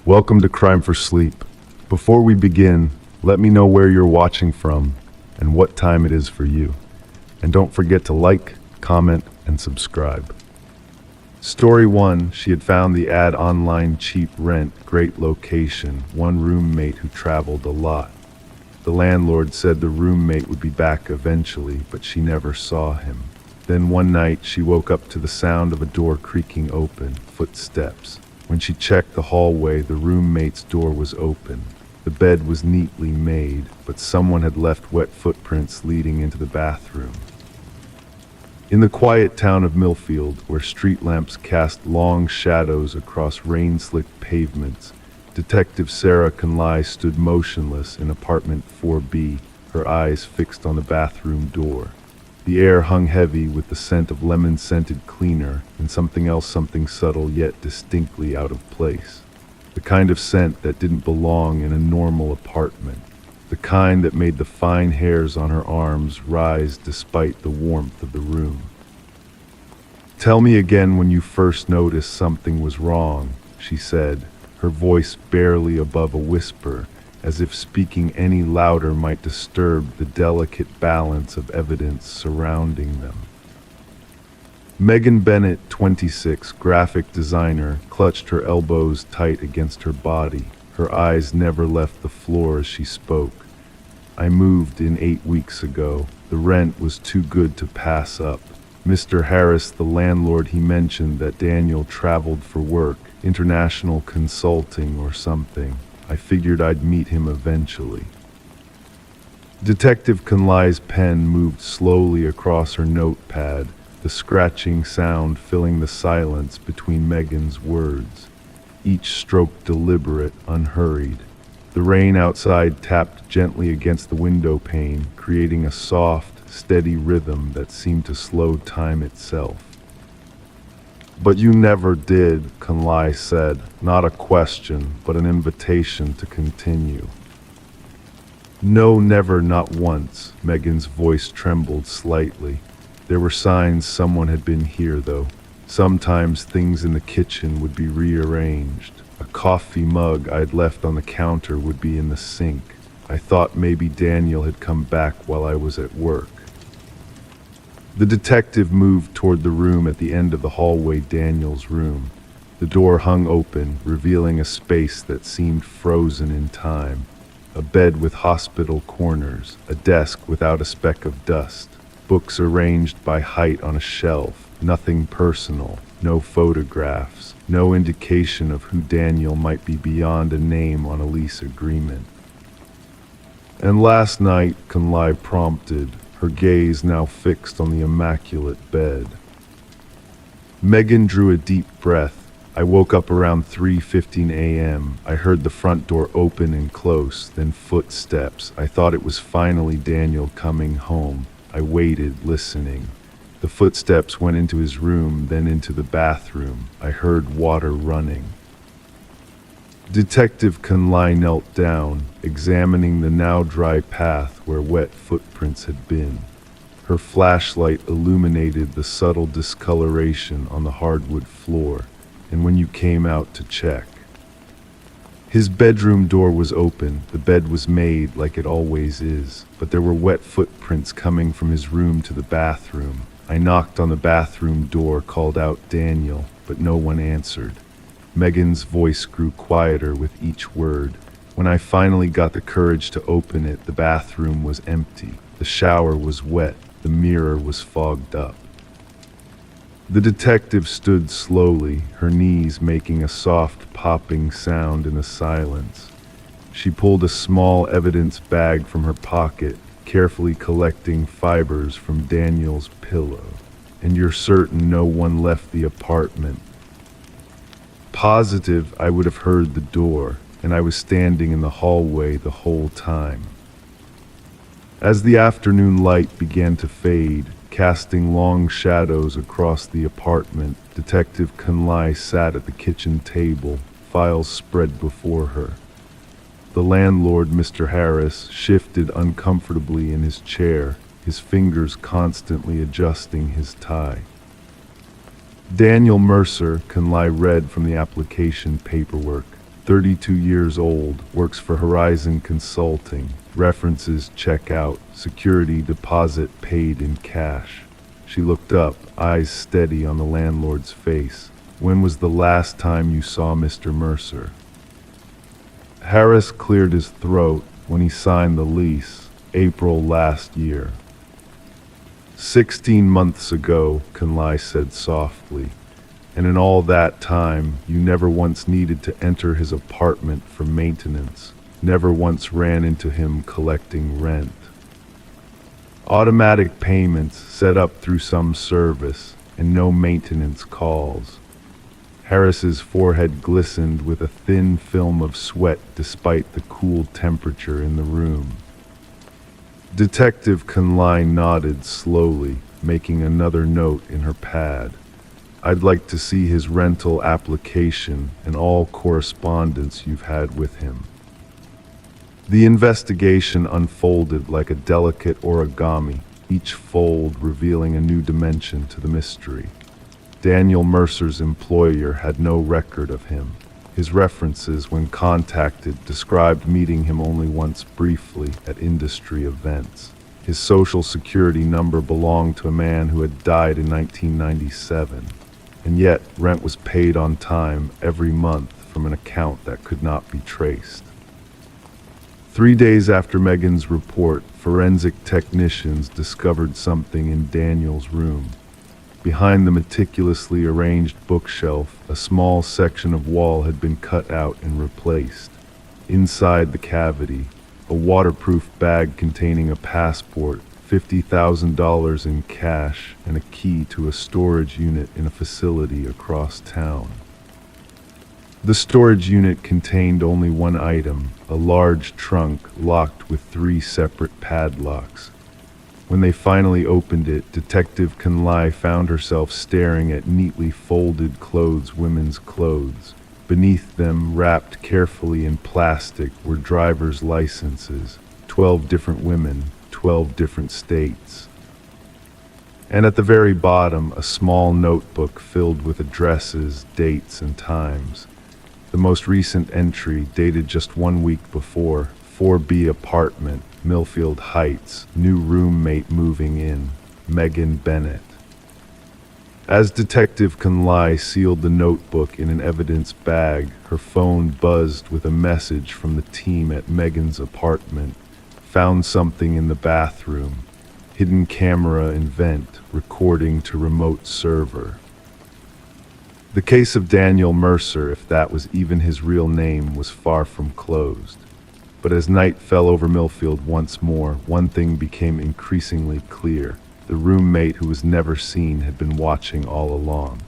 Welcome to Crime for Sleep. Before we begin, let me know where you're watching from and what time it is for you. And don't forget to like, comment, and subscribe. Story 1, she had found the ad online, cheap rent, great location, one roommate who traveled a lot. The landlord said the roommate would be back eventually, but she never saw him. Then one night she woke up to the sound of a door creaking open, footsteps. When she checked the hallway, the roommate's door was open. The bed was neatly made, but someone had left wet footprints leading into the bathroom. In the quiet town of Millfield, where street lamps cast long shadows across rain-slicked pavements, Detective Sarah Conley stood motionless in apartment 4B, her eyes fixed on the bathroom door. The air hung heavy with the scent of lemon-scented cleaner and something else, something subtle yet distinctly out of place. The kind of scent that didn't belong in a normal apartment. The kind that made the fine hairs on her arms rise despite the warmth of the room. "Tell me again when you first noticed something was wrong," she said, her voice barely above a whisper, as if speaking any louder might disturb the delicate balance of evidence surrounding them. Megan Bennett, 26, graphic designer, clutched her elbows tight against her body. Her eyes never left the floor as she spoke. "I moved in 8 weeks ago. The rent was too good to pass up. Mr. Harris, the landlord, he mentioned that Daniel traveled for work, international consulting or something. I figured I'd meet him eventually." Detective Conley's pen moved slowly across her notepad, the scratching sound filling the silence between Megan's words. Each stroke deliberate, unhurried. The rain outside tapped gently against the window pane, creating a soft, steady rhythm that seemed to slow time itself. "But you never did," Conley said, not a question, but an invitation to continue. "No, never, not once." Megan's voice trembled slightly. There were signs someone had been here, though. Sometimes things in the kitchen would be rearranged. A coffee mug I'd left on the counter would be in the sink. I thought maybe Daniel had come back while I was at work. The detective moved toward the room at the end of the hallway, Daniel's room. The door hung open, revealing a space that seemed frozen in time. A bed with hospital corners, a desk without a speck of dust, books arranged by height on a shelf, nothing personal, no photographs, no indication of who Daniel might be beyond a name on a lease agreement. "And last night," Conley prompted, her gaze now fixed on the immaculate bed. Megan drew a deep breath. "I woke up around 3:15 a.m. I heard the front door open and close, then footsteps. I thought it was finally Daniel coming home. I waited, listening. The footsteps went into his room, then into the bathroom. I heard water running." Detective Conley knelt down, examining the now dry path where wet footprints had been. Her flashlight illuminated the subtle discoloration on the hardwood floor, and when you came out to check. His bedroom door was open. The bed was made like it always is, but there were wet footprints coming from his room to the bathroom. I knocked on the bathroom door, called out Daniel, but no one answered. Megan's voice grew quieter with each word. When I finally got the courage to open it, the bathroom was empty. The shower was wet. The mirror was fogged up. The detective stood slowly, her knees making a soft popping sound in the silence. She pulled a small evidence bag from her pocket, carefully collecting fibers from Daniel's pillow. "And you're certain no one left the apartment?" "Positive. I would have heard the door, and I was standing in the hallway the whole time." As the afternoon light began to fade, casting long shadows across the apartment, Detective Conley sat at the kitchen table, files spread before her. The landlord, Mr. Harris, shifted uncomfortably in his chair, his fingers constantly adjusting his tie. "Daniel Mercer," Conley read from the application paperwork. 32 years old, works for Horizon Consulting. References check out, security deposit paid in cash. She looked up, eyes steady on the landlord's face. When was the last time you saw Mr. Mercer? Harris cleared his throat when he signed the lease, April last year. 16 months ago, Conlai said softly. And in all that time, you never once needed to enter his apartment for maintenance, never once ran into him collecting rent. Automatic payments set up through some service, and no maintenance calls. Harris's forehead glistened with a thin film of sweat despite the cool temperature in the room. Detective Conlai nodded slowly, making another note in her pad. I'd like to see his rental application and all correspondence you've had with him. The investigation unfolded like a delicate origami, each fold revealing a new dimension to the mystery. Daniel Mercer's employer had no record of him. His references, when contacted, described meeting him only once briefly at industry events. His social security number belonged to a man who had died in 1997. And yet, rent was paid on time every month from an account that could not be traced. 3 days after Megan's report, forensic technicians discovered something in Daniel's room. Behind the meticulously arranged bookshelf, a small section of wall had been cut out and replaced. Inside the cavity, a waterproof bag containing a passport, $50,000 in cash, and a key to a storage unit in a facility across town. The storage unit contained only one item, a large trunk locked with 3 separate padlocks. When they finally opened it, Detective Conlai found herself staring at neatly folded women's clothes. Beneath them, wrapped carefully in plastic, were driver's licenses, 12 different women, 12 different states. And at the very bottom, a small notebook filled with addresses, dates, and times. The most recent entry, dated just 1 week before, 4B apartment, Millfield Heights, new roommate moving in, Megan Bennett. As Detective Conlai sealed the notebook in an evidence bag, her phone buzzed with a message from the team at Megan's apartment. Found something in the bathroom. Hidden camera and vent, recording to remote server. The case of Daniel Mercer, if that was even his real name, was far from closed. But as night fell over Millfield once more, one thing became increasingly clear. The roommate who was never seen had been watching all along.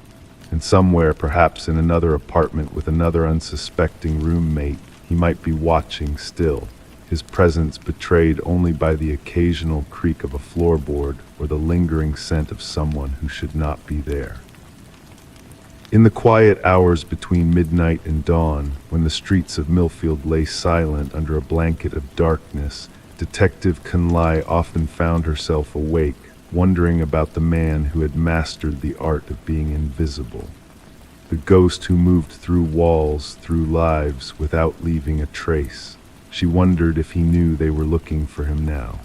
And somewhere, perhaps in another apartment with another unsuspecting roommate, he might be watching still, his presence betrayed only by the occasional creak of a floorboard or the lingering scent of someone who should not be there. In the quiet hours between midnight and dawn, when the streets of Millfield lay silent under a blanket of darkness, Detective Conlai often found herself awake, wondering about the man who had mastered the art of being invisible. The ghost who moved through walls, through lives, without leaving a trace. She wondered if he knew they were looking for him now.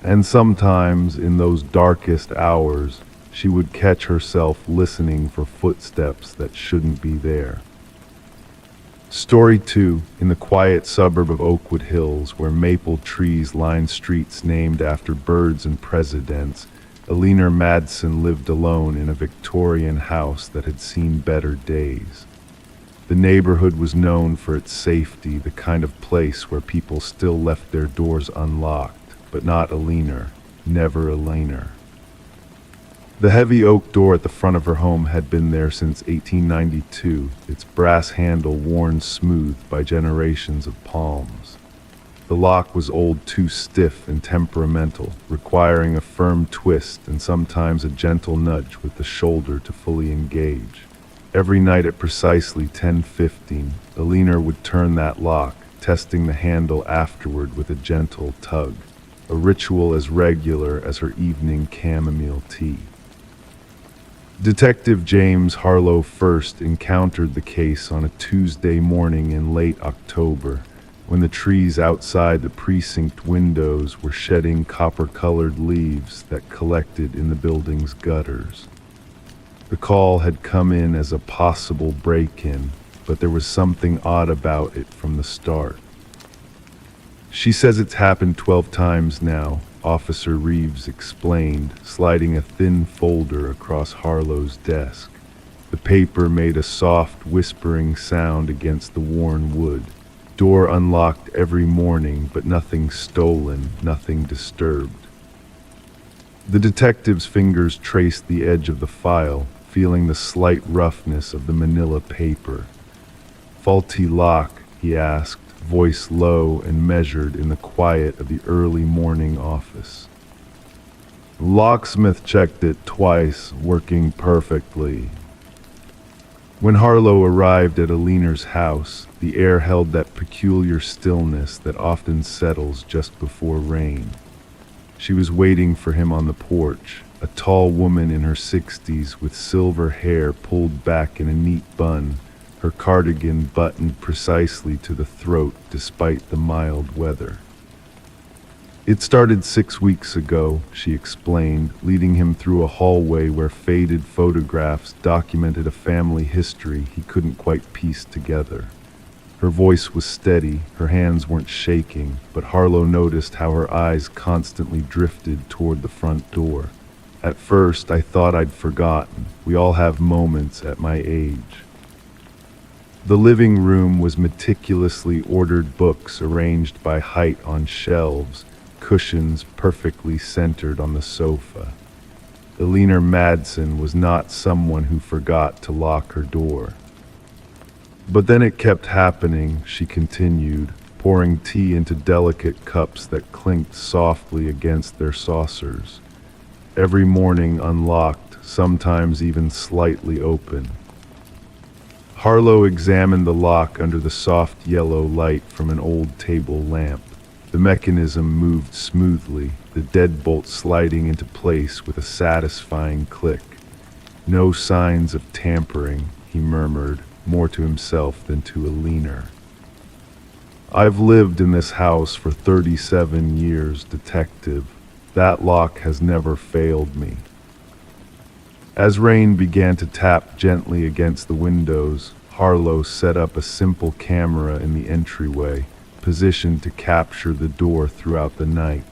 And sometimes, in those darkest hours, she would catch herself listening for footsteps that shouldn't be there. Story 2, in the quiet suburb of Oakwood Hills, where maple trees line streets named after birds and presidents, Eleanor Madsen lived alone in a Victorian house that had seen better days. The neighborhood was known for its safety, the kind of place where people still left their doors unlocked, but not Eleanor, never Eleanor. The heavy oak door at the front of her home had been there since 1892, its brass handle worn smooth by generations of palms. The lock was old, too stiff and temperamental, requiring a firm twist and sometimes a gentle nudge with the shoulder to fully engage. Every night at precisely 10:15, Eleanor would turn that lock, testing the handle afterward with a gentle tug, a ritual as regular as her evening chamomile tea. Detective James Harlow first encountered the case on a Tuesday morning in late October, when the trees outside the precinct windows were shedding copper-colored leaves that collected in the building's gutters. The call had come in as a possible break-in, but there was something odd about it from the start. "She says it's happened 12 times now," Officer Reeves explained, sliding a thin folder across Harlow's desk. The paper made a soft, whispering sound against the worn wood. "Door unlocked every morning, but nothing stolen, nothing disturbed." The detective's fingers traced the edge of the file, feeling the slight roughness of the manila paper. "Faulty lock?" he asked, voice low and measured in the quiet of the early morning office. The locksmith checked it twice, working perfectly. When Harlow arrived at Aliner's house, the air held that peculiar stillness that often settles just before rain. She was waiting for him on the porch, a tall woman in her 60s with silver hair pulled back in a neat bun, her cardigan buttoned precisely to the throat despite the mild weather. "It started 6 weeks ago," she explained, leading him through a hallway where faded photographs documented a family history he couldn't quite piece together. Her voice was steady, her hands weren't shaking, but Harlow noticed how her eyes constantly drifted toward the front door. "At first, I thought I'd forgotten. We all have moments at my age." The living room was meticulously ordered books arranged by height on shelves, cushions perfectly centered on the sofa. Aliner Madsen was not someone who forgot to lock her door. "But then it kept happening," she continued, pouring tea into delicate cups that clinked softly against their saucers. "Every morning unlocked, sometimes even slightly open." Harlow examined the lock under the soft yellow light from an old table lamp. The mechanism moved smoothly, the deadbolt sliding into place with a satisfying click. "No signs of tampering," he murmured, more to himself than to Aliner. "I've lived in this house for 37 years, detective. That lock has never failed me." As rain began to tap gently against the windows, Harlow set up a simple camera in the entryway, positioned to capture the door throughout the night.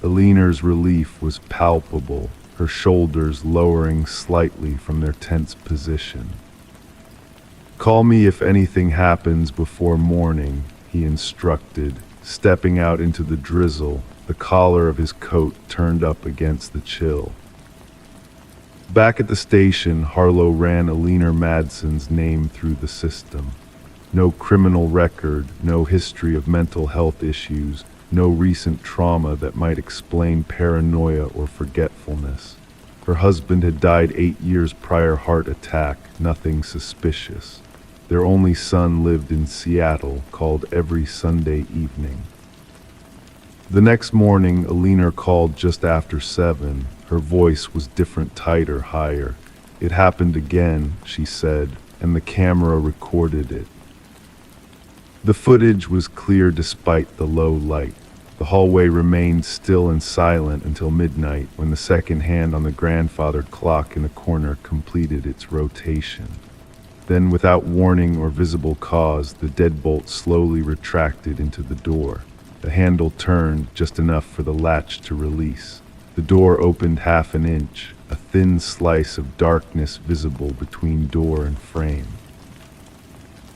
Aliner's relief was palpable, her shoulders lowering slightly from their tense position. "Call me if anything happens before morning," he instructed, stepping out into the drizzle, the collar of his coat turned up against the chill. Back at the station, Harlow ran Aliner Madsen's name through the system. No criminal record, no history of mental health issues, no recent trauma that might explain paranoia or forgetfulness. Her husband had died 8 years prior heart attack, nothing suspicious. Their only son lived in Seattle, called every Sunday evening. The next morning, Aliner called just after 7. Her voice was different, tighter, higher. "It happened again," she said, and the camera recorded it. The footage was clear despite the low light. The hallway remained still and silent until midnight, when the second hand on the grandfathered clock in the corner completed its rotation. Then, without warning or visible cause, the deadbolt slowly retracted into the door. The handle turned just enough for the latch to release. The door opened half an inch, a thin slice of darkness visible between door and frame.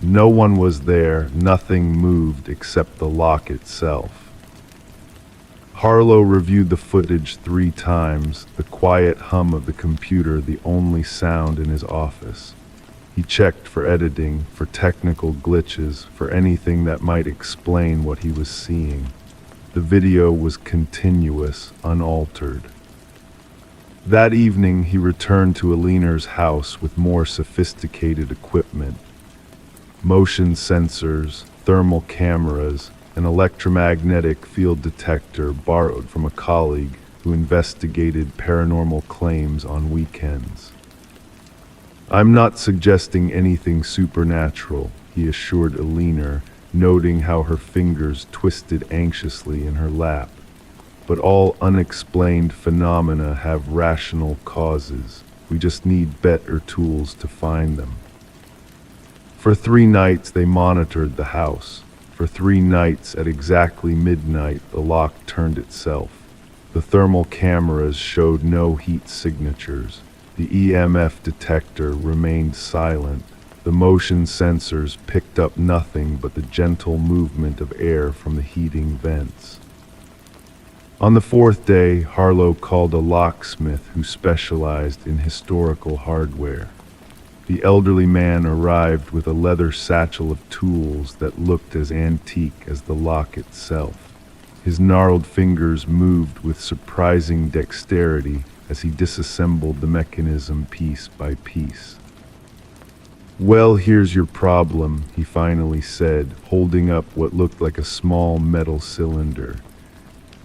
No one was there, nothing moved except the lock itself. Harlow reviewed the footage 3 times, the quiet hum of the computer the only sound in his office. He checked for editing, for technical glitches, for anything that might explain what he was seeing. The video was continuous, unaltered. That evening, he returned to Aliner's house with more sophisticated equipment. Motion sensors, thermal cameras, an electromagnetic field detector borrowed from a colleague who investigated paranormal claims on weekends. I'm not suggesting anything supernatural, he assured Alina, noting how her fingers twisted anxiously in her lap. But all unexplained phenomena have rational causes. We just need better tools to find them. For 3 nights they monitored the house. For 3 nights at exactly midnight the lock turned itself. The thermal cameras showed no heat signatures. The EMF detector remained silent. The motion sensors picked up nothing but the gentle movement of air from the heating vents. On the 4th day, Harlow called a locksmith who specialized in historical hardware. The elderly man arrived with a leather satchel of tools that looked as antique as the lock itself. His gnarled fingers moved with surprising dexterity as he disassembled the mechanism piece by piece. "Well, here's your problem," he finally said, holding up what looked like a small metal cylinder.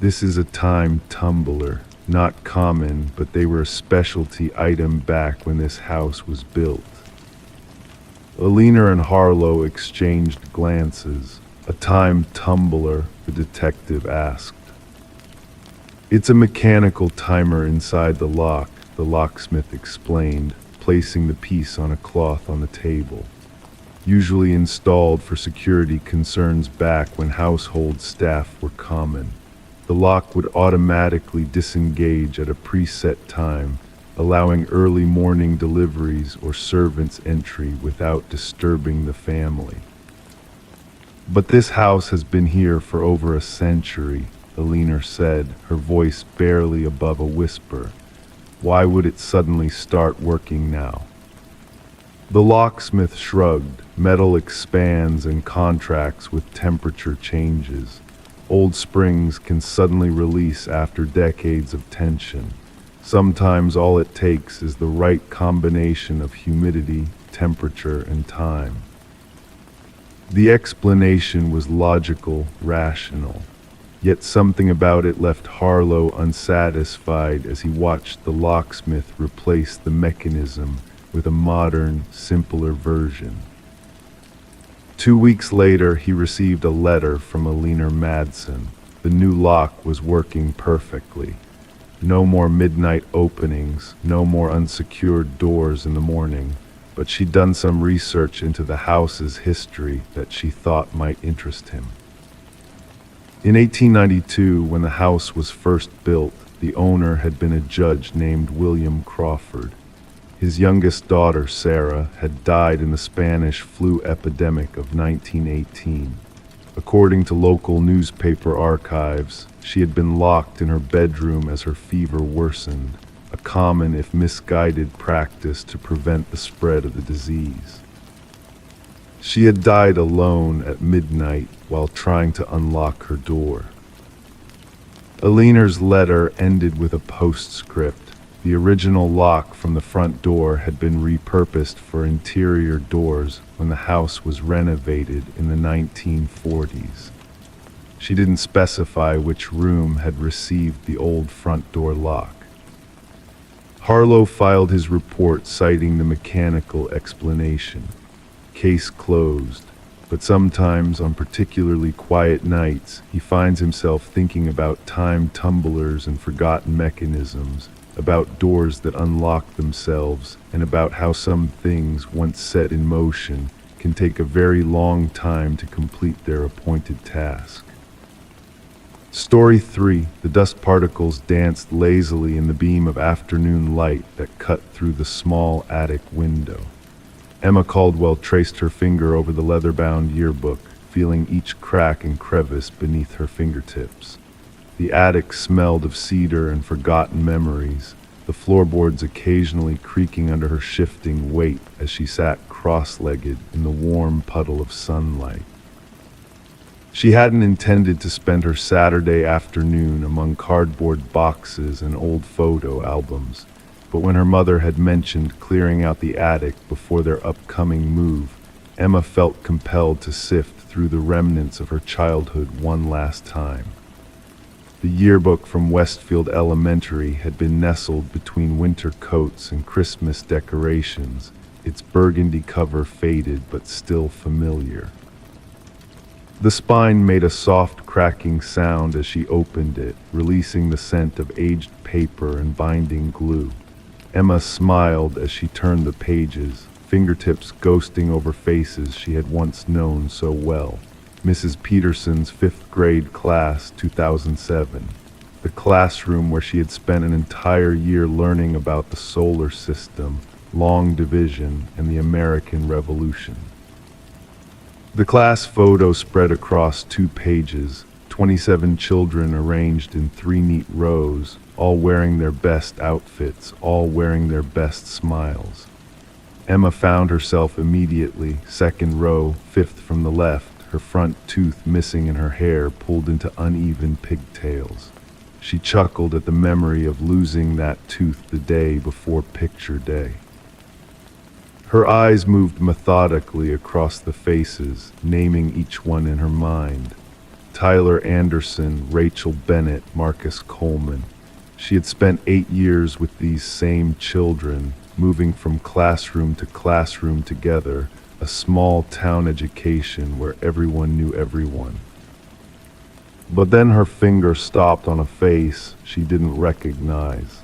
"This is a time tumbler. Not common, but they were a specialty item back when this house was built." Alina and Harlow exchanged glances. "A time tumbler?" the detective asked. "It's a mechanical timer inside the lock," the locksmith explained, placing the piece on a cloth on the table. "Usually installed for security concerns back when household staff were common. The lock would automatically disengage at a preset time, allowing early morning deliveries or servants' entry without disturbing the family. But this house has been here for over a century," Alina said, her voice barely above a whisper. "Why would it suddenly start working now?" The locksmith shrugged. "Metal expands and contracts with temperature changes. Old springs can suddenly release after decades of tension. Sometimes all it takes is the right combination of humidity, temperature, and time." The explanation was logical, rational. Yet something about it left Harlow unsatisfied as he watched the locksmith replace the mechanism with a modern, simpler version. 2 weeks later, he received a letter from Alina Madsen. The new lock was working perfectly. No more midnight openings, no more unsecured doors in the morning, but she'd done some research into the house's history that she thought might interest him. In 1892, when the house was first built, the owner had been a judge named William Crawford. His youngest daughter, Sarah, had died in the Spanish flu epidemic of 1918. According to local newspaper archives, she had been locked in her bedroom as her fever worsened, a common if misguided practice to prevent the spread of the disease. She had died alone at midnight while trying to unlock her door. Alina's letter ended with a postscript. The original lock from the front door had been repurposed for interior doors when the house was renovated in the 1940s. She didn't specify which room had received the old front door lock. Harlow filed his report citing the mechanical explanation. Case closed, but sometimes on particularly quiet nights, he finds himself thinking about time tumblers and forgotten mechanisms, about doors that unlock themselves, and about how some things, once set in motion, can take a very long time to complete their appointed task. Story 3. The dust particles danced lazily in the beam of afternoon light that cut through the small attic window. Emma Caldwell traced her finger over the leather-bound yearbook, feeling each crack and crevice beneath her fingertips. The attic smelled of cedar and forgotten memories, the floorboards occasionally creaking under her shifting weight as she sat cross-legged in the warm puddle of sunlight. She hadn't intended to spend her Saturday afternoon among cardboard boxes and old photo albums, but when her mother had mentioned clearing out the attic before their upcoming move, Emma felt compelled to sift through the remnants of her childhood one last time. The yearbook from Westfield Elementary had been nestled between winter coats and Christmas decorations, its burgundy cover faded but still familiar. The spine made a soft cracking sound as she opened it, releasing the scent of aged paper and binding glue. Emma smiled as she turned the pages, fingertips ghosting over faces she had once known so well. Mrs. Peterson's fifth grade class, 2007. The classroom where she had spent an entire year learning about the solar system, long division, and the American Revolution. The class photo spread across 2 pages, 27 children arranged in 3 neat rows, all wearing their best outfits, all wearing their best smiles. Emma found herself immediately, 2nd row, 5th from the left, her front tooth missing and her hair pulled into uneven pigtails. She chuckled at the memory of losing that tooth the day before picture day. Her eyes moved methodically across the faces, naming each one in her mind. Tyler Anderson, Rachel Bennett, Marcus Coleman. She had spent 8 years with these same children, moving from classroom to classroom together, a small town education where everyone knew everyone. But then her finger stopped on a face she didn't recognize.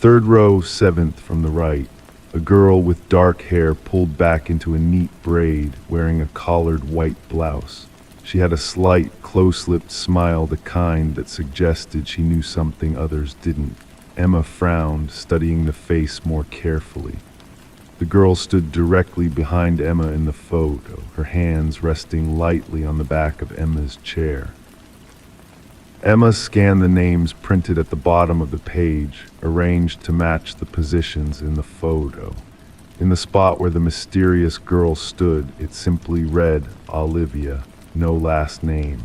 3rd row, 7th from the right, a girl with dark hair pulled back into a neat braid, wearing a collared white blouse. She had a slight, close-lipped smile, the kind that suggested she knew something others didn't. Emma frowned, studying the face more carefully. The girl stood directly behind Emma in the photo, her hands resting lightly on the back of Emma's chair. Emma scanned the names printed at the bottom of the page, arranged to match the positions in the photo. In the spot where the mysterious girl stood, it simply read, Olivia, no last name.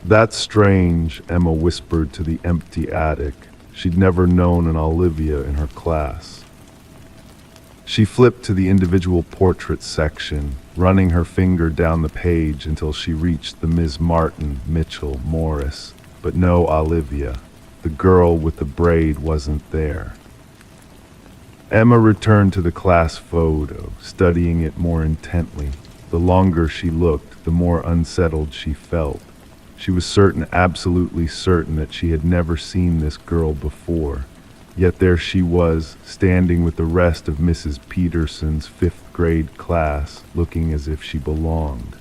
That's strange, Emma whispered to the empty attic. She'd never known an Olivia in her class. She flipped to the individual portraits section, running her finger down the page until she reached the Ms. Martin, Mitchell, Morris, but no Olivia. The girl with the braid wasn't there. Emma returned to the class photo, studying it more intently. The longer she looked, the more unsettled she felt. She was certain, absolutely certain, that she had never seen this girl before. Yet there she was, standing with the rest of Mrs. Peterson's 5th grade class, looking as if she belonged.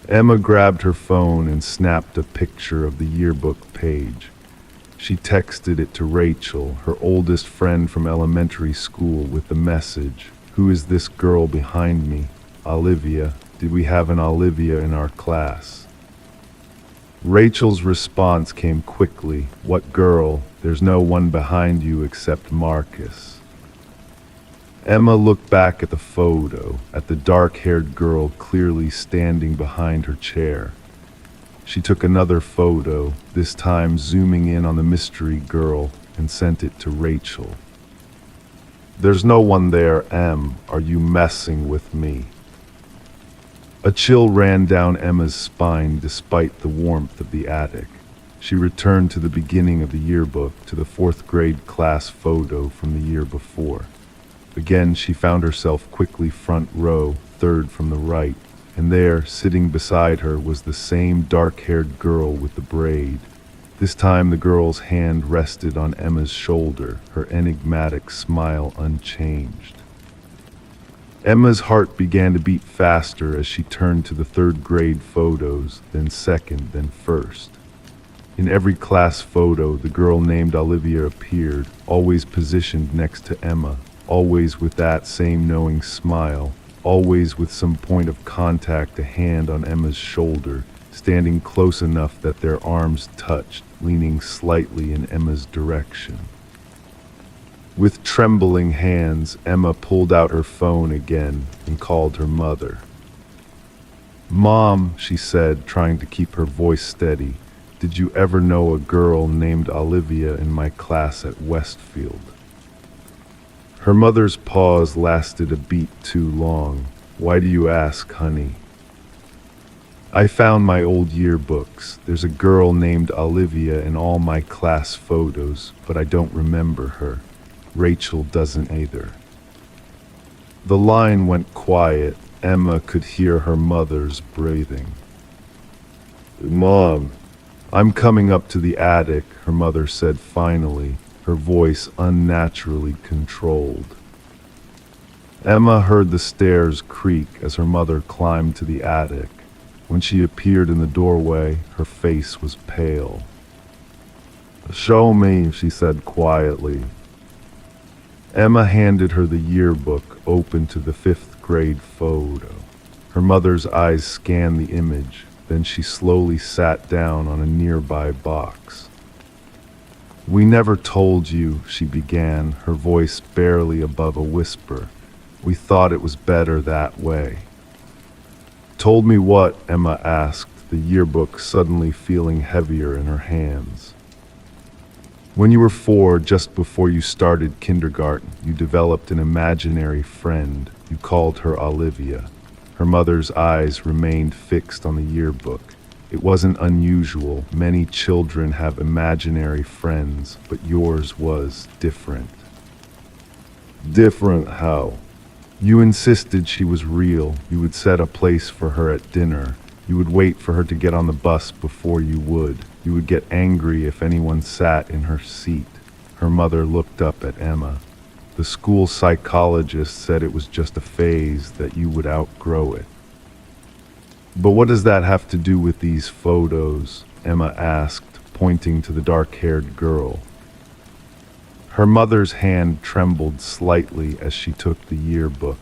Emma grabbed her phone and snapped a picture of the yearbook page. She texted it to Rachel, her oldest friend from elementary school, with the message, "Who is this girl behind me? Olivia. Did we have an Olivia in our class?" Rachel's response came quickly. "What girl? There's no one behind you except Marcus." Emma looked back at the photo, at the dark-haired girl clearly standing behind her chair. She took another photo, this time zooming in on the mystery girl, and sent it to Rachel. "There's no one there, Em. Are you messing with me?" A chill ran down Emma's spine despite the warmth of the attic. She returned to the beginning of the yearbook, to the 4th grade class photo from the year before. Again, she found herself quickly front row, 3rd from the right, and there, sitting beside her, was the same dark-haired girl with the braid. This time the girl's hand rested on Emma's shoulder, her enigmatic smile unchanged. Emma's heart began to beat faster as she turned to the 3rd grade photos, then 2nd, then 1st. In every class photo, the girl named Olivia appeared, always positioned next to Emma, always with that same knowing smile, always with some point of contact, a hand on Emma's shoulder, standing close enough that their arms touched, leaning slightly in Emma's direction. With trembling hands, Emma pulled out her phone again and called her mother. "Mom," she said, trying to keep her voice steady, "did you ever know a girl named Olivia in my class at Westfield?" Her mother's pause lasted a beat too long. "Why do you ask, honey?" "I found my old yearbooks. There's a girl named Olivia in all my class photos, but I don't remember her." Rachel doesn't either. The line went quiet. Emma could hear her mother's breathing. "Mom, I'm coming up to the attic," her mother said finally, her voice unnaturally controlled. Emma heard the stairs creak as her mother climbed to the attic. When she appeared in the doorway, her face was pale. "Show me," she said quietly. Emma handed her the yearbook, open to the 5th grade photo. Her mother's eyes scanned the image, then she slowly sat down on a nearby box. "We never told you," she began, her voice barely above a whisper. "We thought it was better that way." "Told me what?" Emma asked, the yearbook suddenly feeling heavier in her hands. "When you were 4, just before you started kindergarten, you developed an imaginary friend. You called her Olivia." Her mother's eyes remained fixed on the yearbook. It wasn't unusual. Many children have imaginary friends, but yours was different. "Different how?" "You insisted she was real. You would set a place for her at dinner. You would wait for her to get on the bus before you would. You would get angry if anyone sat in her seat." Her mother looked up at Emma. "The school psychologist said it was just a phase, that you would outgrow it." "But what does that have to do with these photos?" Emma asked, pointing to the dark-haired girl. Her mother's hand trembled slightly as she took the yearbook.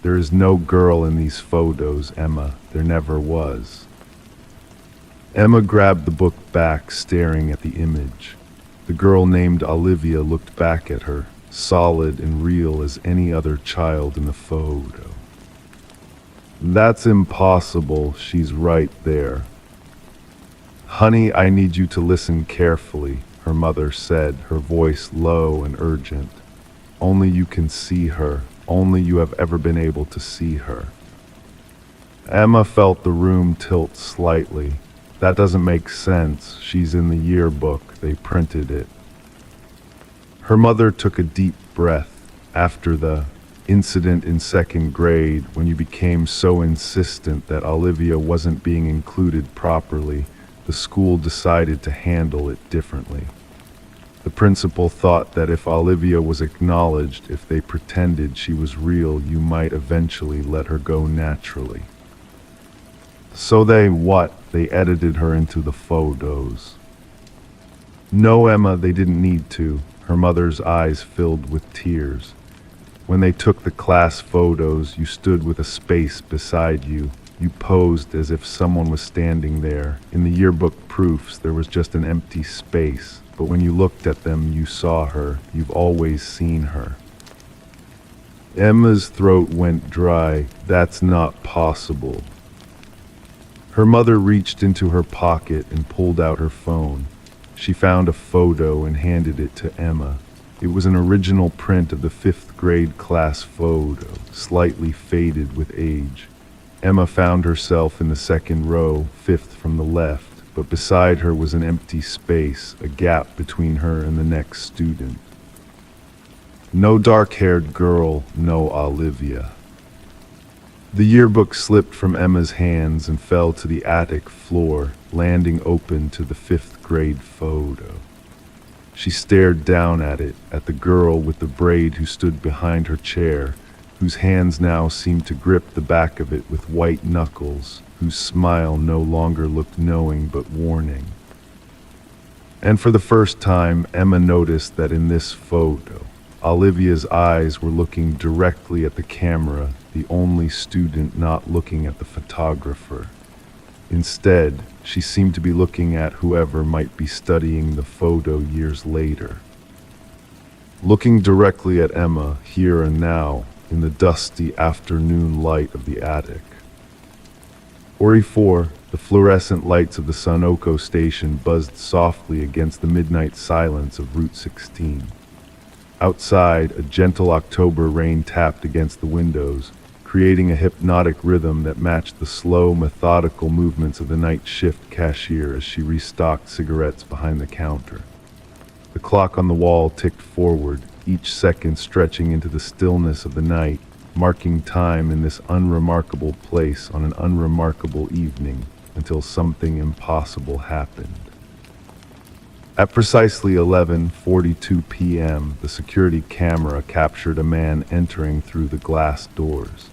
"There is no girl in these photos, Emma. There never was." Emma grabbed the book back, staring at the image. The girl named Olivia looked back at her, solid and real as any other child in the photo. "That's impossible. She's right there." "Honey, I need you to listen carefully," her mother said, her voice low and urgent. "Only you can see her. Only you have ever been able to see her." Emma felt the room tilt slightly. "That doesn't make sense. She's in the yearbook. They printed it." Her mother took a deep breath. After the incident in 2nd grade, when you became so insistent that Olivia wasn't being included properly, the school decided to handle it differently. The principal thought that if Olivia was acknowledged, if they pretended she was real, you might eventually let her go naturally. So they edited her into the photos. "No, Emma, they didn't need to." Her mother's eyes filled with tears. "When they took the class photos, you stood with a space beside you. You posed as if someone was standing there. In the yearbook proofs, there was just an empty space. But when you looked at them, you saw her. You've always seen her." Emma's throat went dry. "That's not possible." Her mother reached into her pocket and pulled out her phone. She found a photo and handed it to Emma. It was an original print of the 5th grade class photo, slightly faded with age. Emma found herself in the 2nd row, 5th from the left, but beside her was an empty space, a gap between her and the next student. No dark-haired girl, no Olivia. The yearbook slipped from Emma's hands and fell to the attic floor, landing open to the 5th grade photo. She stared down at it, at the girl with the braid who stood behind her chair, whose hands now seemed to grip the back of it with white knuckles, whose smile no longer looked knowing but warning. And for the first time, Emma noticed that in this photo, Olivia's eyes were looking directly at the camera, the only student not looking at the photographer. Instead, she seemed to be looking at whoever might be studying the photo years later. Looking directly at Emma, here and now, in the dusty afternoon light of the attic. Ori 4, the fluorescent lights of the Sunoco station buzzed softly against the midnight silence of Route 16. Outside, a gentle October rain tapped against the windows, creating a hypnotic rhythm that matched the slow, methodical movements of the night shift cashier as she restocked cigarettes behind the counter. The clock on the wall ticked forward, each second stretching into the stillness of the night, marking time in this unremarkable place on an unremarkable evening until something impossible happened. At precisely 11:42 p.m., the security camera captured a man entering through the glass doors.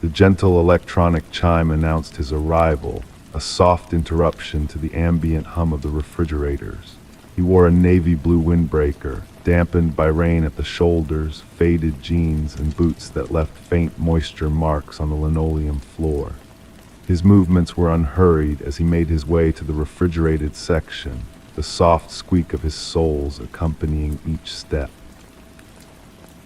The gentle electronic chime announced his arrival, a soft interruption to the ambient hum of the refrigerators. He wore a navy blue windbreaker, dampened by rain at the shoulders, faded jeans, and boots that left faint moisture marks on the linoleum floor. His movements were unhurried as he made his way to the refrigerated section, the soft squeak of his soles accompanying each step.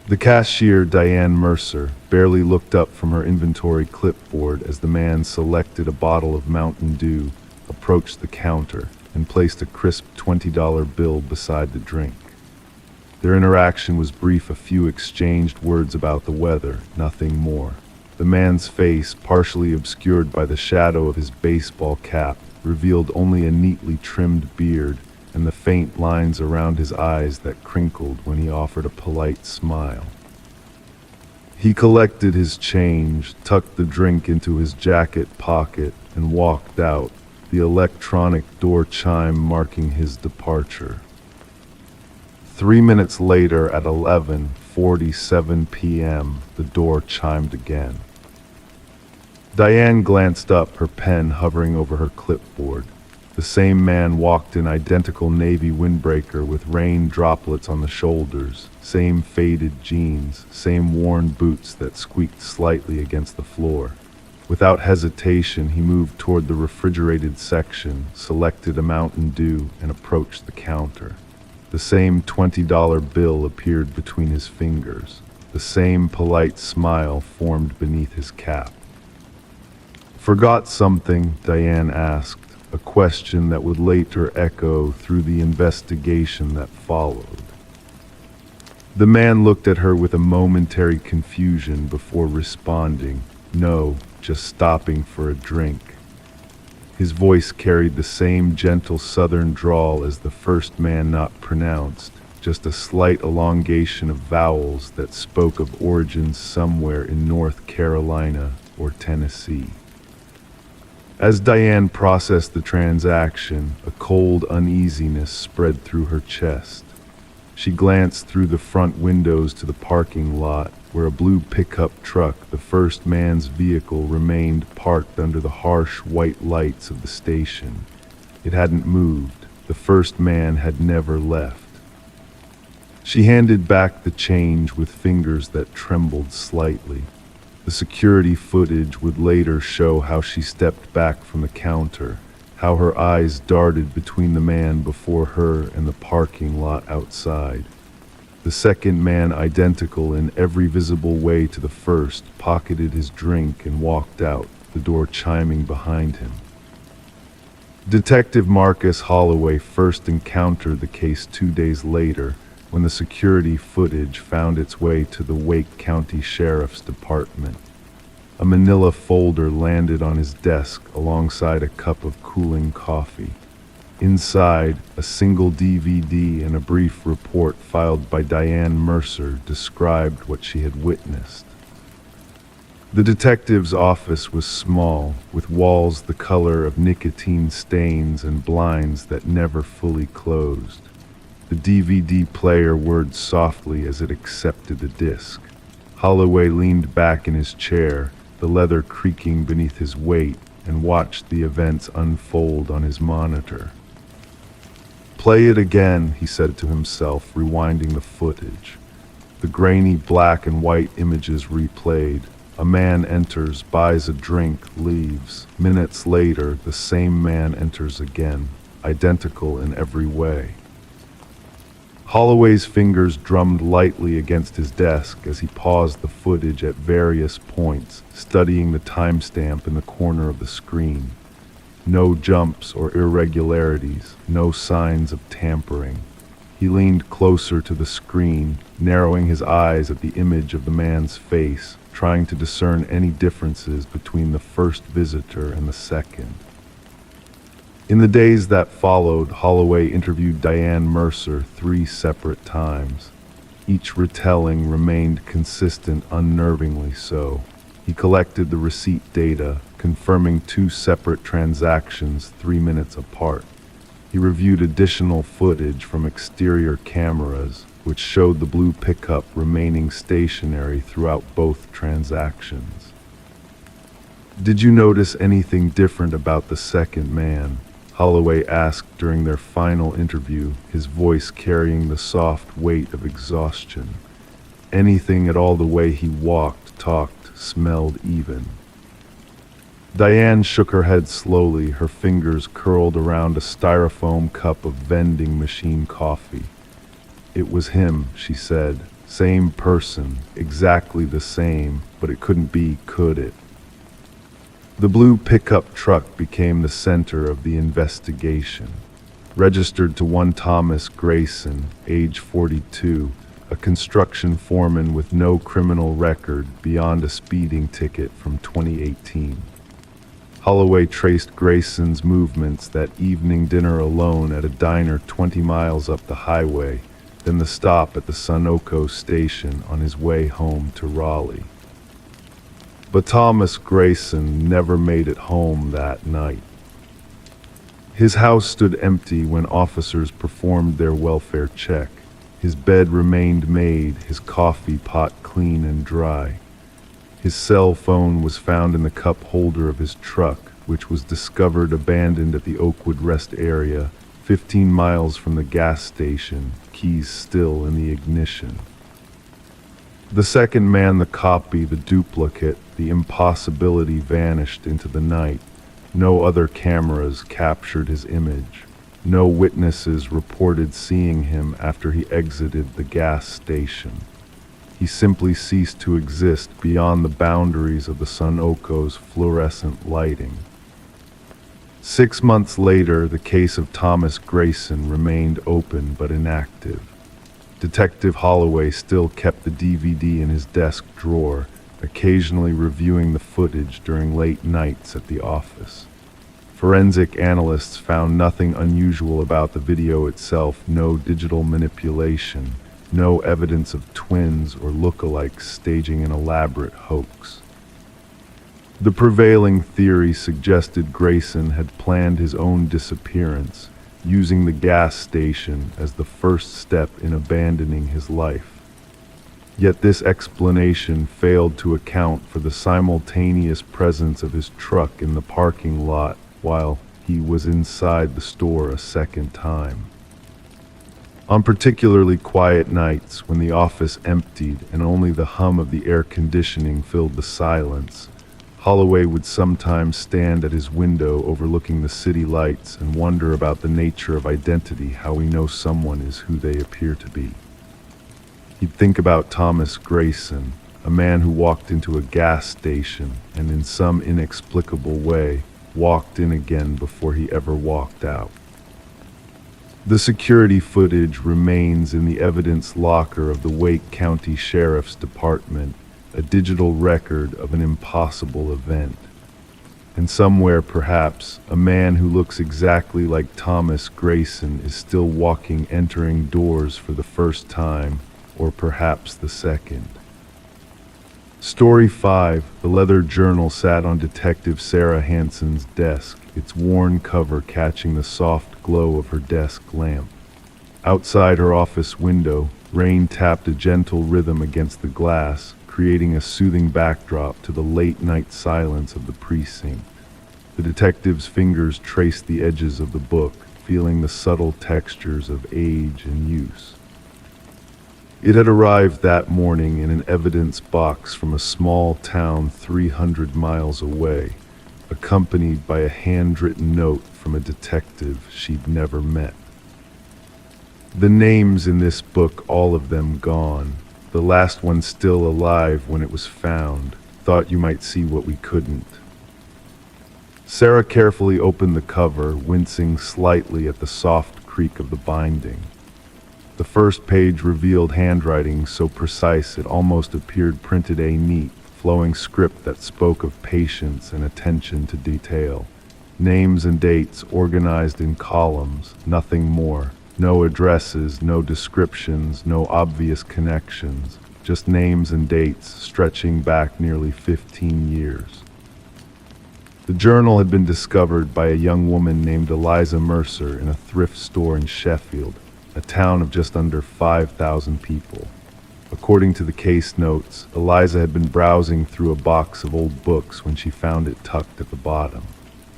The cashier, Diane Mercer, barely looked up from her inventory clipboard as the man selected a bottle of Mountain Dew, approached the counter, and placed a crisp $20 bill beside the drink. Their interaction was brief, a few exchanged words about the weather, nothing more. The man's face, partially obscured by the shadow of his baseball cap, revealed only a neatly trimmed beard and the faint lines around his eyes that crinkled when he offered a polite smile. He collected his change, tucked the drink into his jacket pocket, and walked out, the electronic door chime marking his departure. 3 minutes later, at 11:47 p.m., the door chimed again. Diane glanced up, her pen hovering over her clipboard. The same man walked in identical navy windbreaker with rain droplets on the shoulders, same faded jeans, same worn boots that squeaked slightly against the floor. Without hesitation, he moved toward the refrigerated section, selected a Mountain Dew, and approached the counter. The same $20 bill appeared between his fingers. The same polite smile formed beneath his cap. "Forgot something?" Diane asked, a question that would later echo through the investigation that followed. The man looked at her with a momentary confusion before responding, "No, just stopping for a drink." His voice carried the same gentle southern drawl as the first man not pronounced, just a slight elongation of vowels that spoke of origins somewhere in North Carolina or Tennessee. As Diane processed the transaction, a cold uneasiness spread through her chest. She glanced through the front windows to the parking lot, where a blue pickup truck, the first man's vehicle, remained parked under the harsh white lights of the station. It hadn't moved. The first man had never left. She handed back the change with fingers that trembled slightly. The security footage would later show how she stepped back from the counter, how her eyes darted between the man before her and the parking lot outside. The second man, identical in every visible way to the first, pocketed his drink and walked out, the door chiming behind him. Detective Marcus Holloway first encountered the case 2 days later, when the security footage found its way to the Wake County Sheriff's Department. A manila folder landed on his desk alongside a cup of cooling coffee. Inside, a single DVD and a brief report filed by Diane Mercer described what she had witnessed. The detective's office was small, with walls the color of nicotine stains and blinds that never fully closed. The DVD player whirred softly as it accepted the disc. Holloway leaned back in his chair, the leather creaking beneath his weight, and watched the events unfold on his monitor. "Play it again," he said to himself, rewinding the footage. The grainy black and white images replayed. A man enters, buys a drink, leaves. Minutes later, the same man enters again, identical in every way. Holloway's fingers drummed lightly against his desk as he paused the footage at various points, studying the timestamp in the corner of the screen. No jumps or irregularities, no signs of tampering. He leaned closer to the screen, narrowing his eyes at the image of the man's face, trying to discern any differences between the first visitor and the second. In the days that followed, Holloway interviewed Diane Mercer 3 separate times. Each retelling remained consistent, unnervingly so. He collected the receipt data, confirming 2 separate transactions 3 minutes apart. He reviewed additional footage from exterior cameras, which showed the blue pickup remaining stationary throughout both transactions. "Did you notice anything different about the second man?" Holloway asked during their final interview, his voice carrying the soft weight of exhaustion. "Anything at all? The way he walked, talked, smelled even?" Diane shook her head slowly, her fingers curled around a styrofoam cup of vending machine coffee. "It was him," she said. "Same person, exactly the same, but it couldn't be, could it?" The blue pickup truck became the center of the investigation. Registered to one Thomas Grayson, age 42, a construction foreman with no criminal record beyond a speeding ticket from 2018. Holloway traced Grayson's movements that evening: dinner alone at a diner 20 miles up the highway, then the stop at the Sunoco station on his way home to Raleigh. But Thomas Grayson never made it home that night. His house stood empty when officers performed their welfare check. His bed remained made, his coffee pot clean and dry. His cell phone was found in the cup holder of his truck, which was discovered abandoned at the Oakwood Rest area, 15 miles from the gas station, keys still in the ignition. The second man, the copy, the duplicate, the impossibility, vanished into the night. No other cameras captured his image. No witnesses reported seeing him after he exited the gas station. He simply ceased to exist beyond the boundaries of the Sunoco's fluorescent lighting. 6 months later, the case of Thomas Grayson remained open but inactive. Detective Holloway still kept the DVD in his desk drawer, occasionally reviewing the footage during late nights at the office. Forensic analysts found nothing unusual about the video itself: no digital manipulation, no evidence of twins or lookalikes staging an elaborate hoax. The prevailing theory suggested Grayson had planned his own disappearance, using the gas station as the first step in abandoning his life. Yet this explanation failed to account for the simultaneous presence of his truck in the parking lot while he was inside the store a second time. On particularly quiet nights, when the office emptied and only the hum of the air conditioning filled the silence, Holloway would sometimes stand at his window overlooking the city lights and wonder about the nature of identity, how we know someone is who they appear to be. He'd think about Thomas Grayson, a man who walked into a gas station and in some inexplicable way walked in again before he ever walked out. The security footage remains in the evidence locker of the Wake County Sheriff's Department, a digital record of an impossible event. And somewhere, perhaps, a man who looks exactly like Thomas Grayson is still walking, entering doors for the first time, or perhaps the second. Story 5. The leather journal sat on Detective Sarah Hanson's desk, its worn cover catching the soft glow of her desk lamp. Outside her office window, rain tapped a gentle rhythm against the glass, creating a soothing backdrop to the late-night silence of the precinct. The detective's fingers traced the edges of the book, feeling the subtle textures of age and use. It had arrived that morning in an evidence box from a small town 300 miles away, accompanied by a handwritten note from a detective she'd never met. The names in this book, all of them gone. The last one still alive when it was found. Thought you might see what we couldn't. Sarah carefully opened the cover, wincing slightly at the soft creak of the binding. The first page revealed handwriting so precise it almost appeared printed a neat, flowing script that spoke of patience and attention to detail. Names and dates organized in columns, nothing more. No addresses, no descriptions, no obvious connections, just names and dates stretching back nearly 15 years. The journal had been discovered by a young woman named Eliza Mercer in a thrift store in Sheffield, a town of just under 5,000 people. According to the case notes, Eliza had been browsing through a box of old books when she found it tucked at the bottom.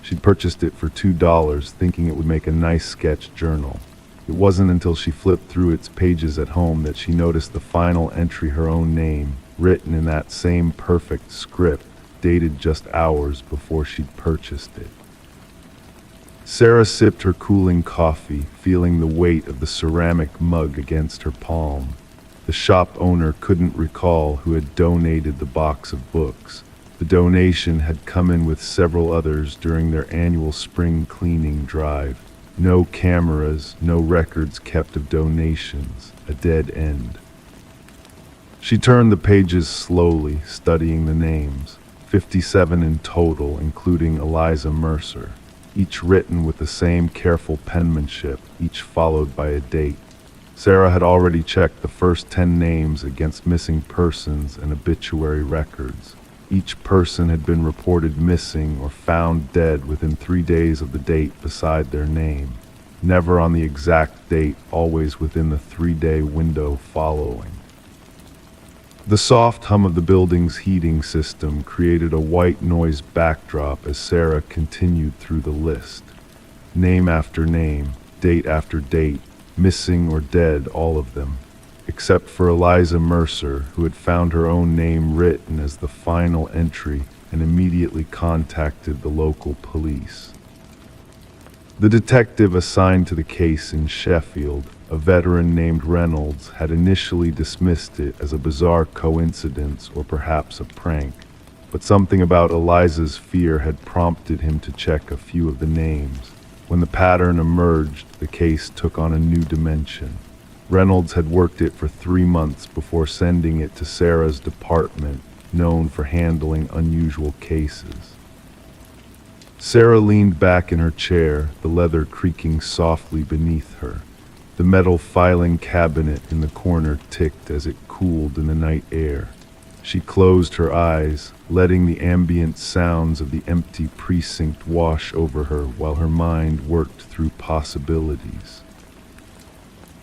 She'd purchased it for $2, thinking it would make a nice sketch journal. It wasn't until she flipped through its pages at home that she noticed the final entry, her own name, written in that same perfect script, dated just hours before she'd purchased it. Sarah sipped her cooling coffee, feeling the weight of the ceramic mug against her palm. The shop owner couldn't recall who had donated the box of books. The donation had come in with several others during their annual spring cleaning drive. No cameras, no records kept of donations, a dead end. She turned the pages slowly, studying the names. 57 in total, including Eliza Mercer, each written with the same careful penmanship, each followed by a date. Sarah had already checked the first 10 names against missing persons and obituary records. Each person had been reported missing or found dead within 3 days of the date beside their name. Never on the exact date, always within the 3-day window following. The soft hum of the building's heating system created a white noise backdrop as Sarah continued through the list. Name after name, date after date, missing or dead, all of them, except for Eliza Mercer, who had found her own name written as the final entry and immediately contacted the local police. The detective assigned to the case in Sheffield, a veteran named Reynolds, had initially dismissed it as a bizarre coincidence or perhaps a prank, but something about Eliza's fear had prompted him to check a few of the names. When the pattern emerged, the case took on a new dimension. Reynolds had worked it for 3 months before sending it to Sarah's department, known for handling unusual cases. Sarah leaned back in her chair, the leather creaking softly beneath her. The metal filing cabinet in the corner ticked as it cooled in the night air. She closed her eyes, letting the ambient sounds of the empty precinct wash over her while her mind worked through possibilities.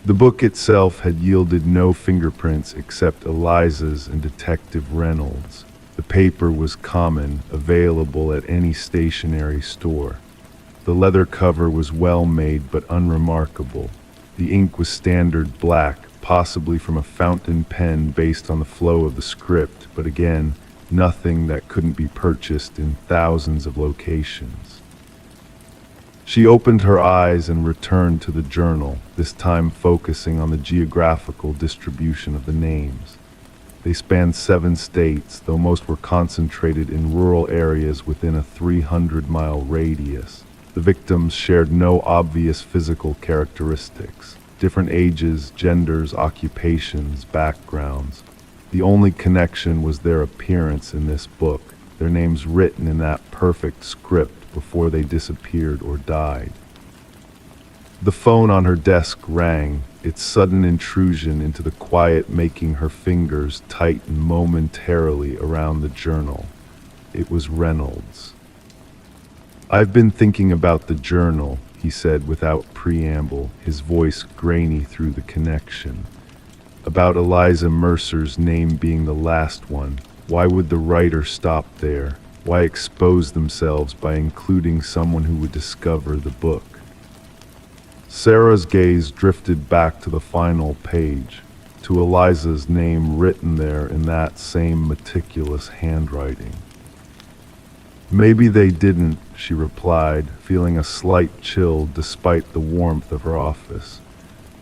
The book itself had yielded no fingerprints except Eliza's and Detective Reynolds'. The paper was common, available at any stationery store. The leather cover was well made but unremarkable. The ink was standard black, possibly from a fountain pen based on the flow of the script, but again, nothing that couldn't be purchased in thousands of locations. She opened her eyes and returned to the journal, this time focusing on the geographical distribution of the names. They spanned 7 states, though most were concentrated in rural areas within a 300-mile radius. The victims shared no obvious physical characteristics. Different ages, genders, occupations, backgrounds. The only connection was their appearance in this book, their names written in that perfect script before they disappeared or died. The phone on her desk rang, its sudden intrusion into the quiet making her fingers tighten momentarily around the journal. It was Reynolds. "I've been thinking about the journal," he said without preamble, his voice grainy through the connection. "About Eliza Mercer's name being the last one. Why would the writer stop there? Why expose themselves by including someone who would discover the book?" Sarah's gaze drifted back to the final page, to Eliza's name written there in that same meticulous handwriting. "Maybe they didn't," she replied, feeling a slight chill despite the warmth of her office.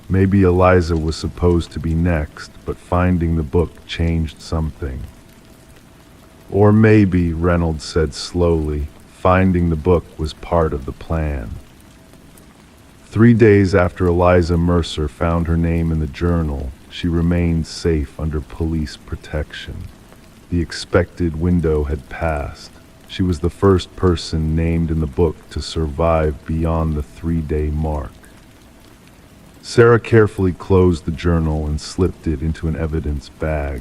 Maybe Eliza was supposed to be next, but finding the book changed something. "Or maybe," Reynolds said slowly, "finding the book was part of the plan." 3 days after Eliza Mercer found her name in the journal, she remained safe under police protection. The expected window had passed. She was the first person named in the book to survive beyond the 3-day mark. Sarah carefully closed the journal and slipped it into an evidence bag.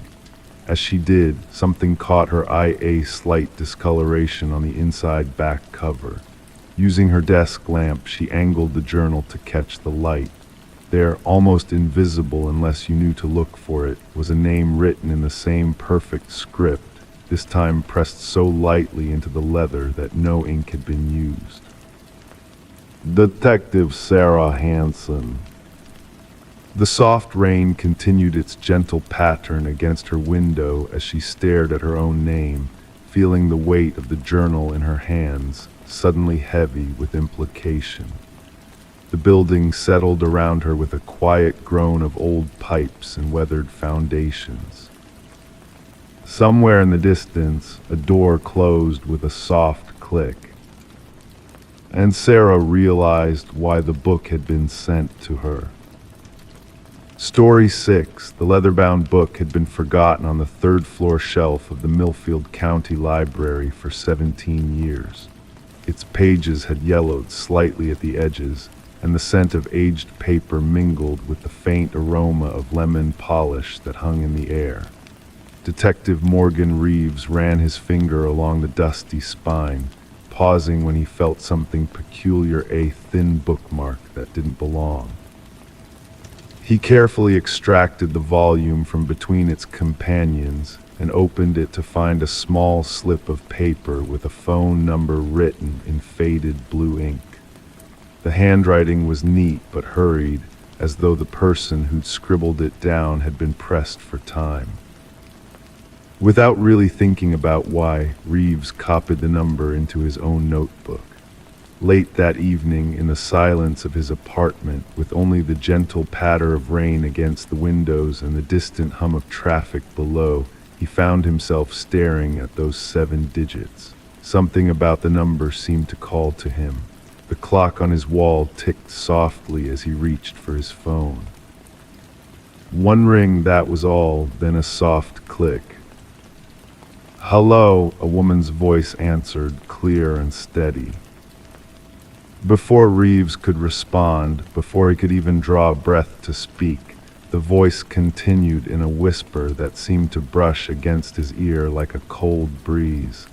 As she did, something caught her eye, a slight discoloration on the inside back cover. Using her desk lamp, she angled the journal to catch the light. There, almost invisible unless you knew to look for it, was a name written in the same perfect script, this time pressed so lightly into the leather that no ink had been used. Detective Sarah Hansen. The soft rain continued its gentle pattern against her window as she stared at her own name, feeling the weight of the journal in her hands, suddenly heavy with implication. The building settled around her with a quiet groan of old pipes and weathered foundations. Somewhere in the distance, a door closed with a soft click, and Sarah realized why the book had been sent to her. Story 6, the leather-bound book, had been forgotten on the third-floor shelf of the Millfield County Library for 17 years. Its pages had yellowed slightly at the edges, and the scent of aged paper mingled with the faint aroma of lemon polish that hung in the air. Detective Morgan Reeves ran his finger along the dusty spine, pausing when he felt something peculiar, a thin bookmark that didn't belong. He carefully extracted the volume from between its companions and opened it to find a small slip of paper with a phone number written in faded blue ink. The handwriting was neat but hurried, as though the person who'd scribbled it down had been pressed for time. Without really thinking about why, Reeves copied the number into his own notebook. Late that evening, in the silence of his apartment, with only the gentle patter of rain against the windows and the distant hum of traffic below, he found himself staring at those 7 digits. Something about the number seemed to call to him. The clock on his wall ticked softly as he reached for his phone. One ring, that was all, then a soft click. "Hello," a woman's voice answered, clear and steady. Before Reeves could respond, before he could even draw a breath to speak, the voice continued in a whisper that seemed to brush against his ear like a cold breeze.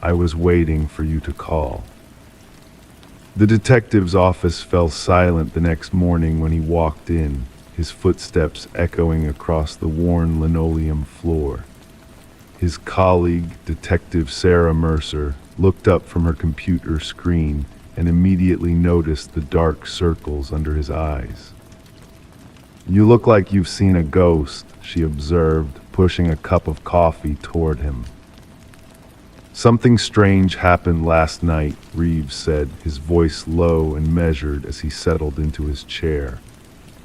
"I was waiting for you to call." The detective's office fell silent the next morning when he walked in, his footsteps echoing across the worn linoleum floor. His colleague, Detective Sarah Mercer, looked up from her computer screen and immediately noticed the dark circles under his eyes. "You look like you've seen a ghost," she observed, pushing a cup of coffee toward him. "Something strange happened last night," Reeves said, his voice low and measured as he settled into his chair.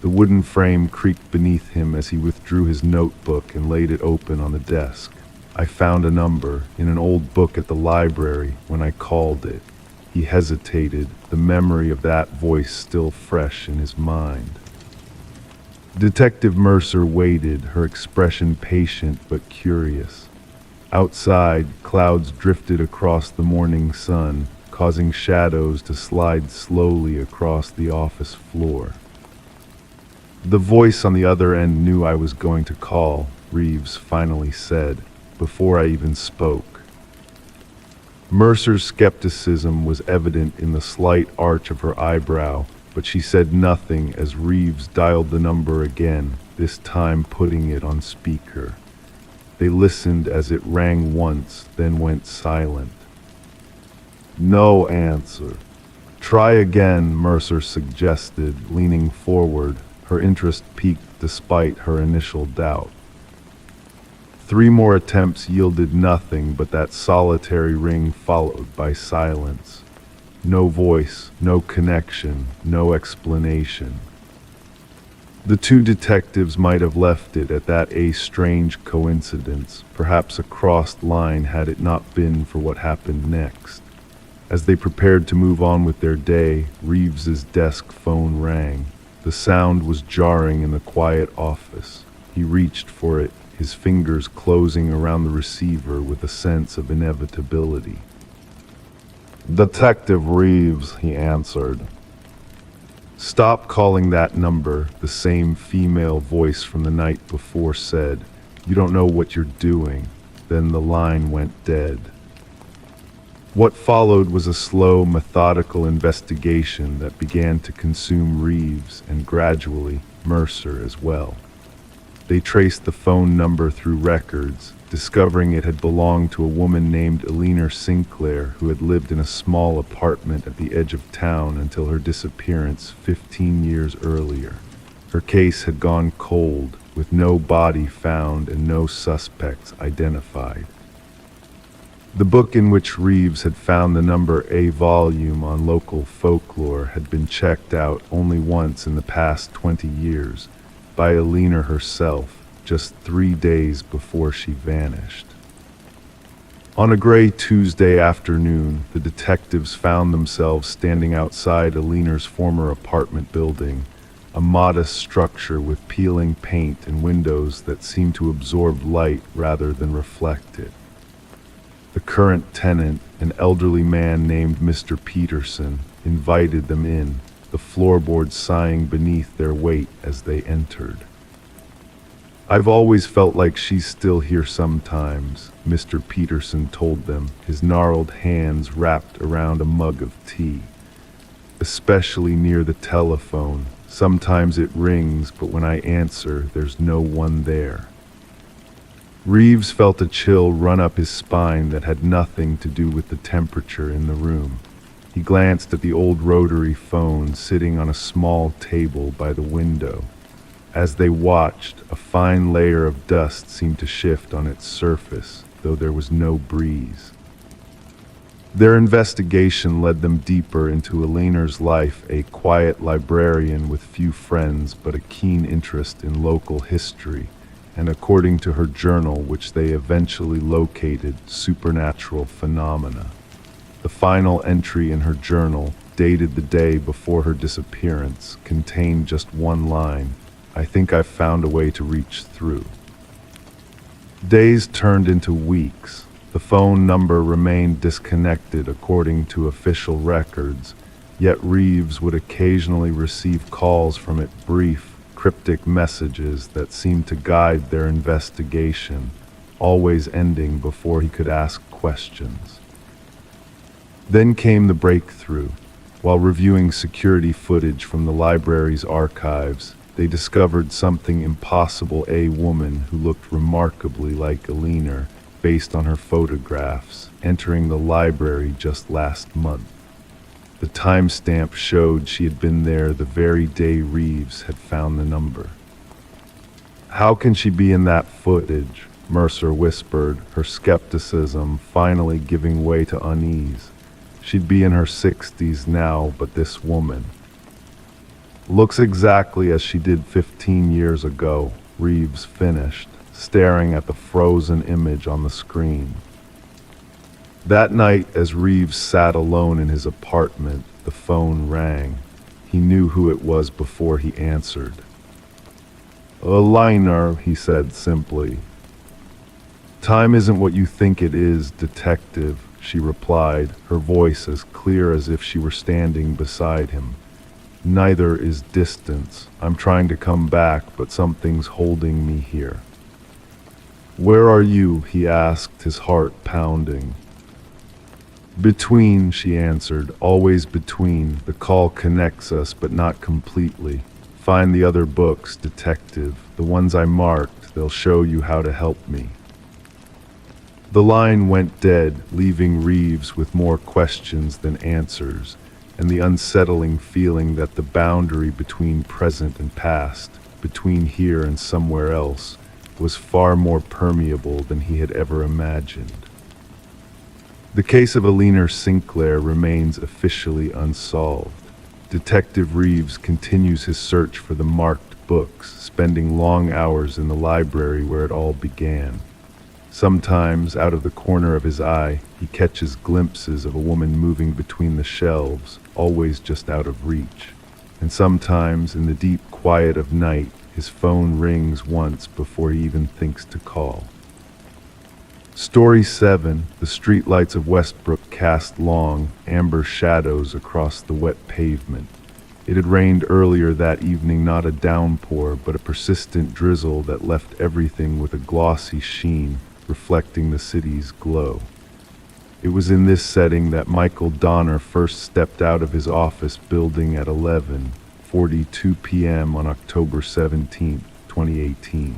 The wooden frame creaked beneath him as he withdrew his notebook and laid it open on the desk. "I found a number in an old book at the library when I called it." He hesitated, the memory of that voice still fresh in his mind. Detective Mercer waited, her expression patient but curious. Outside, clouds drifted across the morning sun, causing shadows to slide slowly across the office floor. "The voice on the other end knew I was going to call," Reeves finally said, "before I even spoke." Mercer's skepticism was evident in the slight arch of her eyebrow, but she said nothing as Reeves dialed the number again, this time putting it on speaker. They listened as it rang once, then went silent. "No answer." "Try again," Mercer suggested, leaning forward, her interest piqued despite her initial doubt. 3 more attempts yielded nothing but that solitary ring followed by silence. No voice, no connection, no explanation. The 2 detectives might have left it at that, a strange coincidence, perhaps a crossed line had it not been for what happened next. As they prepared to move on with their day, Reeves's desk phone rang. The sound was jarring in the quiet office. He reached for it, his fingers closing around the receiver with a sense of inevitability. "Detective Reeves," he answered. "Stop calling that number," the same female voice from the night before said. "You don't know what you're doing." Then the line went dead. What followed was a slow, methodical investigation that began to consume Reeves and gradually Mercer as well. They traced the phone number through records, discovering it had belonged to a woman named Eleanor Sinclair, who had lived in a small apartment at the edge of town until her disappearance 15 years earlier. Her case had gone cold, with no body found and no suspects identified. The book in which Reeves had found the number, a volume on local folklore, had been checked out only once in the past 20 years, by Eleanor herself, just 3 days before she vanished. On a gray Tuesday afternoon, the detectives found themselves standing outside Eleanor's former apartment building, a modest structure with peeling paint and windows that seemed to absorb light rather than reflect it. The current tenant, an elderly man named Mr. Peterson, invited them in, the floorboards sighing beneath their weight as they entered. "I've always felt like she's still here sometimes," Mr. Peterson told them, his gnarled hands wrapped around a mug of tea. "Especially near the telephone. Sometimes it rings, but when I answer, there's no one there." Reeves felt a chill run up his spine that had nothing to do with the temperature in the room. He glanced at the old rotary phone sitting on a small table by the window. As they watched, a fine layer of dust seemed to shift on its surface, though there was no breeze. Their investigation led them deeper into Eleanor's life, a quiet librarian with few friends but a keen interest in local history, and according to her journal, which they eventually located, supernatural phenomena. The final entry in her journal, dated the day before her disappearance, contained just one line: "I think I've found a way to reach through." Days turned into weeks. The phone number remained disconnected according to official records, yet Reeves would occasionally receive calls from it, brief, cryptic messages that seemed to guide their investigation, always ending before he could ask questions. Then came the breakthrough. While reviewing security footage from the library's archives, they discovered something impossible: a woman who looked remarkably like Eleanor, based on her photographs, entering the library just last month. The timestamp showed she had been there the very day Reeves had found the number. "How can she be in that footage?" Mercer whispered, her skepticism finally giving way to unease. "She'd be in her 60s now, but this woman looks exactly as she did 15 years ago," Reeves finished, staring at the frozen image on the screen. That night, as Reeves sat alone in his apartment, the phone rang. He knew who it was before he answered. "Eleanor," he said simply. "Time isn't what you think it is, detective," she replied, her voice as clear as if she were standing beside him. "Neither is distance. I'm trying to come back, but something's holding me here." "Where are you?" he asked, his heart pounding. "Between," she answered, "always between. The call connects us, but not completely. Find the other books, detective. The ones I marked, they'll show you how to help me." The line went dead, leaving Reeves with more questions than answers, and the unsettling feeling that the boundary between present and past, between here and somewhere else, was far more permeable than he had ever imagined. The case of Eleanor Sinclair remains officially unsolved. Detective Reeves continues his search for the marked books, spending long hours in the library where it all began. Sometimes, out of the corner of his eye, he catches glimpses of a woman moving between the shelves, always just out of reach. And sometimes, in the deep quiet of night, his phone rings once before he even thinks to call. Story 7. The streetlights of Westbrook cast long, amber shadows across the wet pavement. It had rained earlier that evening, not a downpour, but a persistent drizzle that left everything with a glossy sheen, reflecting the city's glow. It was in this setting that Michael Donner first stepped out of his office building at 11:42 p.m. on October 17, 2018.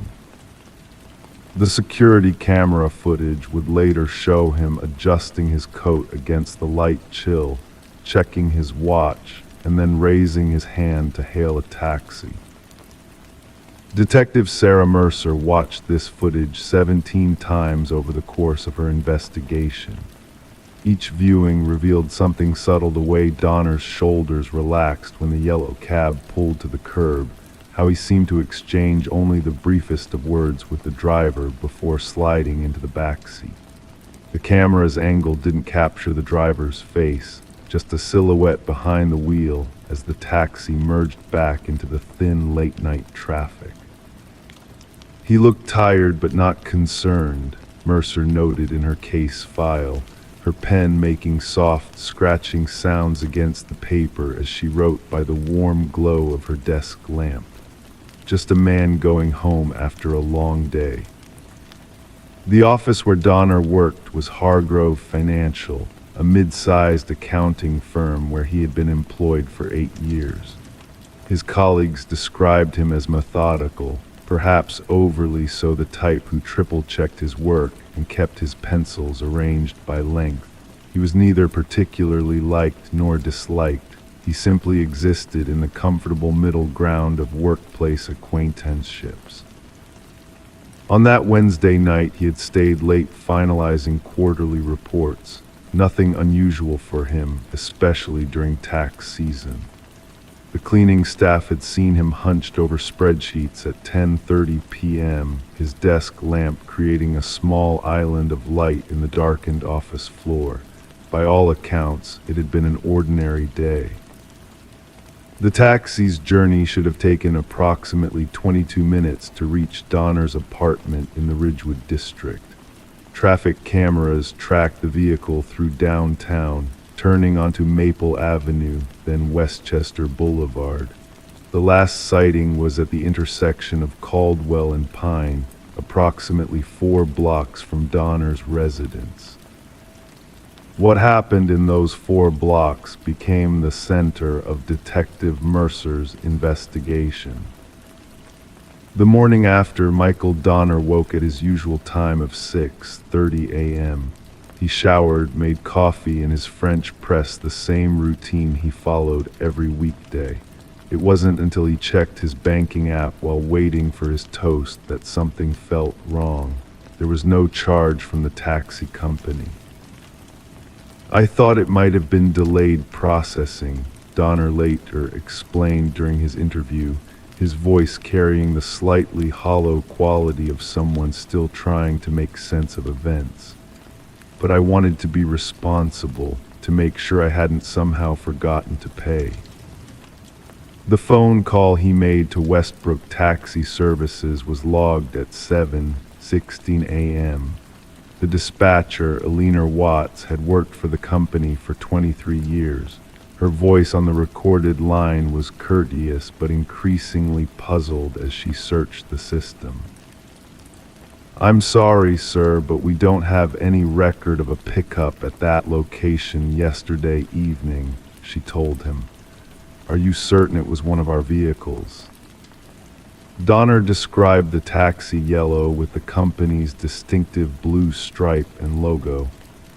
The security camera footage would later show him adjusting his coat against the light chill, checking his watch, and then raising his hand to hail a taxi. Detective Sarah Mercer watched this footage 17 times over the course of her investigation. Each viewing revealed something subtle: the way Donner's shoulders relaxed when the yellow cab pulled to the curb, how he seemed to exchange only the briefest of words with the driver before sliding into the backseat. The camera's angle didn't capture the driver's face, just a silhouette behind the wheel as the taxi merged back into the thin late-night traffic. He looked tired but not concerned, Mercer noted in her case file, her pen making soft, scratching sounds against the paper as she wrote by the warm glow of her desk lamp. Just a man going home after a long day. The office where Donner worked was Hargrove Financial, a mid-sized accounting firm where he had been employed for 8 years. His colleagues described him as methodical, perhaps overly so, the type who triple-checked his work and kept his pencils arranged by length. He was neither particularly liked nor disliked. He simply existed in the comfortable middle ground of workplace acquaintanceships. On that Wednesday night, he had stayed late finalizing quarterly reports. Nothing unusual for him, especially during tax season. The cleaning staff had seen him hunched over spreadsheets at 10:30 p.m., his desk lamp creating a small island of light in the darkened office floor. By all accounts, it had been an ordinary day. The taxi's journey should have taken approximately 22 minutes to reach Donner's apartment in the Ridgewood district. Traffic cameras tracked the vehicle through downtown, turning onto Maple Avenue, then Westchester Boulevard. The last sighting was at the intersection of Caldwell and Pine, approximately 4 blocks from Donner's residence. What happened in those 4 blocks became the center of Detective Mercer's investigation. The morning after, Michael Donner woke at his usual time of 6:30 a.m. He showered, made coffee in his French press, the same routine he followed every weekday. It wasn't until he checked his banking app while waiting for his toast that something felt wrong. There was no charge from the taxi company. "I thought it might have been delayed processing," Donner later explained during his interview, his voice carrying the slightly hollow quality of someone still trying to make sense of events. "But I wanted to be responsible, to make sure I hadn't somehow forgotten to pay." The phone call he made to Westbrook Taxi Services was logged at 7:16 a.m. The dispatcher, Eleanor Watts, had worked for the company for 23 years. Her voice on the recorded line was courteous but increasingly puzzled as she searched the system. "I'm sorry, sir, but we don't have any record of a pickup at that location yesterday evening," she told him. "Are you certain it was one of our vehicles?" Donner described the taxi yellow with the company's distinctive blue stripe and logo,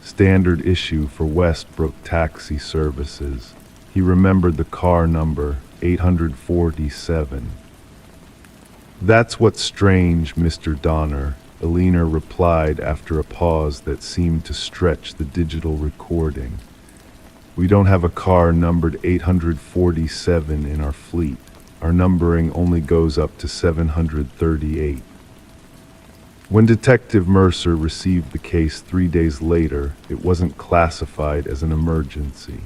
standard issue for Westbrook Taxi Services. He remembered the car number, 847. "That's what's strange, Mr. Donner," Eleanor replied after a pause that seemed to stretch the digital recording. "We don't have a car numbered 847 in our fleet. Our numbering only goes up to 738. When Detective Mercer received the case 3 days later, it wasn't classified as an emergency.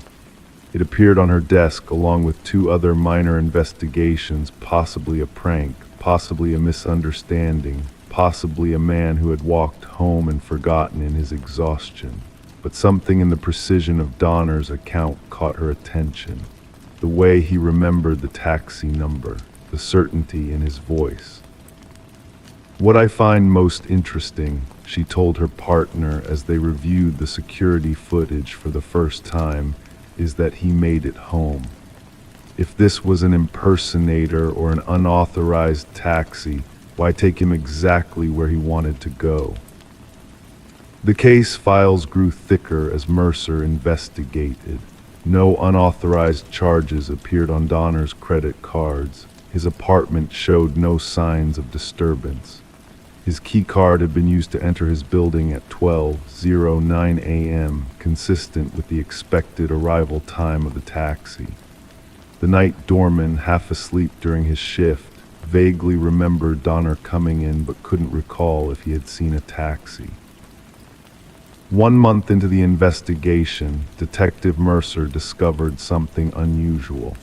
It appeared on her desk along with 2 other minor investigations, possibly a prank, possibly a misunderstanding, possibly a man who had walked home and forgotten in his exhaustion. But something in the precision of Donner's account caught her attention. The the way he remembered the taxi number, the certainty in his voice. "What I find most interesting," she told her partner as they reviewed the security footage for the first time, "is that he made it home. If this was an impersonator or an unauthorized taxi, why take him exactly where he wanted to go?" The case files grew thicker as Mercer investigated. No unauthorized charges appeared on Donner's credit cards. His apartment showed no signs of disturbance. His key card had been used to enter his building at 12:09 a.m., consistent with the expected arrival time of the taxi. The night doorman, half asleep during his shift, vaguely remembered Donner coming in but couldn't recall if he had seen a taxi. 1 month into the investigation, Detective Mercer discovered something unusual.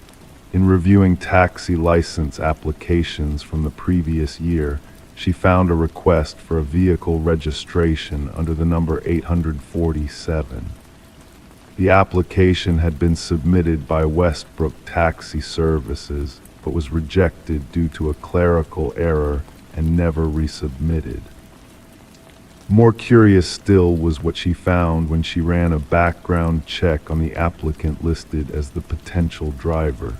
In reviewing taxi license applications from the previous year, she found a request for a vehicle registration under the number 847. The application had been submitted by Westbrook Taxi Services, but was rejected due to a clerical error and never resubmitted. More curious still was what she found when she ran a background check on the applicant listed as the potential driver.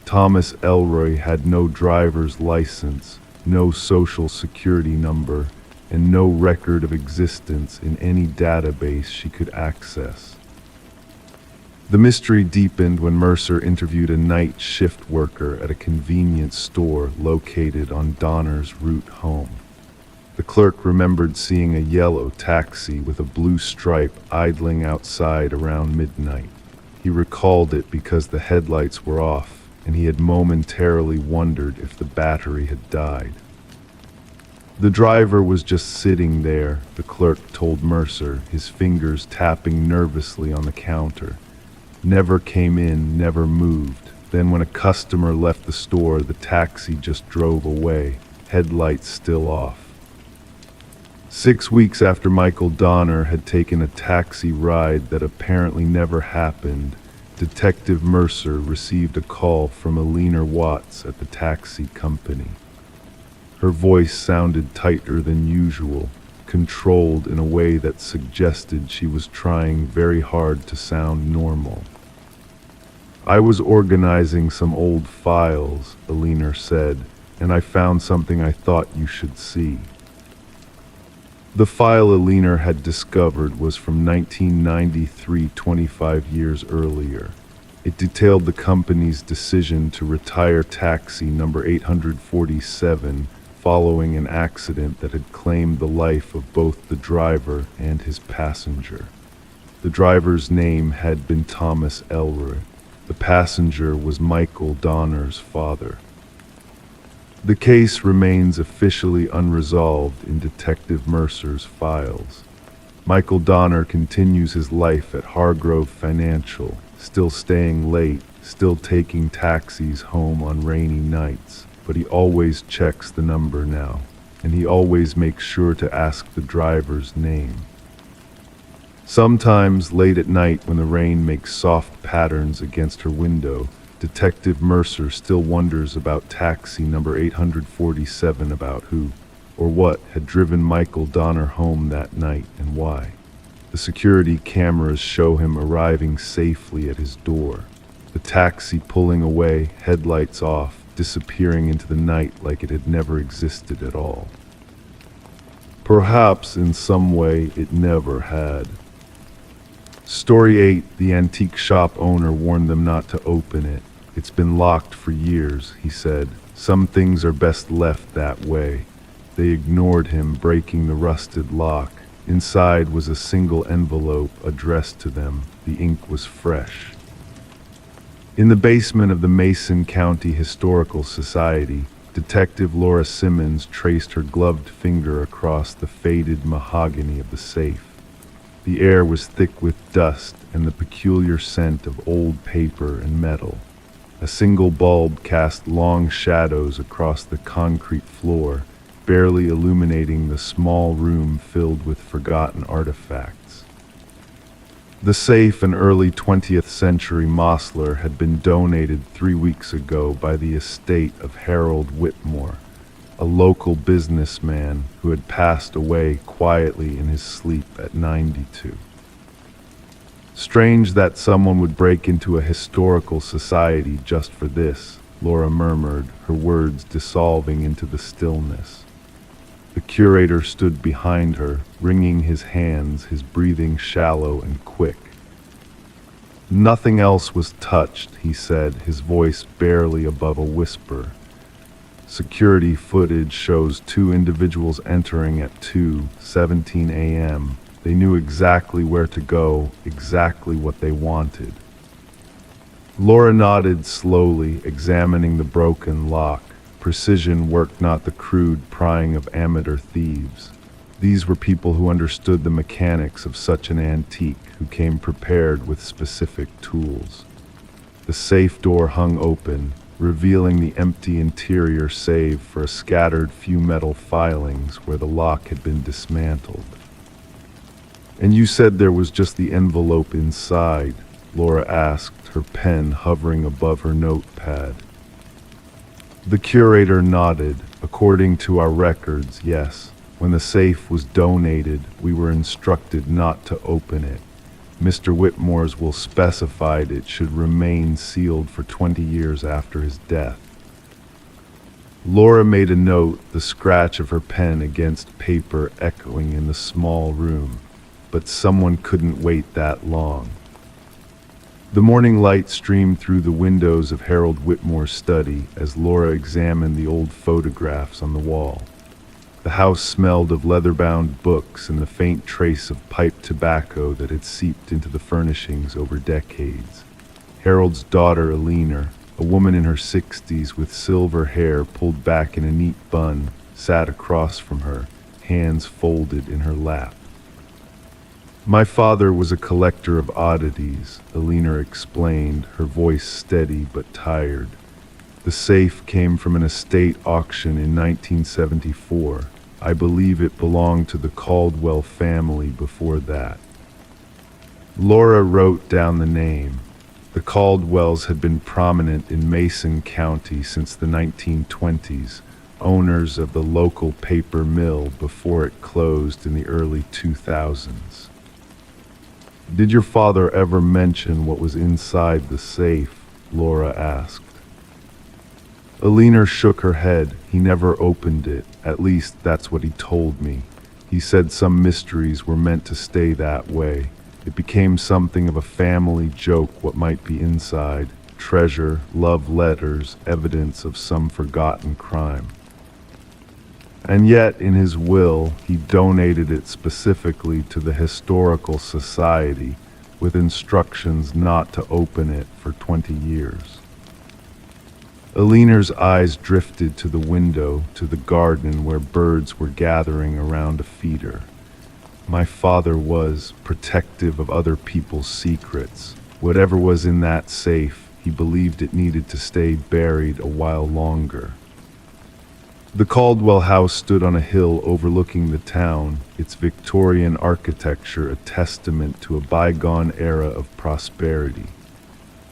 Thomas Elroy had no driver's license, no social security number, and no record of existence in any database she could access. The mystery deepened when Mercer interviewed a night shift worker at a convenience store located on Donner's route home. The clerk remembered seeing a yellow taxi with a blue stripe idling outside around midnight. He recalled it because the headlights were off, and he had momentarily wondered if the battery had died. The driver was just sitting there, the clerk told Mercer, his fingers tapping nervously on the counter. Never came in, never moved. Then when a customer left the store, the taxi just drove away, headlights still off. 6 weeks after Michael Donner had taken a taxi ride that apparently never happened, Detective Mercer received a call from Alina Watts at the taxi company. Her voice sounded tighter than usual, controlled in a way that suggested she was trying very hard to sound normal. "I was organizing some old files," Alina said, "and I found something I thought you should see." The file Alina had discovered was from 1993, 25 years earlier. It detailed the company's decision to retire taxi number 847 following an accident that had claimed the life of both the driver and his passenger. The driver's name had been Thomas Elroy. The passenger was Michael Donner's father. The case remains officially unresolved in Detective Mercer's files. Michael Donner continues his life at Hargrove Financial, still staying late, still taking taxis home on rainy nights, but he always checks the number now, and he always makes sure to ask the driver's name. Sometimes, late at night when the rain makes soft patterns against her window, Detective Mercer still wonders about taxi number 847, about who or what had driven Michael Donner home that night and why. The security cameras show him arriving safely at his door, the taxi pulling away, headlights off, disappearing into the night like it had never existed at all. Perhaps in some way it never had. Story 8, the antique shop owner warned them not to open it. "It's been locked for years," he said. "Some things are best left that way." They ignored him, breaking the rusted lock. Inside was a single envelope addressed to them. The ink was fresh. In the basement of the Mason County Historical Society, Detective Laura Simmons traced her gloved finger across the faded mahogany of the safe. The air was thick with dust and the peculiar scent of old paper and metal. A single bulb cast long shadows across the concrete floor, barely illuminating the small room filled with forgotten artifacts. The safe, an early 20th century Mosler, had been donated 3 weeks ago by the estate of Harold Whitmore, a local businessman who had passed away quietly in his sleep at 92. Strange that someone would break into a historical society just for this, Laura murmured, her words dissolving into the stillness. The curator stood behind her, wringing his hands, his breathing shallow and quick. Nothing else was touched, he said, his voice barely above a whisper. Security footage shows 2 individuals entering at 2:17 a.m. They knew exactly where to go, exactly what they wanted. Laura nodded slowly, examining the broken lock. Precision work, not the crude prying of amateur thieves. These were people who understood the mechanics of such an antique, who came prepared with specific tools. The safe door hung open, revealing the empty interior save for a scattered few metal filings where the lock had been dismantled. "And you said there was just the envelope inside?" Laura asked, her pen hovering above her notepad. The curator nodded. "According to our records, yes. When the safe was donated, we were instructed not to open it. Mr. Whitmore's will specified it should remain sealed for 20 years after his death." Laura made a note, the scratch of her pen against paper echoing in the small room. But someone couldn't wait that long. The morning light streamed through the windows of Harold Whitmore's study as Laura examined the old photographs on the wall. The house smelled of leather-bound books and the faint trace of pipe tobacco that had seeped into the furnishings over decades. Harold's daughter, Eleanor, a woman in her 60s with silver hair pulled back in a neat bun, sat across from her, hands folded in her lap. "My father was a collector of oddities," Eleanor explained, her voice steady but tired. "The safe came from an estate auction in 1974. I believe it belonged to the Caldwell family before that." Laura wrote down the name. The Caldwells had been prominent in Mason County since the 1920s, owners of the local paper mill before it closed in the early 2000s. "Did your father ever mention what was inside the safe?" Laura asked. Eleanor shook her head. "He never opened it. At least that's what he told me. He said some mysteries were meant to stay that way. It became something of a family joke what might be inside. Treasure, love letters, evidence of some forgotten crime. And yet, in his will, he donated it specifically to the Historical Society, with instructions not to open it for 20 years. Eleanor's eyes drifted to the window, to the garden where birds were gathering around a feeder. "My father was protective of other people's secrets. Whatever was in that safe, he believed it needed to stay buried a while longer." The Caldwell house stood on a hill overlooking the town, its Victorian architecture a testament to a bygone era of prosperity.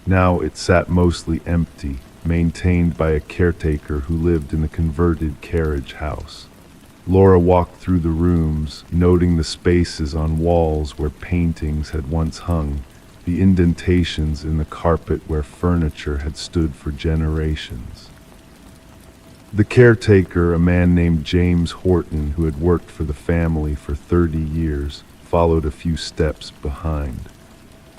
Now it sat mostly empty, maintained by a caretaker who lived in the converted carriage house. Laura walked through the rooms, noting the spaces on walls where paintings had once hung, the indentations in the carpet where furniture had stood for generations. The caretaker, a man named James Horton, who had worked for the family for 30 years, followed a few steps behind.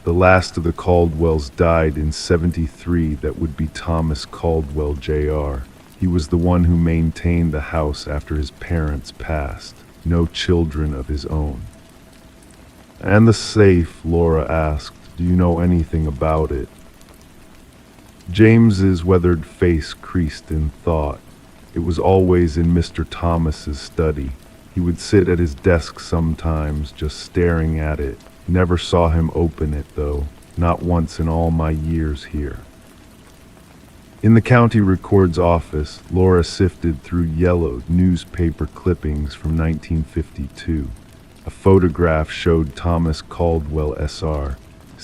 The last of the Caldwells died in 73. That would be Thomas Caldwell, Jr. He was the one who maintained the house after his parents passed. No children of his own. "And the safe?" Laura asked. "Do you know anything about it?" James's weathered face creased in thought. It was always in Mr. Thomas's study. He would sit at his desk sometimes, just staring at it. Never saw him open it, though. Not once in all my years here. In the county records office, Laura sifted through yellowed newspaper clippings from 1952. A photograph showed Thomas Caldwell, SR,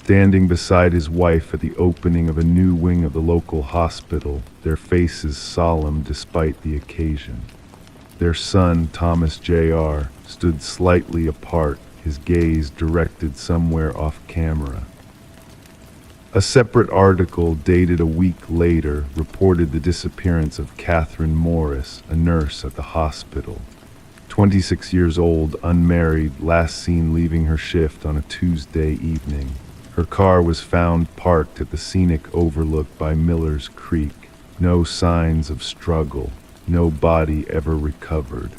standing beside his wife at the opening of a new wing of the local hospital, their faces solemn despite the occasion. Their son, Thomas Jr., stood slightly apart, his gaze directed somewhere off camera. A separate article dated a week later reported the disappearance of Catherine Morris, a nurse at the hospital. 26 years old, unmarried, last seen leaving her shift on a Tuesday evening. Her car was found parked at the scenic overlook by Miller's Creek. No signs of struggle, no body ever recovered.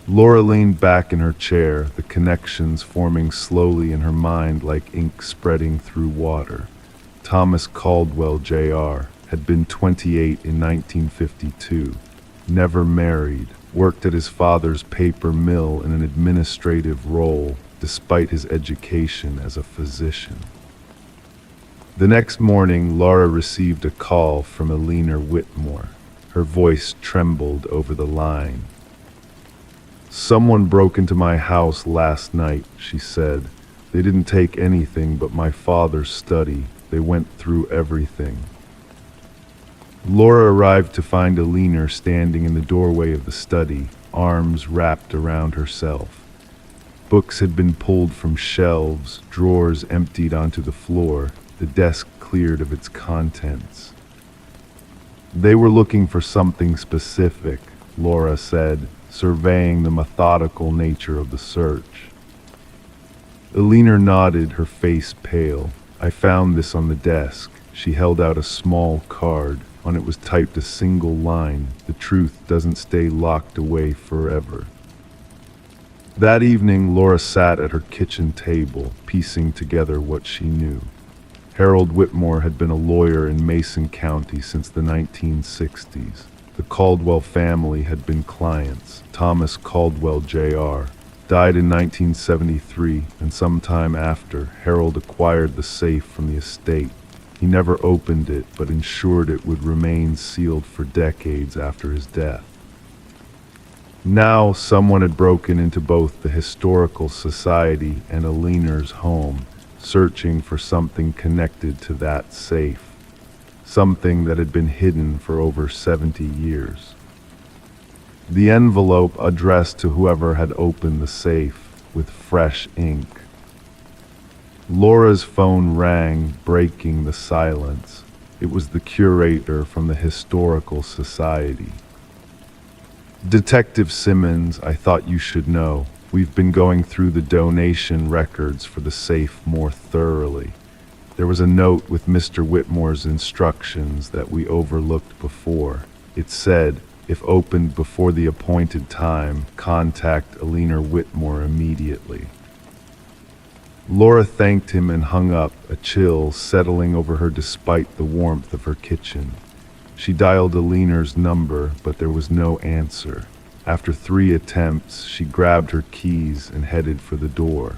Laura leaned back in her chair, the connections forming slowly in her mind like ink spreading through water. Thomas Caldwell, Jr., had been 28 in 1952, never married, worked at his father's paper mill in an administrative role, despite his education as a physician. The next morning, Laura received a call from Eleanor Whitmore. Her voice trembled over the line. "Someone broke into my house last night," she said. "They didn't take anything but my father's study. They went through everything." Laura arrived to find Eleanor standing in the doorway of the study, arms wrapped around herself. Books had been pulled from shelves, drawers emptied onto the floor, the desk cleared of its contents. "They were looking for something specific," Laura said, surveying the methodical nature of the search. Eleanor nodded, her face pale. "I found this on the desk." She held out a small card. On it was typed a single line: "The truth doesn't stay locked away forever." That evening, Laura sat at her kitchen table, piecing together what she knew. Harold Whitmore had been a lawyer in Mason County since the 1960s. The Caldwell family had been clients. Thomas Caldwell, Jr., died in 1973, and sometime after, Harold acquired the safe from the estate. He never opened it, but ensured it would remain sealed for decades after his death. Now, someone had broken into both the Historical Society and Eleanor's home, searching for something connected to that safe. Something that had been hidden for over 70 years. The envelope addressed to whoever had opened the safe with fresh ink. Laura's phone rang, breaking the silence. It was the curator from the Historical Society. "Detective Simmons, I thought you should know. We've been going through the donation records for the safe more thoroughly. There was a note with Mr. Whitmore's instructions that we overlooked before. It said, if opened before the appointed time, contact Eleanor Whitmore immediately." Laura thanked him and hung up, a chill settling over her despite the warmth of her kitchen. She dialed Eleanor's number, but there was no answer. After 3 attempts, she grabbed her keys and headed for the door.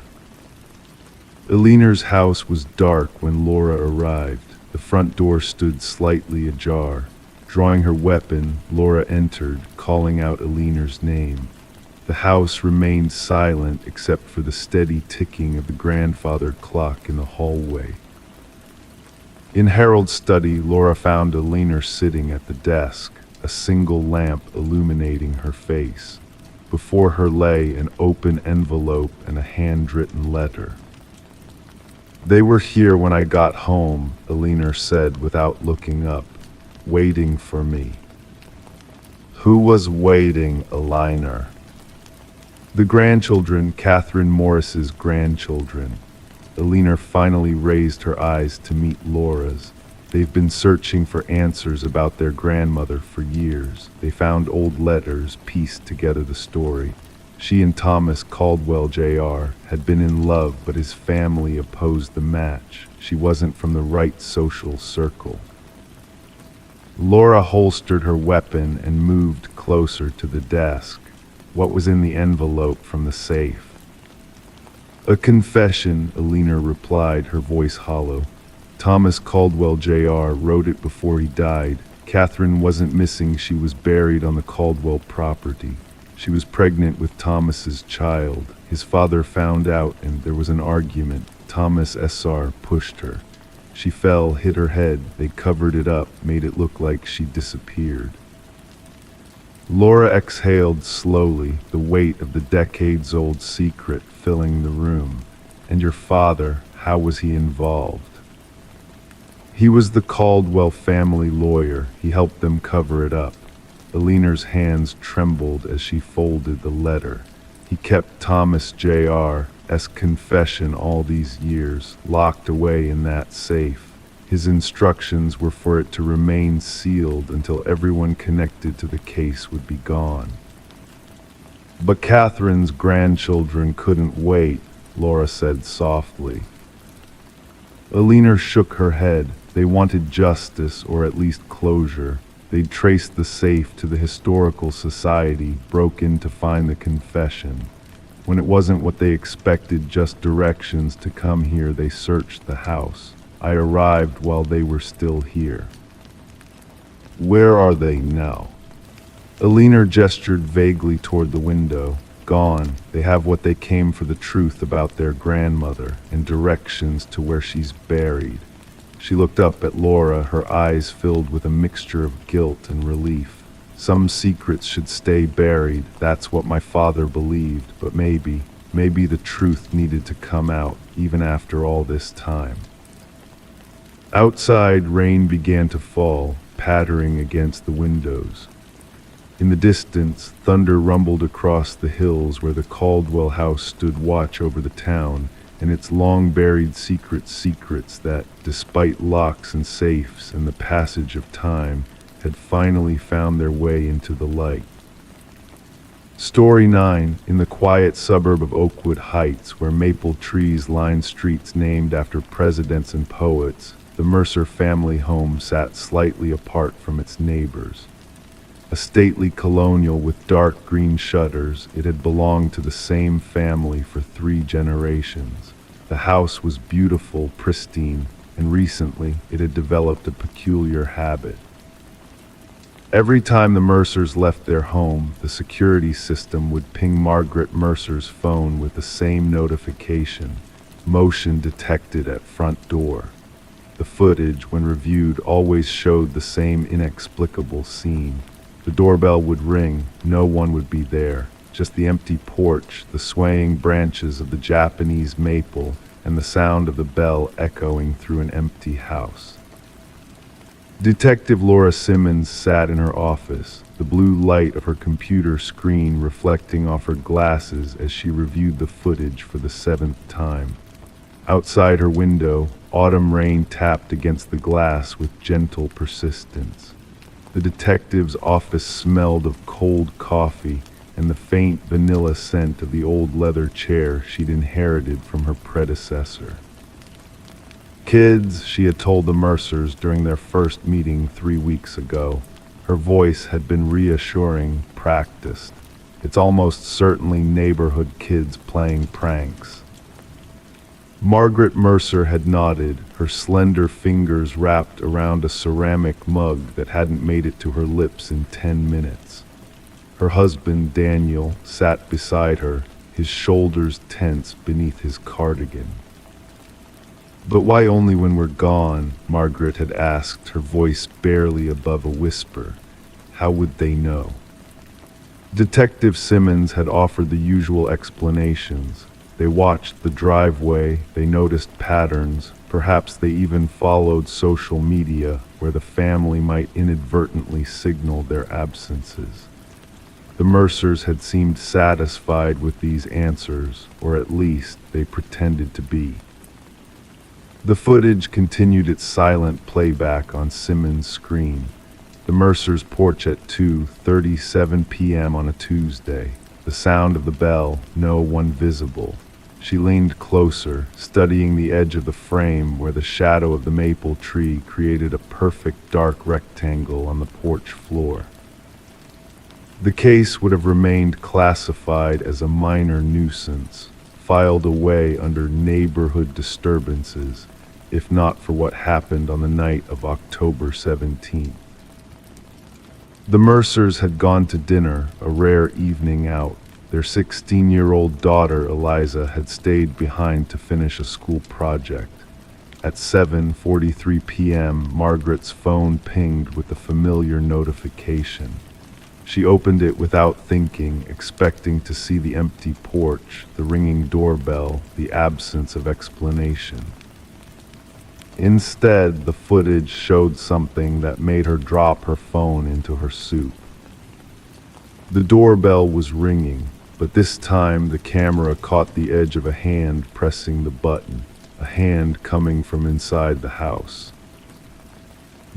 Eleanor's house was dark when Laura arrived. The front door stood slightly ajar. Drawing her weapon, Laura entered, calling out Eleanor's name. The house remained silent except for the steady ticking of the grandfather clock in the hallway. In Harold's study, Laura found Eleanor sitting at the desk, a single lamp illuminating her face. Before her lay an open envelope and a handwritten letter. "They were here when I got home," Eleanor said without looking up, "waiting for me." "Who was waiting, Eleanor?" "The grandchildren, Catherine Morris's grandchildren." Eleanor finally raised her eyes to meet Laura's. They've been searching for answers about their grandmother for years. They found old letters, pieced together the story. She and Thomas Caldwell, Jr., had been in love, but his family opposed the match. She wasn't from the right social circle. Laura holstered her weapon and moved closer to the desk. What was in the envelope from the safe? "A confession," Eleanor replied, her voice hollow. "Thomas Caldwell, Jr. wrote it before he died. Catherine wasn't missing, she was buried on the Caldwell property. She was pregnant with Thomas's child. His father found out and there was an argument. Thomas S.R. pushed her. She fell, hit her head. They covered it up, made it look like she disappeared. Laura exhaled slowly, the weight of the decades-old secret filling the room. And your father, how was he involved? He was the Caldwell family lawyer. He helped them cover it up. Alina's hands trembled as she folded the letter. He kept Thomas Jr.'s confession all these years, locked away in that safe. His instructions were for it to remain sealed until everyone connected to the case would be gone. But Catherine's grandchildren couldn't wait, Laura said softly. Alina shook her head. They wanted justice, or at least closure. They'd traced the safe to the Historical Society, broke in to find the confession. When it wasn't what they expected, just directions to come here, they searched the house. I arrived while they were still here. Where are they now? Alina gestured vaguely toward the window. Gone. They have what they came for, the truth about their grandmother, and directions to where she's buried. She looked up at Laura, her eyes filled with a mixture of guilt and relief. Some secrets should stay buried, that's what my father believed, but maybe the truth needed to come out, even after all this time. Outside, rain began to fall, pattering against the windows. In the distance, thunder rumbled across the hills where the Caldwell house stood watch over the town, and its long-buried secrets that, despite locks and safes and the passage of time, had finally found their way into the light. Story 9, in the quiet suburb of Oakwood Heights, where maple trees lined streets named after presidents and poets, the Mercer family home sat slightly apart from its neighbors. A stately colonial with dark green shutters, it had belonged to the same family for 3 generations. The house was beautiful, pristine, and recently it had developed a peculiar habit. Every time the Mercers left their home, the security system would ping Margaret Mercer's phone with the same notification: motion detected at front door. The footage, when reviewed, always showed the same inexplicable scene. The doorbell would ring, no one would be there, just the empty porch, the swaying branches of the Japanese maple, and the sound of the bell echoing through an empty house. Detective Laura Simmons sat in her office, the blue light of her computer screen reflecting off her glasses as she reviewed the footage for the 7th time. Outside her window, autumn rain tapped against the glass with gentle persistence. The detective's office smelled of cold coffee and the faint vanilla scent of the old leather chair she'd inherited from her predecessor. Kids, she had told the Mercers during their first meeting 3 weeks ago. Her voice had been reassuring, practiced. It's almost certainly neighborhood kids playing pranks. Margaret Mercer had nodded, her slender fingers wrapped around a ceramic mug that hadn't made it to her lips in 10 minutes. Her husband, Daniel, sat beside her, his shoulders tense beneath his cardigan. "But why only when we're gone?" Margaret had asked, her voice barely above a whisper. How would they know? Detective Simmons had offered the usual explanations. They watched the driveway, they noticed patterns, perhaps they even followed social media where the family might inadvertently signal their absences. The Mercers had seemed satisfied with these answers, or at least they pretended to be. The footage continued its silent playback on Simmons' screen. The Mercers' porch at 2:37 p.m. on a Tuesday. The sound of the bell, no one visible. She leaned closer, studying the edge of the frame where the shadow of the maple tree created a perfect dark rectangle on the porch floor. The case would have remained classified as a minor nuisance, filed away under neighborhood disturbances, if not for what happened on the night of October 17th. The Mercers had gone to dinner, a rare evening out. Their 16-year-old daughter, Eliza, had stayed behind to finish a school project. At 7:43 p.m., Margaret's phone pinged with a familiar notification. She opened it without thinking, expecting to see the empty porch, the ringing doorbell, the absence of explanation. Instead, the footage showed something that made her drop her phone into her soup. The doorbell was ringing, but this time the camera caught the edge of a hand pressing the button, a hand coming from inside the house.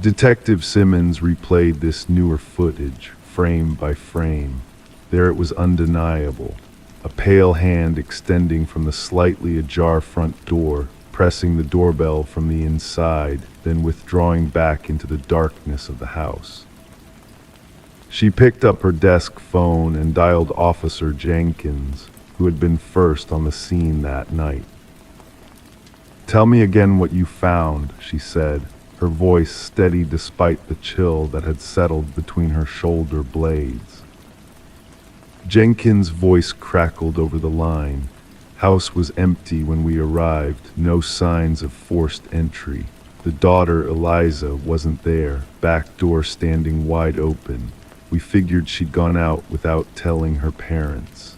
Detective Simmons replayed this newer footage, frame by frame. There it was undeniable, a pale hand extending from the slightly ajar front door, pressing the doorbell from the inside, then withdrawing back into the darkness of the house. She picked up her desk phone and dialed Officer Jenkins, who had been first on the scene that night. "Tell me again what you found," she said, her voice steady despite the chill that had settled between her shoulder blades. Jenkins' voice crackled over the line. House was empty when we arrived, no signs of forced entry. The daughter, Eliza, wasn't there, back door standing wide open. We figured she'd gone out without telling her parents.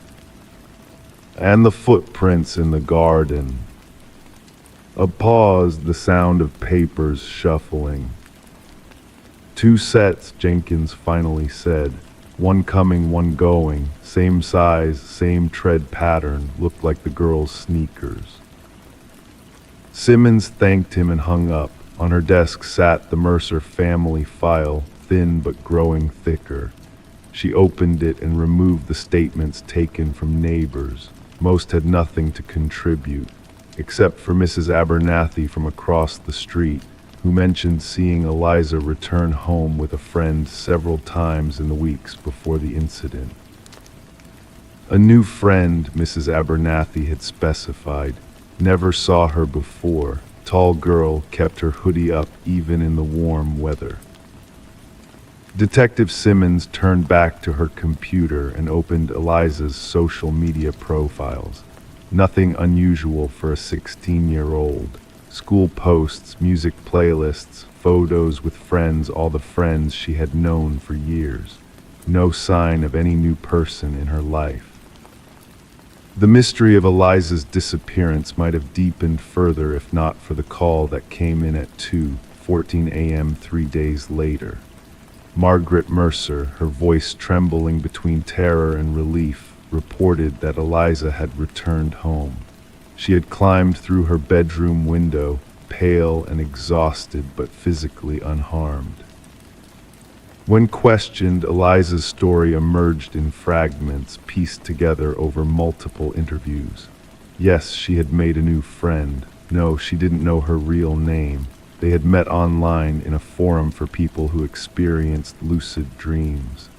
"And the footprints in the garden." A pause, the sound of papers shuffling. "2 sets," Jenkins finally said. "One coming, one going. Same size, same tread pattern, looked like the girl's sneakers." Simmons thanked him and hung up. On her desk sat the Mercer family file, thin but growing thicker. She opened it and removed the statements taken from neighbors. Most had nothing to contribute, except for Mrs. Abernathy from across the street, who mentioned seeing Eliza return home with a friend several times in the weeks before the incident. A new friend, Mrs. Abernathy had specified. Never saw her before. Tall girl, kept her hoodie up even in the warm weather. Detective Simmons turned back to her computer and opened Eliza's social media profiles. Nothing unusual for a 16-year-old. School posts, music playlists, photos with friends, all the friends she had known for years. No sign of any new person in her life. The mystery of Eliza's disappearance might have deepened further if not for the call that came in at 2:14 a.m. 3 days later. Margaret Mercer, her voice trembling between terror and relief, reported that Eliza had returned home. She had climbed through her bedroom window, pale and exhausted but physically unharmed. When questioned, Eliza's story emerged in fragments pieced together over multiple interviews. Yes, she had made a new friend. No, she didn't know her real name. They had met online in a forum for people who experienced lucid dreams.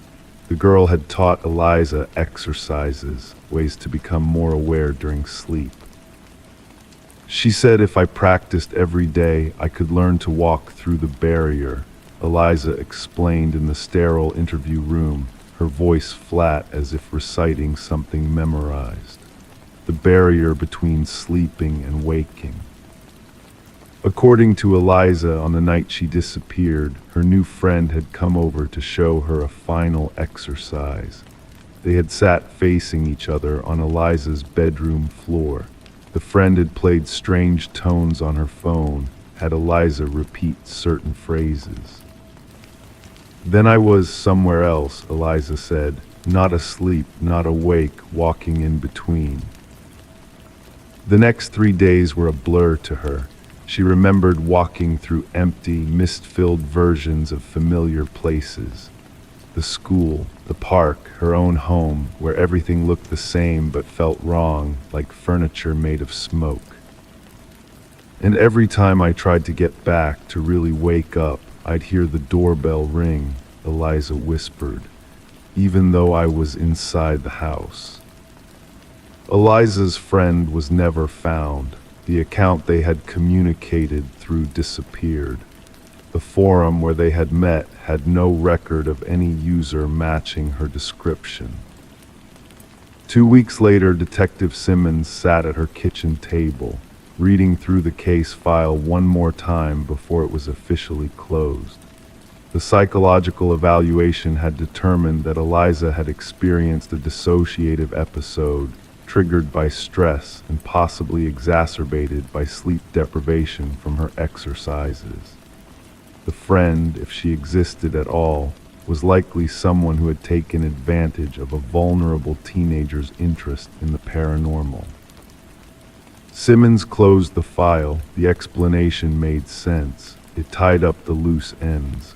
The girl had taught Eliza exercises, ways to become more aware during sleep. She said if I practiced every day, I could learn to walk through the barrier, Eliza explained in the sterile interview room, her voice flat as if reciting something memorized. The barrier between sleeping and waking. According to Eliza, on the night she disappeared, her new friend had come over to show her a final exercise. They had sat facing each other on Eliza's bedroom floor. The friend had played strange tones on her phone, had Eliza repeat certain phrases. Then I was somewhere else, Eliza said, not asleep, not awake, walking in between. The next 3 days were a blur to her. She remembered walking through empty, mist-filled versions of familiar places. The school, the park, her own home, where everything looked the same but felt wrong, like furniture made of smoke. And every time I tried to get back, to really wake up, I'd hear the doorbell ring, Eliza whispered, even though I was inside the house. Eliza's friend was never found. The account they had communicated through disappeared. The forum where they had met had no record of any user matching her description. 2 weeks later, Detective Simmons sat at her kitchen table, reading through the case file one more time before it was officially closed. The psychological evaluation had determined that Eliza had experienced a dissociative episode triggered by stress and possibly exacerbated by sleep deprivation from her exercises. The friend, if she existed at all, was likely someone who had taken advantage of a vulnerable teenager's interest in the paranormal. Simmons closed the file. The explanation made sense. It tied up the loose ends.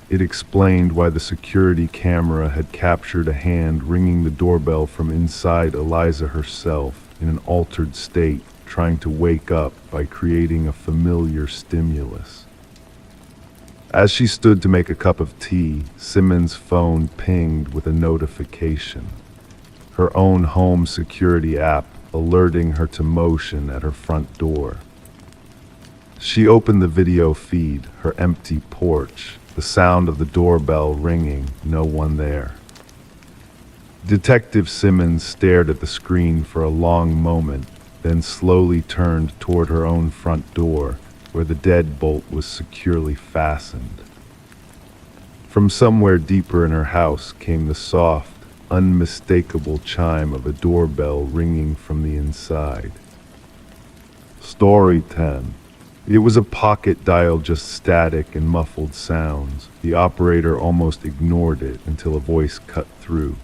It explained why the security camera had captured a hand ringing the doorbell from inside Eliza herself in an altered state, trying to wake up by creating a familiar stimulus. As she stood to make a cup of tea, Simmons' phone pinged with a notification. Her own home security app alerting her to motion at her front door. She opened the video feed, her empty porch, the sound of the doorbell ringing, no one there. Detective Simmons stared at the screen for a long moment, then slowly turned toward her own front door, where the deadbolt was securely fastened. From somewhere deeper in her house came the soft, unmistakable chime of a doorbell ringing from the inside. Story 10. It was a pocket dial, just static and muffled sounds. The operator almost ignored it until a voice cut through.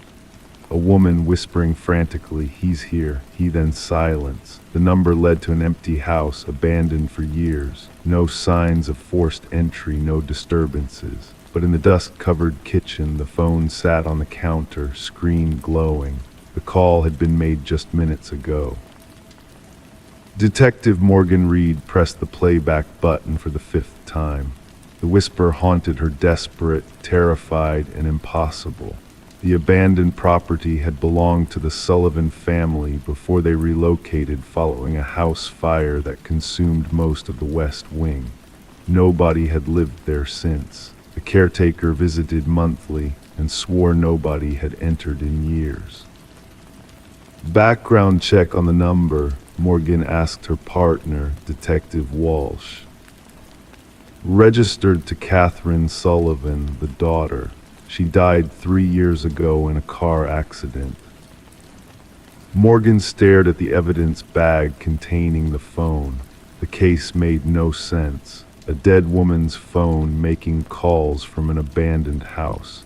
A woman whispering frantically, "He's here." He then silence. The number led to an empty house, abandoned for years. No signs of forced entry, no disturbances. But in the dust-covered kitchen, the phone sat on the counter, screen glowing. The call had been made just minutes ago. Detective Morgan Reed pressed the playback button for the 5th time. The whisper haunted her, desperate, terrified, and impossible. The abandoned property had belonged to the Sullivan family before they relocated following a house fire that consumed most of the West Wing. Nobody had lived there since. The caretaker visited monthly and swore nobody had entered in years. Background check on the number, Morgan asked her partner, Detective Walsh. Registered to Catherine Sullivan, the daughter. She died 3 years ago in a car accident. Morgan stared at the evidence bag containing the phone. The case made no sense. A dead woman's phone making calls from an abandoned house.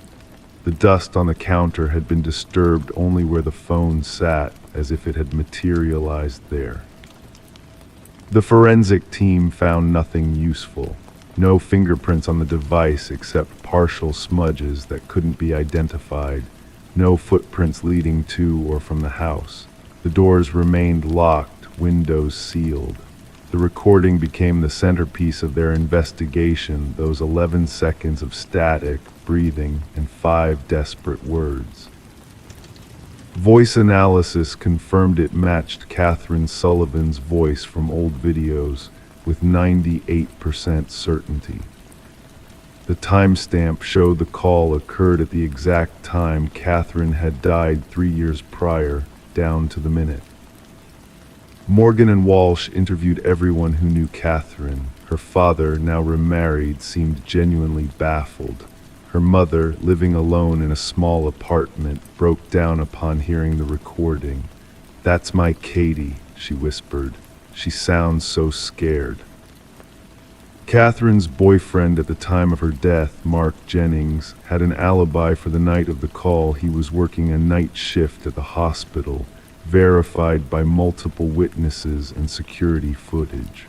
The dust on the counter had been disturbed only where the phone sat, as if it had materialized there. The forensic team found nothing useful. No fingerprints on the device except partial smudges that couldn't be identified. No footprints leading to or from the house. The doors remained locked, windows sealed. The recording became the centerpiece of their investigation, those 11 seconds of static, breathing, and 5 desperate words. Voice analysis confirmed it matched Catherine Sullivan's voice from old videos with 98% certainty. The timestamp showed the call occurred at the exact time Catherine had died 3 years prior, down to the minute. Morgan and Walsh interviewed everyone who knew Catherine. Her father, now remarried, seemed genuinely baffled. Her mother, living alone in a small apartment, broke down upon hearing the recording. "That's my Katie," she whispered. "She sounds so scared." Catherine's boyfriend at the time of her death, Mark Jennings, had an alibi for the night of the call. He was working a night shift at the hospital, verified by multiple witnesses and security footage.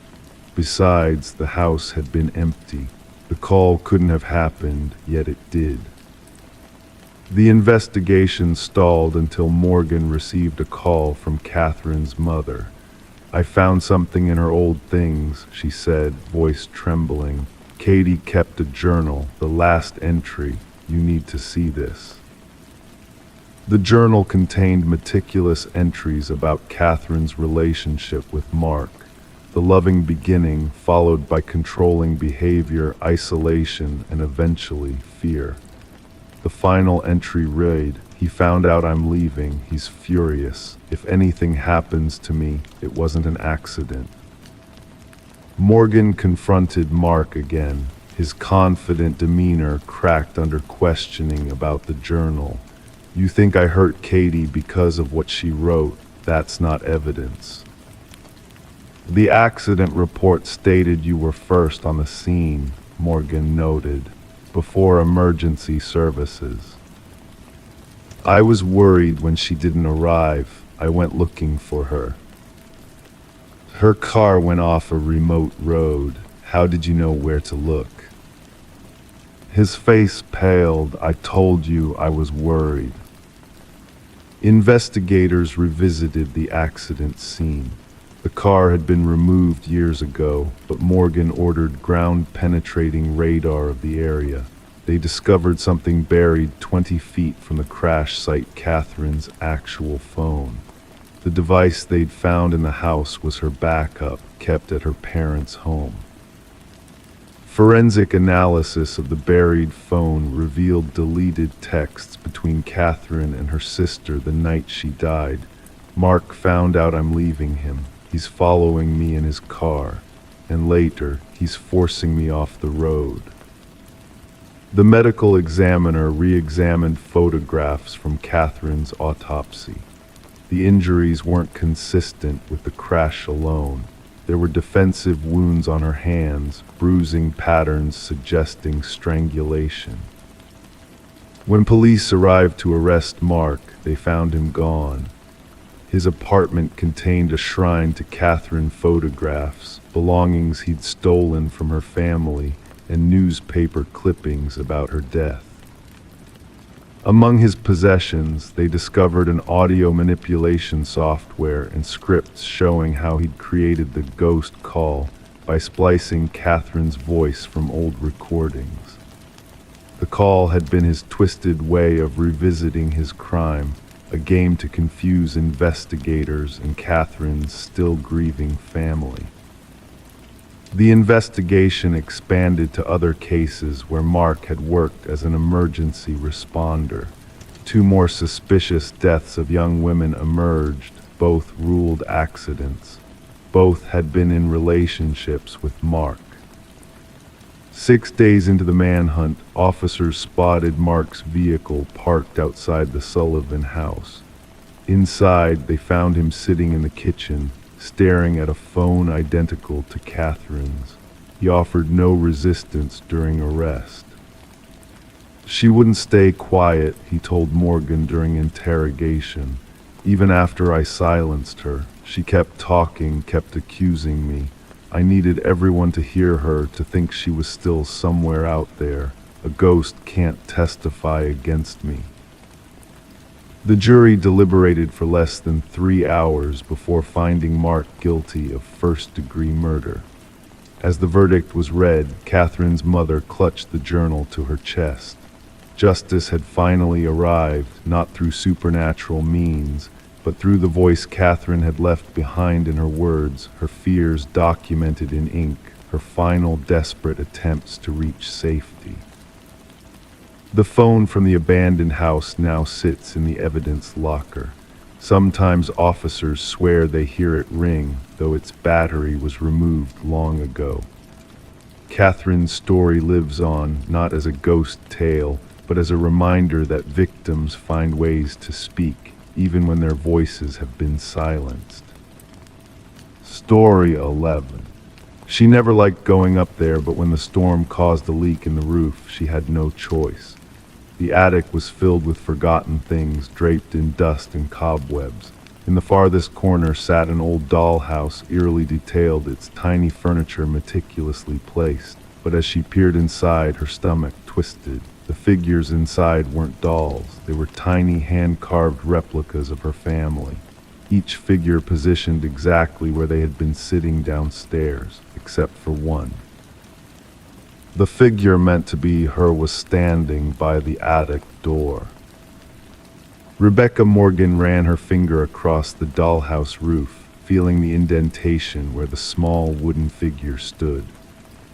Besides, the house had been empty. The call couldn't have happened, yet it did. The investigation stalled until Morgan received a call from Catherine's mother. "I found something in her old things," she said, voice trembling. "Katie kept a journal, the last entry. You need to see this." The journal contained meticulous entries about Catherine's relationship with Mark. The loving beginning, followed by controlling behavior, isolation, and eventually fear. The final entry read, He found out I'm leaving. He's furious. If anything happens to me, it wasn't an accident. Morgan confronted Mark again, his confident demeanor cracked under questioning about the journal. You think I hurt Katie because of what she wrote? That's not evidence. The accident report stated you were first on the scene, Morgan noted, before emergency services. I was worried when she didn't arrive. I went looking for her. Her car went off a remote road. How did you know where to look? His face paled. I told you I was worried. Investigators revisited the accident scene. The car had been removed years ago, but Morgan ordered ground-penetrating radar of the area. They discovered something buried 20 feet from the crash site, Catherine's actual phone. The device they'd found in the house was her backup, kept at her parents' home. Forensic analysis of the buried phone revealed deleted texts between Catherine and her sister the night she died. Mark found out I'm leaving him. He's following me in his car, and later, he's forcing me off the road. The medical examiner re-examined photographs from Catherine's autopsy. The injuries weren't consistent with the crash alone. There were defensive wounds on her hands, bruising patterns suggesting strangulation. When police arrived to arrest Mark, they found him gone. His apartment contained a shrine to Catherine photographs, belongings he'd stolen from her family, and newspaper clippings about her death. Among his possessions, they discovered an audio manipulation software and scripts showing how he'd created the ghost call by splicing Catherine's voice from old recordings. The call had been his twisted way of revisiting his crime, a game to confuse investigators and Catherine's still grieving family. The investigation expanded to other cases where Mark had worked as an emergency responder. 2 more suspicious deaths of young women emerged, both ruled accidents. Both had been in relationships with Mark. 6 days into the manhunt, officers spotted Mark's vehicle parked outside the Sullivan house. Inside, they found him sitting in the kitchen, staring at a phone identical to Catherine's. He offered no resistance during arrest. She wouldn't stay quiet, he told Morgan during interrogation. Even after I silenced her, she kept talking, kept accusing me. I needed everyone to hear her, to think she was still somewhere out there. A ghost can't testify against me. The jury deliberated for less than 3 hours before finding Mark guilty of first-degree murder. As the verdict was read, Catherine's mother clutched the journal to her chest. Justice had finally arrived, not through supernatural means, but through the voice Catherine had left behind in her words, her fears documented in ink, her final desperate attempts to reach safety. The phone from the abandoned house now sits in the evidence locker. Sometimes officers swear they hear it ring, though its battery was removed long ago. Catherine's story lives on, not as a ghost tale, but as a reminder that victims find ways to speak, even when their voices have been silenced. Story 11. She never liked going up there, but when the storm caused a leak in the roof, she had no choice. The attic was filled with forgotten things, draped in dust and cobwebs. In the farthest corner sat an old dollhouse, eerily detailed, its tiny furniture meticulously placed. But as she peered inside, her stomach twisted. The figures inside weren't dolls. They were tiny, hand-carved replicas of her family. Each figure positioned exactly where they had been sitting downstairs, except for one. The figure meant to be her was standing by the attic door. Rebecca Morgan ran her finger across the dollhouse roof, feeling the indentation where the small wooden figure stood.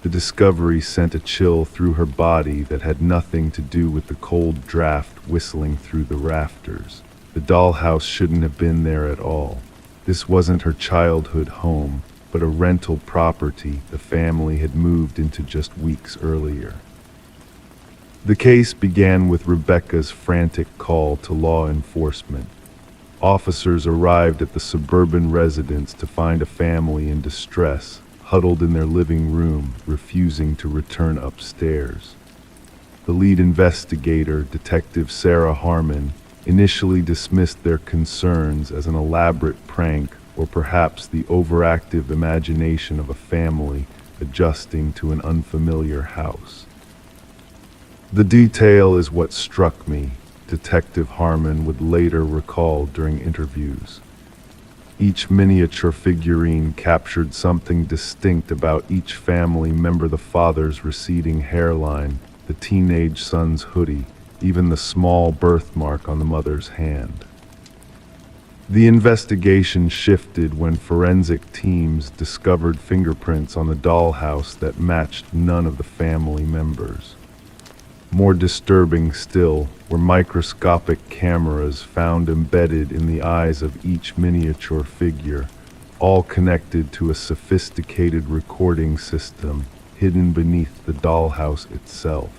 The discovery sent a chill through her body that had nothing to do with the cold draft whistling through the rafters. The dollhouse shouldn't have been there at all. This wasn't her childhood home, but a rental property the family had moved into just weeks earlier. The case began with Rebecca's frantic call to law enforcement. Officers arrived at the suburban residence to find a family in distress, huddled in their living room, refusing to return upstairs. The lead investigator, Detective Sarah Harmon, initially dismissed their concerns as an elaborate prank or perhaps the overactive imagination of a family adjusting to an unfamiliar house. The detail is what struck me, Detective Harmon would later recall during interviews. Each miniature figurine captured something distinct about each family member: the father's receding hairline, the teenage son's hoodie, even the small birthmark on the mother's hand. The investigation shifted when forensic teams discovered fingerprints on the dollhouse that matched none of the family members. More disturbing still were microscopic cameras found embedded in the eyes of each miniature figure, all connected to a sophisticated recording system hidden beneath the dollhouse itself.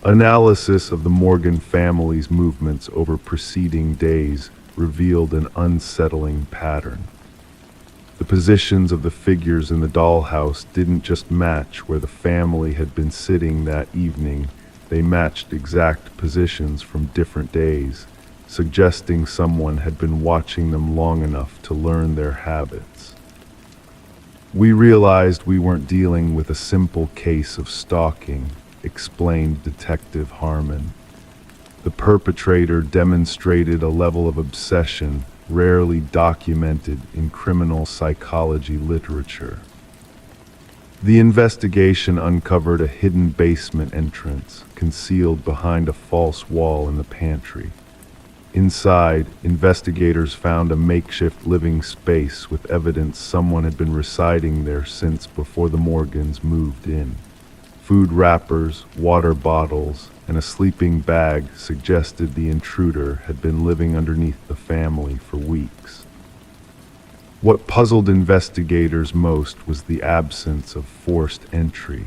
Analysis of the Morgan family's movements over preceding days revealed an unsettling pattern. The positions of the figures in the dollhouse didn't just match where the family had been sitting that evening, they matched exact positions from different days, suggesting someone had been watching them long enough to learn their habits. We realized we weren't dealing with a simple case of stalking, explained Detective Harmon. The perpetrator demonstrated a level of obsession rarely documented in criminal psychology literature. The investigation uncovered a hidden basement entrance concealed behind a false wall in the pantry. Inside, investigators found a makeshift living space with evidence someone had been residing there since before the Morgans moved in. Food wrappers, water bottles, and a sleeping bag suggested the intruder had been living underneath the family for weeks. What puzzled investigators most was the absence of forced entry.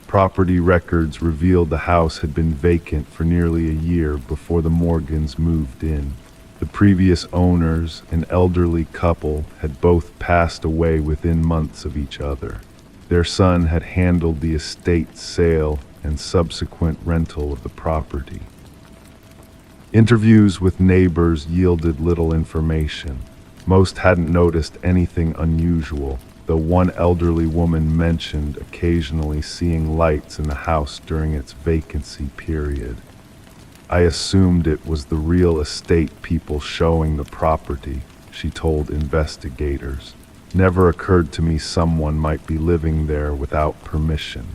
Property records revealed the house had been vacant for nearly a year before the Morgans moved in. The previous owners, an elderly couple, had both passed away within months of each other. Their son had handled the estate sale and subsequent rental of the property. Interviews with neighbors yielded little information. Most hadn't noticed anything unusual, though one elderly woman mentioned occasionally seeing lights in the house during its vacancy period. I assumed it was the real estate people showing the property, she told investigators. Never occurred to me someone might be living there without permission.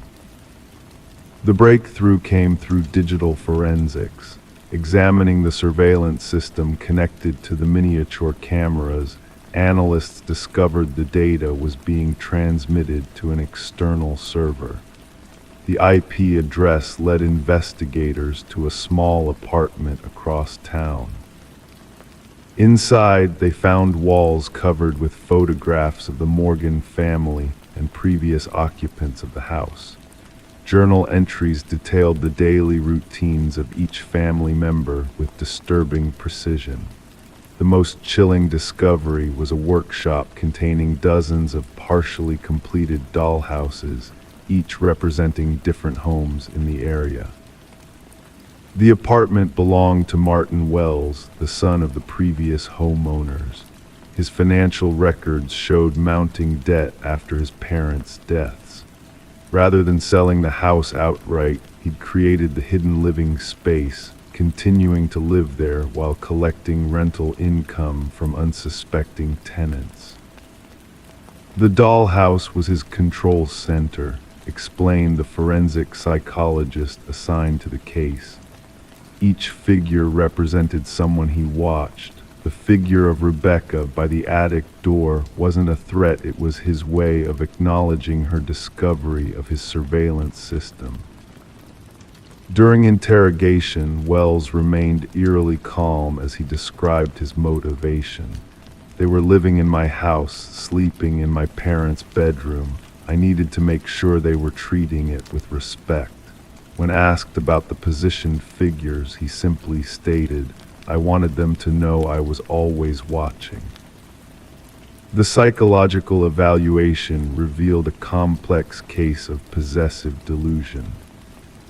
The breakthrough came through digital forensics. Examining the surveillance system connected to the miniature cameras, analysts discovered the data was being transmitted to an external server. The IP address led investigators to a small apartment across town. Inside, they found walls covered with photographs of the Morgan family and previous occupants of the house. Journal entries detailed the daily routines of each family member with disturbing precision. The most chilling discovery was a workshop containing dozens of partially completed dollhouses, each representing different homes in the area. The apartment belonged to Martin Wells, the son of the previous homeowners. His financial records showed mounting debt after his parents' deaths. Rather than selling the house outright, he'd created the hidden living space, continuing to live there while collecting rental income from unsuspecting tenants. The dollhouse was his control center, explained the forensic psychologist assigned to the case. Each figure represented someone he watched, The figure of Rebecca by the attic door wasn't a threat, it was his way of acknowledging her discovery of his surveillance system. During interrogation, Wells remained eerily calm as he described his motivation. They were living in my house, sleeping in my parents' bedroom. I needed to make sure they were treating it with respect. When asked about the positioned figures, he simply stated, "I wanted them to know I was always watching." The psychological evaluation revealed a complex case of possessive delusion.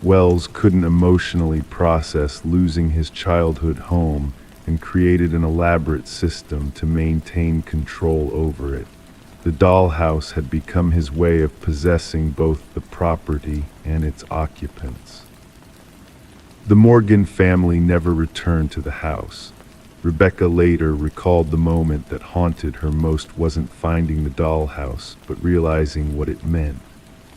Wells couldn't emotionally process losing his childhood home and created an elaborate system to maintain control over it. The dollhouse had become his way of possessing both the property and its occupants. The Morgan family never returned to the house. Rebecca later recalled the moment that haunted her most wasn't finding the dollhouse, but realizing what it meant.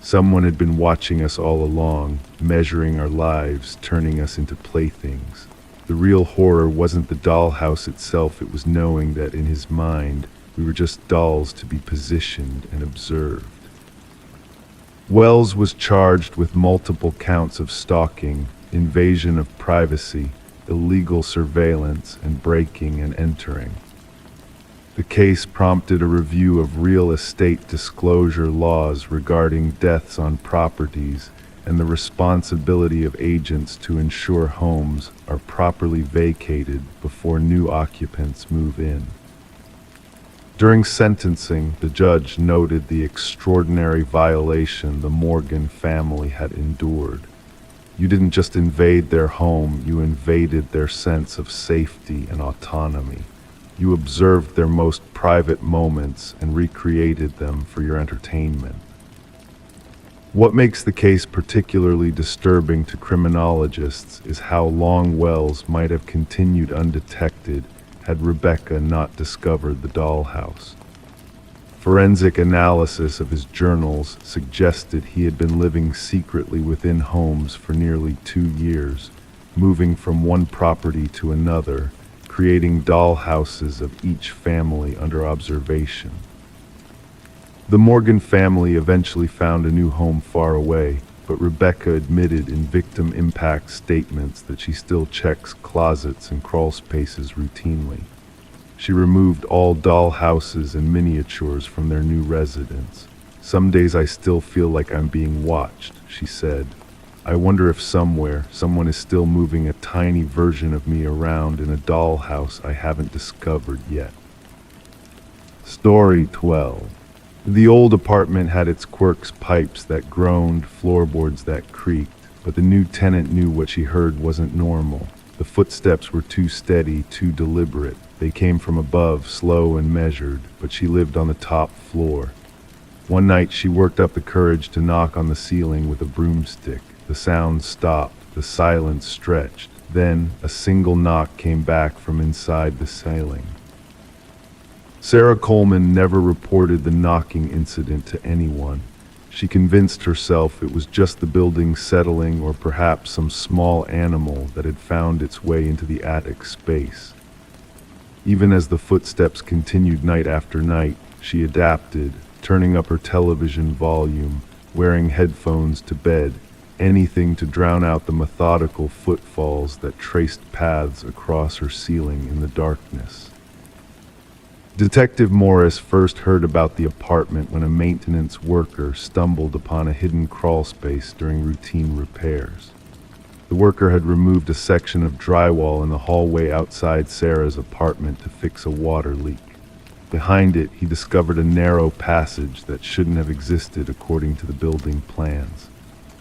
Someone had been watching us all along, measuring our lives, turning us into playthings. The real horror wasn't the dollhouse itself, it was knowing that in his mind, we were just dolls to be positioned and observed. Wells was charged with multiple counts of stalking, invasion of privacy, illegal surveillance, and breaking and entering. The case prompted a review of real estate disclosure laws regarding deaths on properties and the responsibility of agents to ensure homes are properly vacated before new occupants move in. During sentencing, the judge noted the extraordinary violation the Morgan family had endured. You didn't just invade their home, you invaded their sense of safety and autonomy. You observed their most private moments and recreated them for your entertainment. What makes the case particularly disturbing to criminologists is how long Wells might have continued undetected had Rebecca not discovered the dollhouse. Forensic analysis of his journals suggested he had been living secretly within homes for nearly 2 years, moving from one property to another, creating dollhouses of each family under observation. The Morgan family eventually found a new home far away, but Rebecca admitted in victim impact statements that she still checks closets and crawl spaces routinely. She removed all dollhouses and miniatures from their new residence. "Some days I still feel like I'm being watched," she said. "I wonder if somewhere, someone is still moving a tiny version of me around in a dollhouse I haven't discovered yet." Story 12. The old apartment had its quirks, pipes that groaned, floorboards that creaked, but the new tenant knew what she heard wasn't normal. The footsteps were too steady, too deliberate. They came from above, slow and measured, but she lived on the top floor. One night she worked up the courage to knock on the ceiling with a broomstick. The sound stopped, the silence stretched. Then a single knock came back from inside the ceiling. Sarah Coleman never reported the knocking incident to anyone. She convinced herself it was just the building settling or perhaps some small animal that had found its way into the attic space. Even as the footsteps continued night after night, she adapted, turning up her television volume, wearing headphones to bed, anything to drown out the methodical footfalls that traced paths across her ceiling in the darkness. Detective Morris first heard about the apartment when a maintenance worker stumbled upon a hidden crawl space during routine repairs. The worker had removed a section of drywall in the hallway outside Sarah's apartment to fix a water leak. Behind it, he discovered a narrow passage that shouldn't have existed according to the building plans.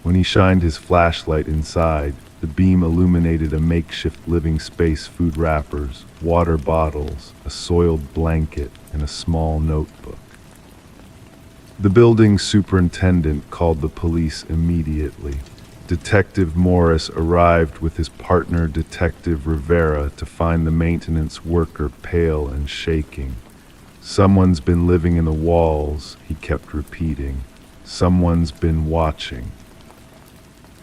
When he shined his flashlight inside, the beam illuminated a makeshift living space, food wrappers, water bottles, a soiled blanket, and a small notebook. The building superintendent called the police immediately. Detective Morris arrived with his partner, Detective Rivera, to find the maintenance worker pale and shaking. "Someone's been living in the walls," he kept repeating. "Someone's been watching."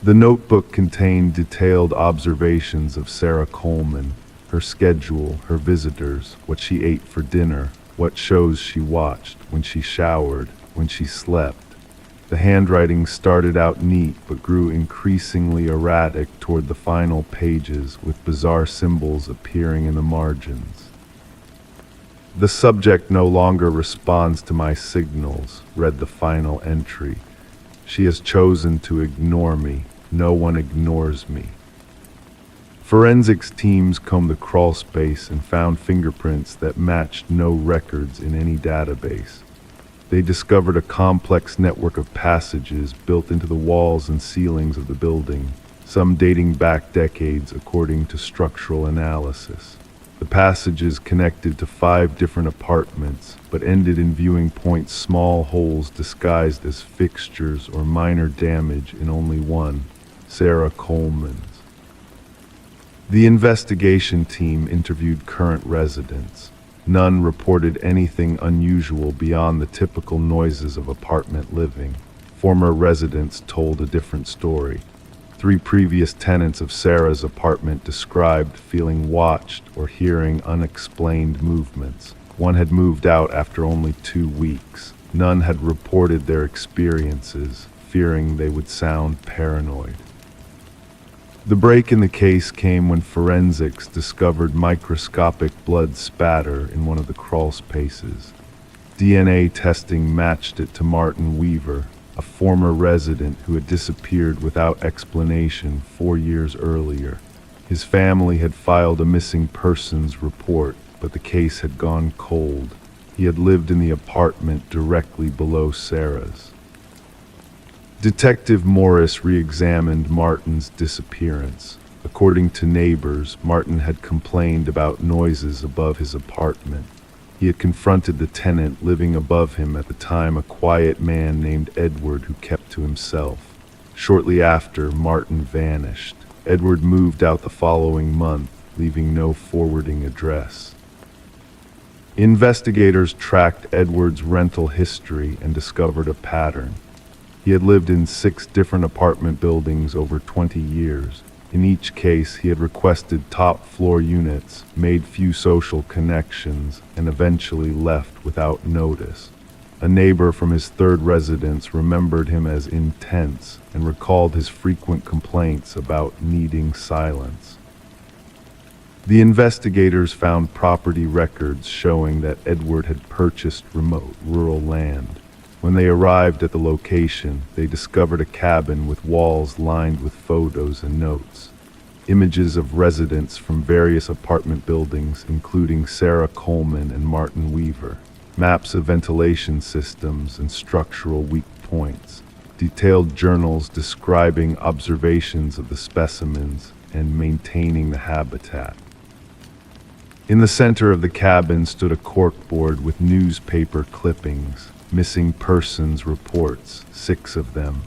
The notebook contained detailed observations of Sarah Coleman, her schedule, her visitors, what she ate for dinner, what shows she watched, when she showered, when she slept. The handwriting started out neat but grew increasingly erratic toward the final pages, with bizarre symbols appearing in the margins. "The subject no longer responds to my signals," read the final entry. "She has chosen to ignore me. No one ignores me." Forensics teams combed the crawl space and found fingerprints that matched no records in any database. They discovered a complex network of passages built into the walls and ceilings of the building, some dating back decades according to structural analysis. The passages connected to 5 different apartments, but ended in viewing points, small holes disguised as fixtures or minor damage in only one, Sarah Coleman's. The investigation team interviewed current residents. None reported anything unusual beyond the typical noises of apartment living. Former residents told a different story. 3 previous tenants of Sarah's apartment described feeling watched or hearing unexplained movements. One had moved out after only 2 weeks. None had reported their experiences, fearing they would sound paranoid. The break in the case came when forensics discovered microscopic blood spatter in one of the crawl spaces. DNA testing matched it to Martin Weaver, a former resident who had disappeared without explanation 4 years earlier. His family had filed a missing persons report, but the case had gone cold. He had lived in the apartment directly below Sarah's. Detective Morris re-examined Martin's disappearance. According to neighbors, Martin had complained about noises above his apartment. He had confronted the tenant living above him at the time, a quiet man named Edward who kept to himself. Shortly after, Martin vanished. Edward moved out the following month, leaving no forwarding address. Investigators tracked Edward's rental history and discovered a pattern. He had lived in 6 different apartment buildings over 20 years. In each case, he had requested top-floor units, made few social connections, and eventually left without notice. A neighbor from his 3rd residence remembered him as intense and recalled his frequent complaints about needing silence. The investigators found property records showing that Edward had purchased remote rural land. When they arrived at the location, they discovered a cabin with walls lined with photos and notes. Images of residents from various apartment buildings, including Sarah Coleman and Martin Weaver. Maps of ventilation systems and structural weak points. Detailed journals describing observations of the specimens and maintaining the habitat. In the center of the cabin stood a corkboard with newspaper clippings. Missing persons reports, 6 of them.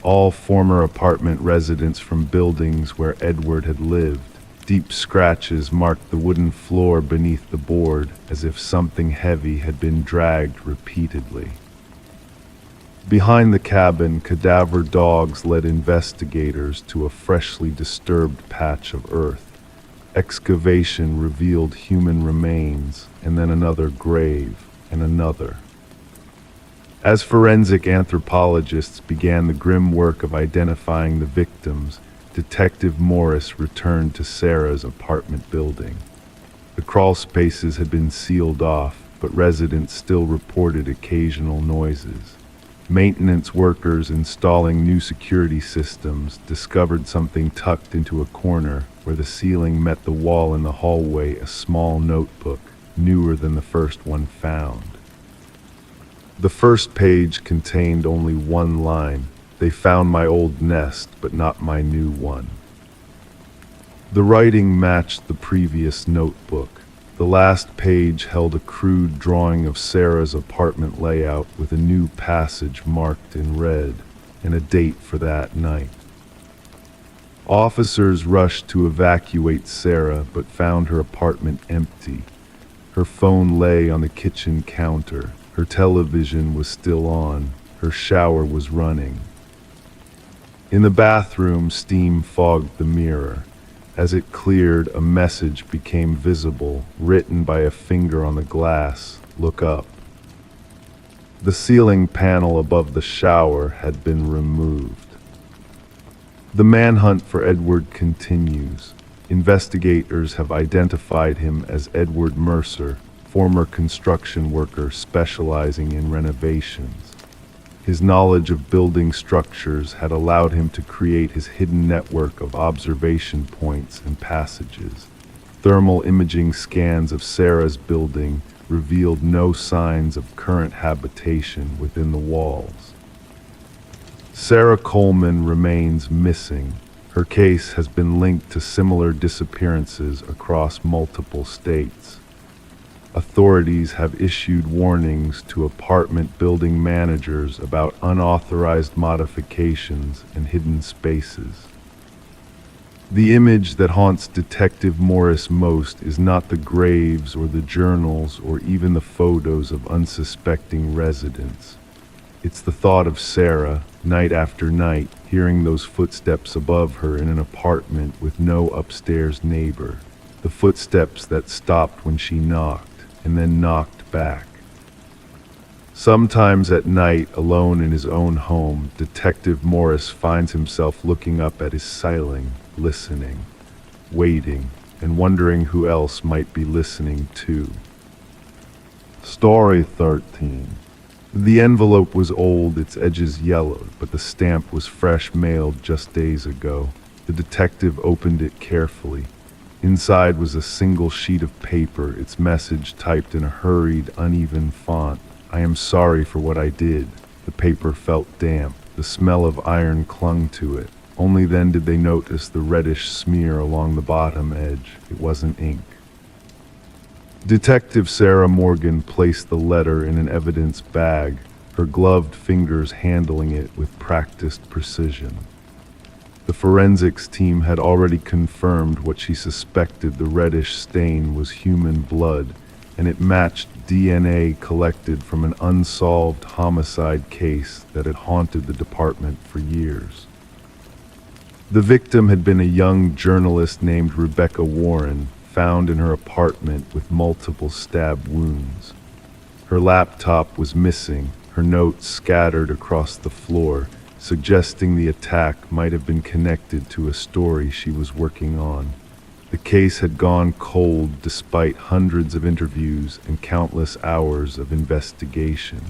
All former apartment residents from buildings where Edward had lived. Deep scratches marked the wooden floor beneath the board, as if something heavy had been dragged repeatedly. Behind the cabin, cadaver dogs led investigators to a freshly disturbed patch of earth. Excavation revealed human remains, and then another grave, and another. As forensic anthropologists began the grim work of identifying the victims, Detective Morris returned to Sarah's apartment building. The crawl spaces had been sealed off, but residents still reported occasional noises. Maintenance workers installing new security systems discovered something tucked into a corner where the ceiling met the wall in the hallway, a small notebook, newer than the first one found. The first page contained only one line. "They found my old nest, but not my new one." The writing matched the previous notebook. The last page held a crude drawing of Sarah's apartment layout with a new passage marked in red and a date for that night. Officers rushed to evacuate Sarah, but found her apartment empty. Her phone lay on the kitchen counter. Her television was still on. Her shower was running. In the bathroom, steam fogged the mirror. As it cleared, a message became visible, written by a finger on the glass. Look up. The ceiling panel above the shower had been removed. The manhunt for Edward continues. Investigators have identified him as Edward Mercer, former construction worker specializing in renovations. His knowledge of building structures had allowed him to create his hidden network of observation points and passages. Thermal imaging scans of Sarah's building revealed no signs of current habitation within the walls. Sarah Coleman remains missing. Her case has been linked to similar disappearances across multiple states. Authorities have issued warnings to apartment building managers about unauthorized modifications and hidden spaces. The image that haunts Detective Morris most is not the graves or the journals or even the photos of unsuspecting residents. It's the thought of Sarah, night after night, hearing those footsteps above her in an apartment with no upstairs neighbor. The footsteps that stopped when she knocked and then knocked back. Sometimes at night, alone in his own home, Detective Morris finds himself looking up at his ceiling, listening, waiting, and wondering who else might be listening too. Story 13. The envelope was old, its edges yellowed, but the stamp was fresh mailed just days ago. The detective opened it carefully. Inside was a single sheet of paper, its message typed in a hurried, uneven font. I am sorry for what I did. The paper felt damp. The smell of iron clung to it. Only then did they notice the reddish smear along the bottom edge. It wasn't ink. Detective Sarah Morgan placed the letter in an evidence bag, her gloved fingers handling it with practiced precision. The forensics team had already confirmed what she suspected. The reddish stain was human blood, and it matched DNA collected from an unsolved homicide case that had haunted the department for years. The victim had been a young journalist named Rebecca Warren, found in her apartment with multiple stab wounds. Her laptop was missing, her notes scattered across the floor, suggesting the attack might have been connected to a story she was working on. The case had gone cold despite hundreds of interviews and countless hours of investigation.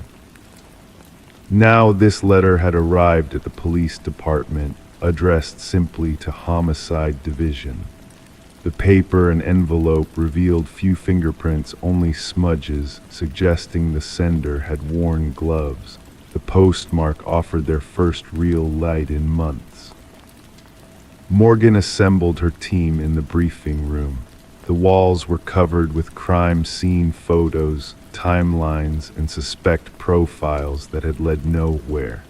Now this letter had arrived at the police department, addressed simply to Homicide Division. The paper and envelope revealed few fingerprints, only smudges, suggesting the sender had worn gloves. The postmark offered their first real light in months. Morgan assembled her team in the briefing room. The walls were covered with crime scene photos, timelines, and suspect profiles that had led nowhere.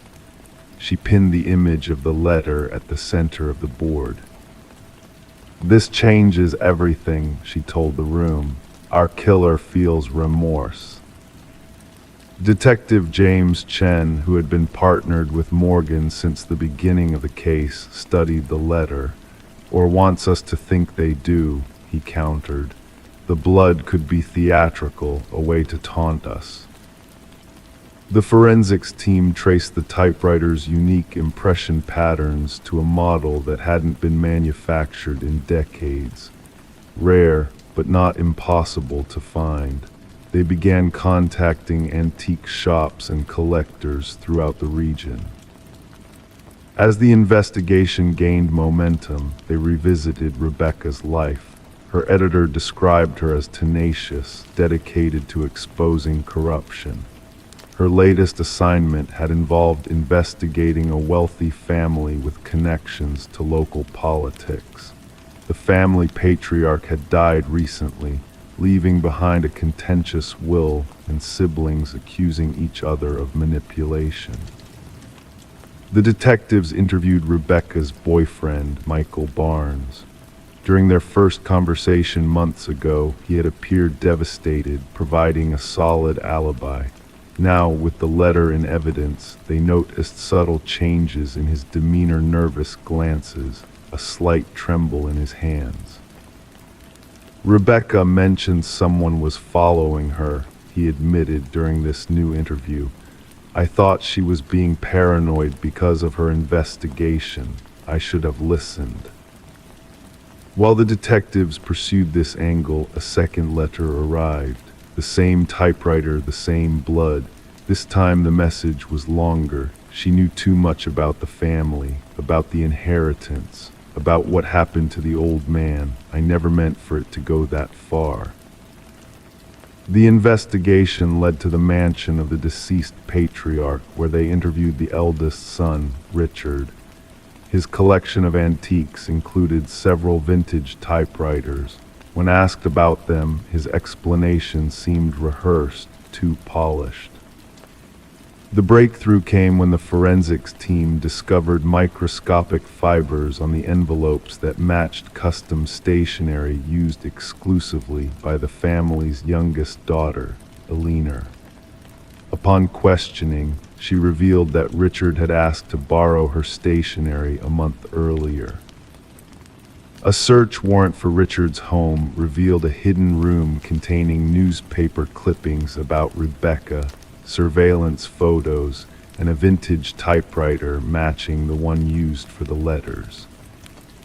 She pinned the image of the letter at the center of the board. This changes everything, she told the room. Our killer feels remorse. Detective James Chen, who had been partnered with Morgan since the beginning of the case, studied the letter. Or wants us to think they do, he countered. The blood could be theatrical, a way to taunt us. The forensics team traced the typewriter's unique impression patterns to a model that hadn't been manufactured in decades. Rare, but not impossible to find. They began contacting antique shops and collectors throughout the region. As the investigation gained momentum, they revisited Rebecca's life. Her editor described her as tenacious, dedicated to exposing corruption. Her latest assignment had involved investigating a wealthy family with connections to local politics. The family patriarch had died recently, leaving behind a contentious will and siblings accusing each other of manipulation. The detectives interviewed Rebecca's boyfriend, Michael Barnes. During their first conversation months ago, he had appeared devastated, providing a solid alibi. Now, with the letter in evidence, they noticed subtle changes in his demeanor, nervous glances, a slight tremble in his hands. Rebecca mentioned someone was following her, he admitted during this new interview. I thought she was being paranoid because of her investigation. I should have listened. While the detectives pursued this angle, a second letter arrived. The same typewriter, the same blood. This time the message was longer. She knew too much about the family, about the inheritance, about what happened to the old man. I never meant for it to go that far. The investigation led to the mansion of the deceased patriarch, where they interviewed the eldest son, Richard. His collection of antiques included several vintage typewriters. When asked about them, his explanation seemed rehearsed, too polished. The breakthrough came when the forensics team discovered microscopic fibers on the envelopes that matched custom stationery used exclusively by the family's youngest daughter, Eleanor. Upon questioning, she revealed that Richard had asked to borrow her stationery a month earlier. A search warrant for Richard's home revealed a hidden room containing newspaper clippings about Rebecca, surveillance photos, and a vintage typewriter matching the one used for the letters.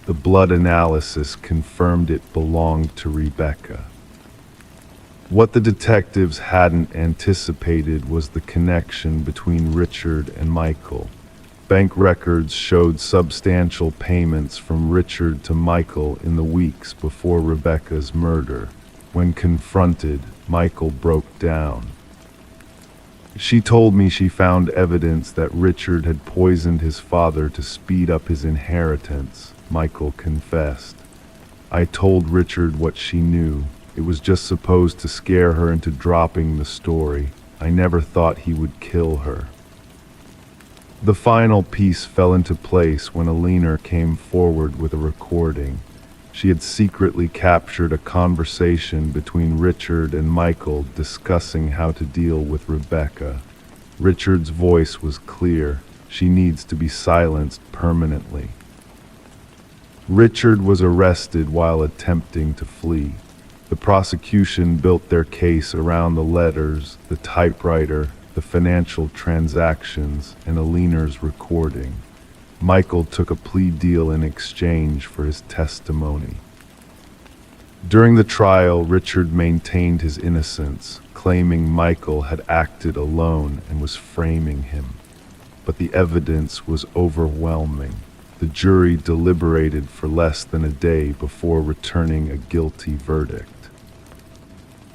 The blood analysis confirmed it belonged to Rebecca. What the detectives hadn't anticipated was the connection between Richard and Michael. Bank records showed substantial payments from Richard to Michael in the weeks before Rebecca's murder. When confronted, Michael broke down. She told me she found evidence that Richard had poisoned his father to speed up his inheritance, Michael confessed. I told Richard what she knew. It was just supposed to scare her into dropping the story. I never thought he would kill her. The final piece fell into place when Eleanor came forward with a recording. She had secretly captured a conversation between Richard and Michael discussing how to deal with Rebecca. Richard's voice was clear. She needs to be silenced permanently. Richard was arrested while attempting to flee. The prosecution built their case around the letters, the typewriter, the financial transactions, and Eleanor's recording. Michael took a plea deal in exchange for his testimony. During the trial, Richard maintained his innocence, claiming Michael had acted alone and was framing him. But the evidence was overwhelming. The jury deliberated for less than a day before returning a guilty verdict.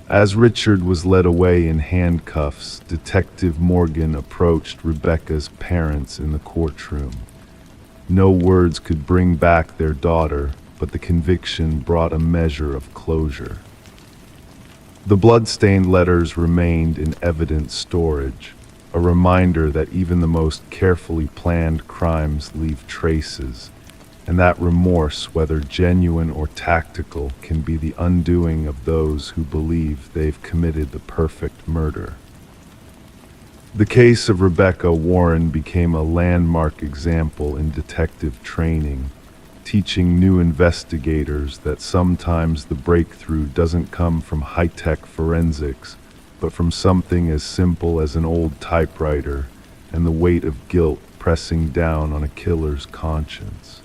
As Richard was led away in handcuffs, Detective Morgan approached Rebecca's parents in the courtroom. No words could bring back their daughter, but the conviction brought a measure of closure. The blood-stained letters remained in evidence storage, a reminder that even the most carefully planned crimes leave traces, and that remorse, whether genuine or tactical, can be the undoing of those who believe they've committed the perfect murder. The case of Rebecca Warren became a landmark example in detective training, teaching new investigators that sometimes the breakthrough doesn't come from high-tech forensics, but from something as simple as an old typewriter and the weight of guilt pressing down on a killer's conscience.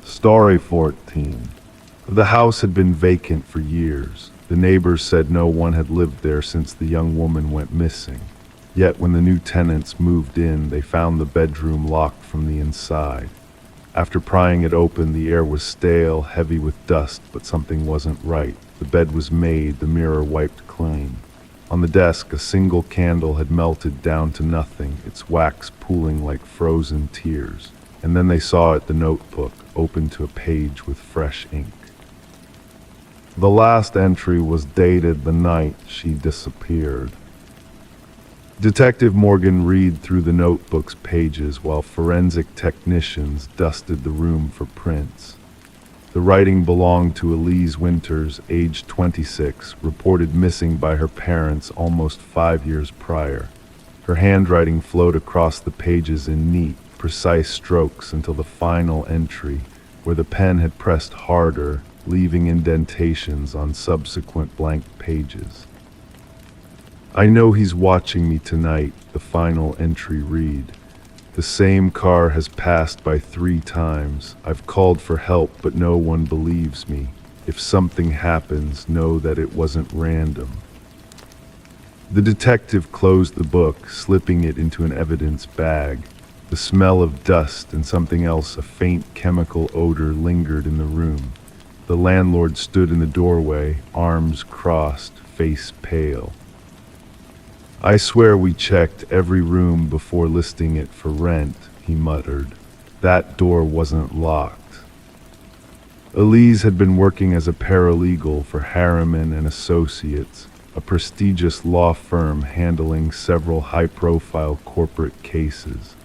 Story 14. The house had been vacant for years. The neighbors said no one had lived there since the young woman went missing. Yet when the new tenants moved in, they found the bedroom locked from the inside. After prying it open, the air was stale, heavy with dust, but something wasn't right. The bed was made, the mirror wiped clean. On the desk, a single candle had melted down to nothing, its wax pooling like frozen tears. And then they saw it, the notebook, open to a page with fresh ink. The last entry was dated the night she disappeared. Detective Morgan read through the notebook's pages while forensic technicians dusted the room for prints. The writing belonged to Elise Winters, age 26, reported missing by her parents almost 5 years prior. Her handwriting flowed across the pages in neat, precise strokes until the final entry, where the pen had pressed harder, leaving indentations on subsequent blank pages. "I know he's watching me tonight," the final entry read. "The same car has passed by 3 times. I've called for help, but no one believes me. If something happens, know that it wasn't random." The detective closed the book, slipping it into an evidence bag. The smell of dust and something else, a faint chemical odor, lingered in the room. The landlord stood in the doorway, arms crossed, face pale. "I swear we checked every room before listing it for rent," he muttered. "That door wasn't locked." Elise had been working as a paralegal for Harriman and Associates, a prestigious law firm handling several high-profile corporate cases.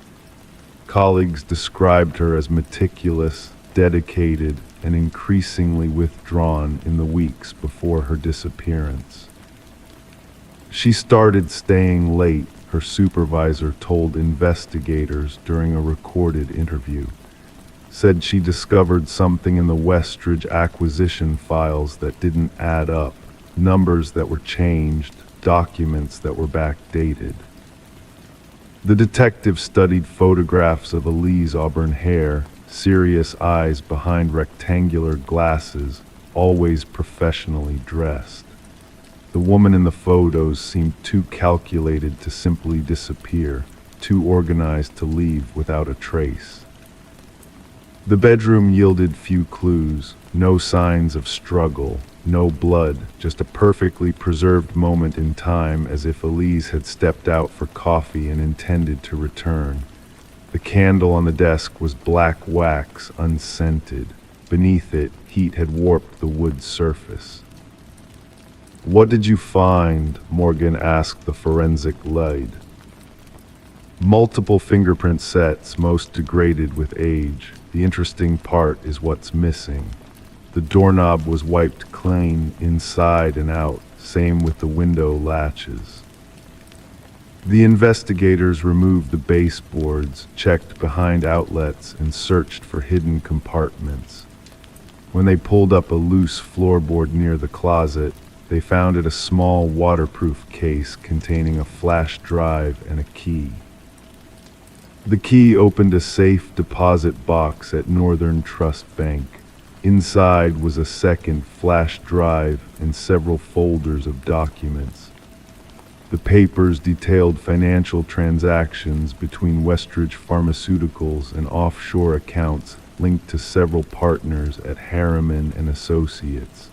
Colleagues described her as meticulous, dedicated, and increasingly withdrawn in the weeks before her disappearance. She started staying late, her supervisor told investigators during a recorded interview. Said she discovered something in the Westridge acquisition files that didn't add up. Numbers that were changed, documents that were backdated. The detective studied photographs of Elise' auburn hair, serious eyes behind rectangular glasses, always professionally dressed. The woman in the photos seemed too calculated to simply disappear, too organized to leave without a trace. The bedroom yielded few clues, no signs of struggle, no blood, just a perfectly preserved moment in time, as if Elise had stepped out for coffee and intended to return. The candle on the desk was black wax, unscented. Beneath it, heat had warped the wood surface. "What did you find?" Morgan asked the forensic lead. "Multiple fingerprint sets, most degraded with age. The interesting part is what's missing. The doorknob was wiped clean inside and out, same with the window latches." The investigators removed the baseboards, checked behind outlets, and searched for hidden compartments. When they pulled up a loose floorboard near the closet, they found it a small waterproof case containing a flash drive and a key. The key opened a safe deposit box at Northern Trust Bank. Inside was a second flash drive and several folders of documents. The papers detailed financial transactions between Westridge Pharmaceuticals and offshore accounts linked to several partners at Harriman and Associates.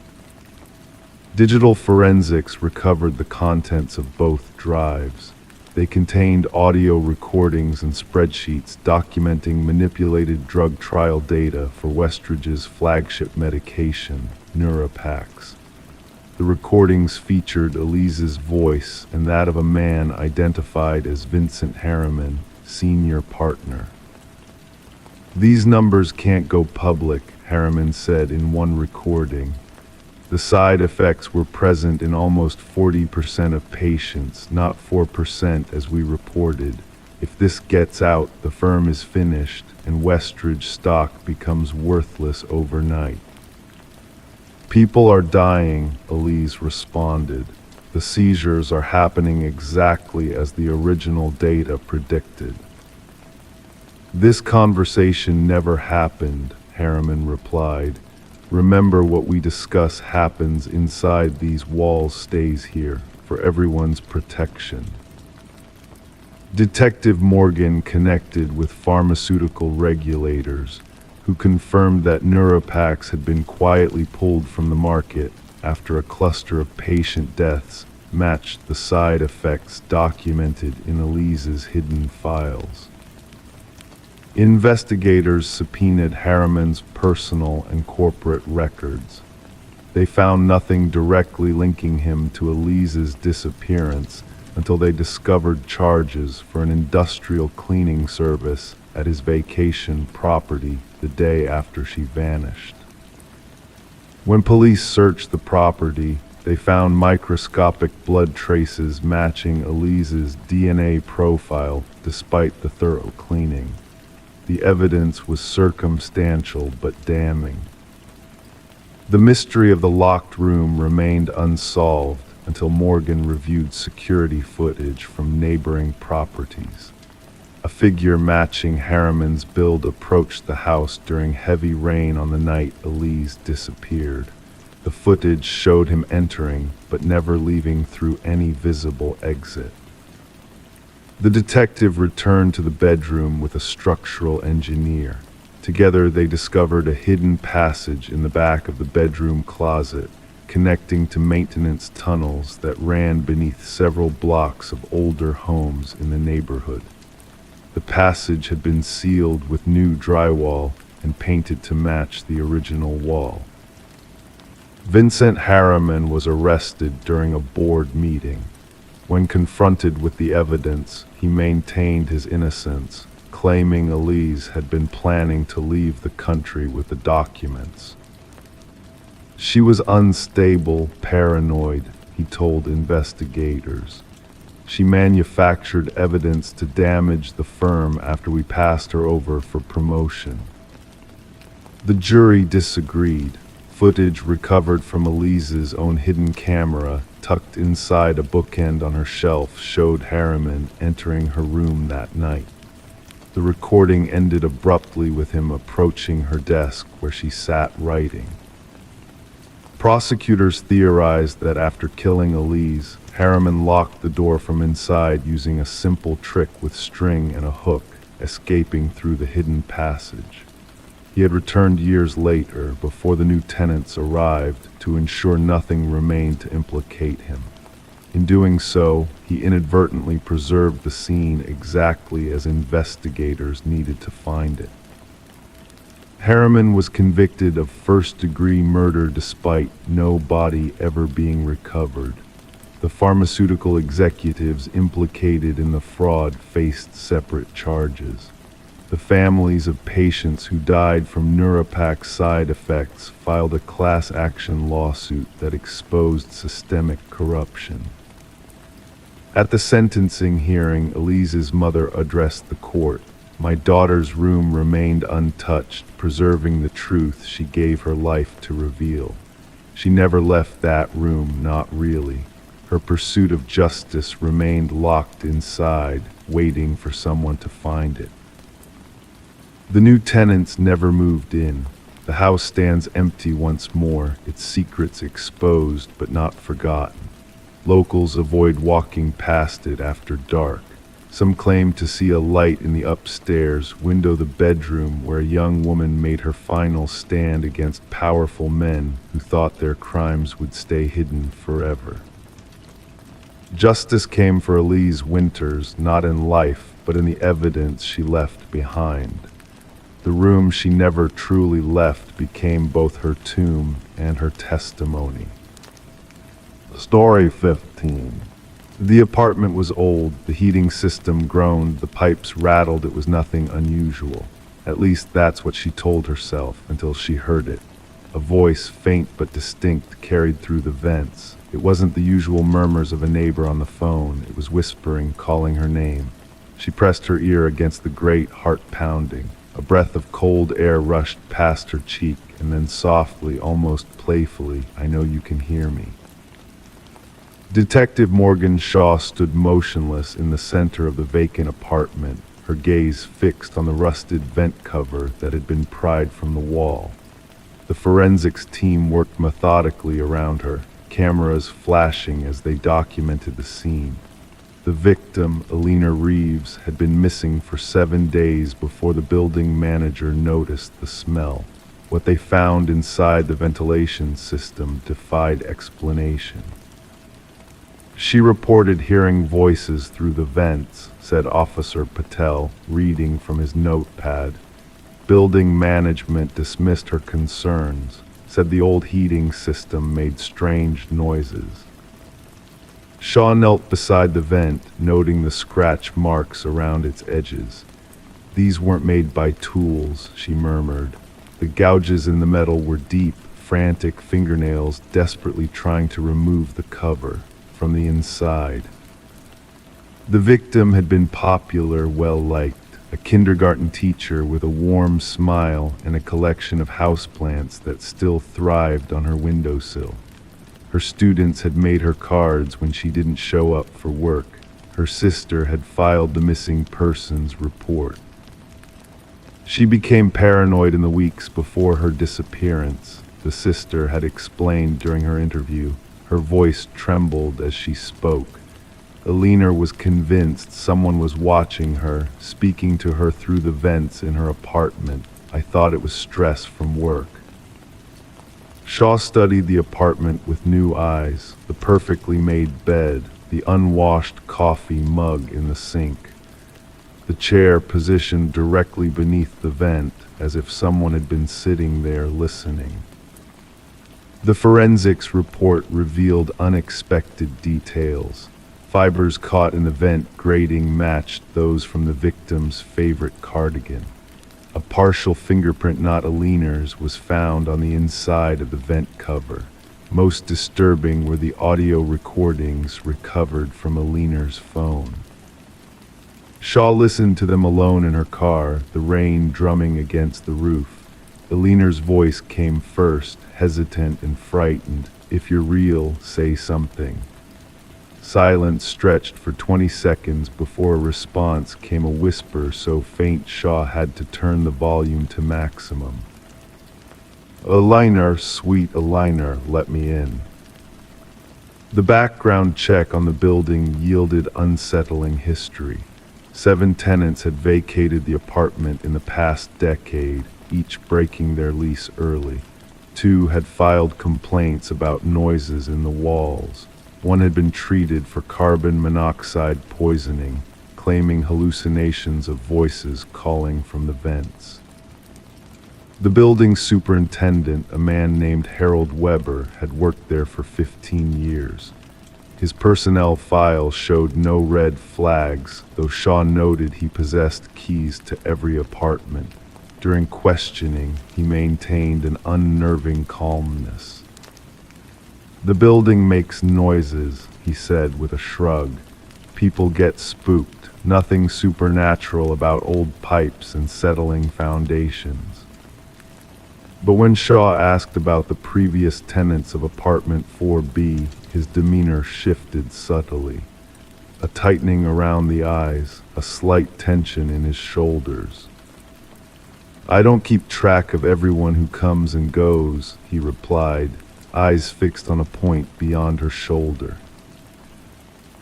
Digital forensics recovered the contents of both drives. They contained audio recordings and spreadsheets documenting manipulated drug trial data for Westridge's flagship medication, Neurapax. The recordings featured Elise's voice and that of a man identified as Vincent Harriman, senior partner. "These numbers can't go public," Harriman said in one recording. "The side effects were present in almost 40% of patients, not 4% as we reported. If this gets out, the firm is finished and Westridge stock becomes worthless overnight." "People are dying," Elise responded. "The seizures are happening exactly as the original data predicted." "This conversation never happened," Harriman replied. "Remember, what we discuss happens inside these walls stays here, for everyone's protection." Detective Morgan connected with pharmaceutical regulators, who confirmed that Neurapax had been quietly pulled from the market after a cluster of patient deaths matched the side effects documented in Elise's hidden files. Investigators subpoenaed Harriman's personal and corporate records. They found nothing directly linking him to Elise's disappearance until they discovered charges for an industrial cleaning service at his vacation property the day after she vanished. When police searched the property, they found microscopic blood traces matching Elise's DNA profile despite the thorough cleaning. evidence was circumstantial but damning. The mystery of the locked room remained unsolved until Morgan reviewed security footage from neighboring properties. A figure matching Harriman's build approached the house during heavy rain on the night Elise disappeared. The footage showed him entering, but never leaving through any visible exit. The detective returned to the bedroom with a structural engineer. Together they discovered a hidden passage in the back of the bedroom closet, connecting to maintenance tunnels that ran beneath several blocks of older homes in the neighborhood. The passage had been sealed with new drywall and painted to match the original wall. Vincent Harriman was arrested during a board meeting. When confronted with the evidence, he maintained his innocence, claiming Elise had been planning to leave the country with the documents. She was unstable, paranoid, he told investigators. She manufactured evidence to damage the firm after we passed her over for promotion. The jury disagreed. Footage recovered from Elise's own hidden camera, tucked inside a bookend on her shelf, showed Harriman entering her room that night. The recording ended abruptly with him approaching her desk where she sat writing. Prosecutors theorized that after killing Elise, Harriman locked the door from inside using a simple trick with string and a hook, escaping through the hidden passage. He had returned years later, before the new tenants arrived, to ensure nothing remained to implicate him. In doing so, he inadvertently preserved the scene exactly as investigators needed to find it. Harriman was convicted of first-degree murder despite no body ever being recovered. The pharmaceutical executives implicated in the fraud faced separate charges. The families of patients who died from Neuropack side effects filed a class action lawsuit that exposed systemic corruption. At the sentencing hearing, Elise's mother addressed the court. "My daughter's room remained untouched, preserving the truth she gave her life to reveal. She never left that room, not really. Her pursuit of justice remained locked inside, waiting for someone to find it." The new tenants never moved in. The house stands empty once more, its secrets exposed but not forgotten. Locals avoid walking past it after dark. Some claim to see a light in the upstairs window, the bedroom where a young woman made her final stand against powerful men who thought their crimes would stay hidden forever. Justice came for Elise Winters, not in life, but in the evidence she left behind. The room she never truly left became both her tomb and her testimony. Story 15. The apartment was old, the heating system groaned, the pipes rattled. It was nothing unusual. At least that's what she told herself until she heard it. A voice, faint but distinct, carried through the vents. It wasn't the usual murmurs of a neighbor on the phone. It was whispering, calling her name. She pressed her ear against the grate, heart pounding. A breath of cold air rushed past her cheek, and then softly, almost playfully, "I know you can hear me." Detective Morgan Shaw stood motionless in the center of the vacant apartment, her gaze fixed on the rusted vent cover that had been pried from the wall. The forensics team worked methodically around her, cameras flashing as they documented the scene. The victim, Alina Reeves, had been missing for 7 days before the building manager noticed the smell. What they found inside the ventilation system defied explanation. "She reported hearing voices through the vents," said Officer Patel, reading from his notepad. "Building management dismissed her concerns, said the old heating system made strange noises." Shaw knelt beside the vent, noting the scratch marks around its edges. "These weren't made by tools," she murmured. The gouges in the metal were deep, frantic fingernails desperately trying to remove the cover from the inside. The victim had been popular, well-liked, a kindergarten teacher with a warm smile and a collection of houseplants that still thrived on her windowsill. Her students had made her cards when she didn't show up for work. Her sister had filed the missing persons report. She became paranoid in the weeks before her disappearance, the sister had explained during her interview. Her voice trembled as she spoke. Alina was convinced someone was watching her, speaking to her through the vents in her apartment. I thought it was stress from work. Shaw studied the apartment with new eyes, the perfectly made bed, the unwashed coffee mug in the sink, the chair positioned directly beneath the vent, as if someone had been sitting there listening. The forensics report revealed unexpected details. Fibers caught in the vent grating matched those from the victim's favorite cardigan. A partial fingerprint not Alina's was found on the inside of the vent cover. Most disturbing were the audio recordings recovered from Alina's phone. Shaw listened to them alone in her car, the rain drumming against the roof. Alina's voice came first, hesitant and frightened. If you're real, say something. Silence stretched for 20 seconds before a response came, a whisper so faint Shaw had to turn the volume to maximum. Alina, sweet Alina, let me in. The background check on the building yielded unsettling history. 7 tenants had vacated the apartment in the past decade, each breaking their lease early. 2 had filed complaints about noises in the walls. 1 had been treated for carbon monoxide poisoning, claiming hallucinations of voices calling from the vents. The building superintendent, a man named Harold Weber, had worked there for 15 years. His personnel file showed no red flags, though Shaw noted he possessed keys to every apartment. During questioning, he maintained an unnerving calmness. The building makes noises, he said with a shrug. People get spooked, nothing supernatural about old pipes and settling foundations. But when Shaw asked about the previous tenants of apartment 4B, his demeanor shifted subtly. A tightening around the eyes, a slight tension in his shoulders. I don't keep track of everyone who comes and goes, he replied, eyes fixed on a point beyond her shoulder.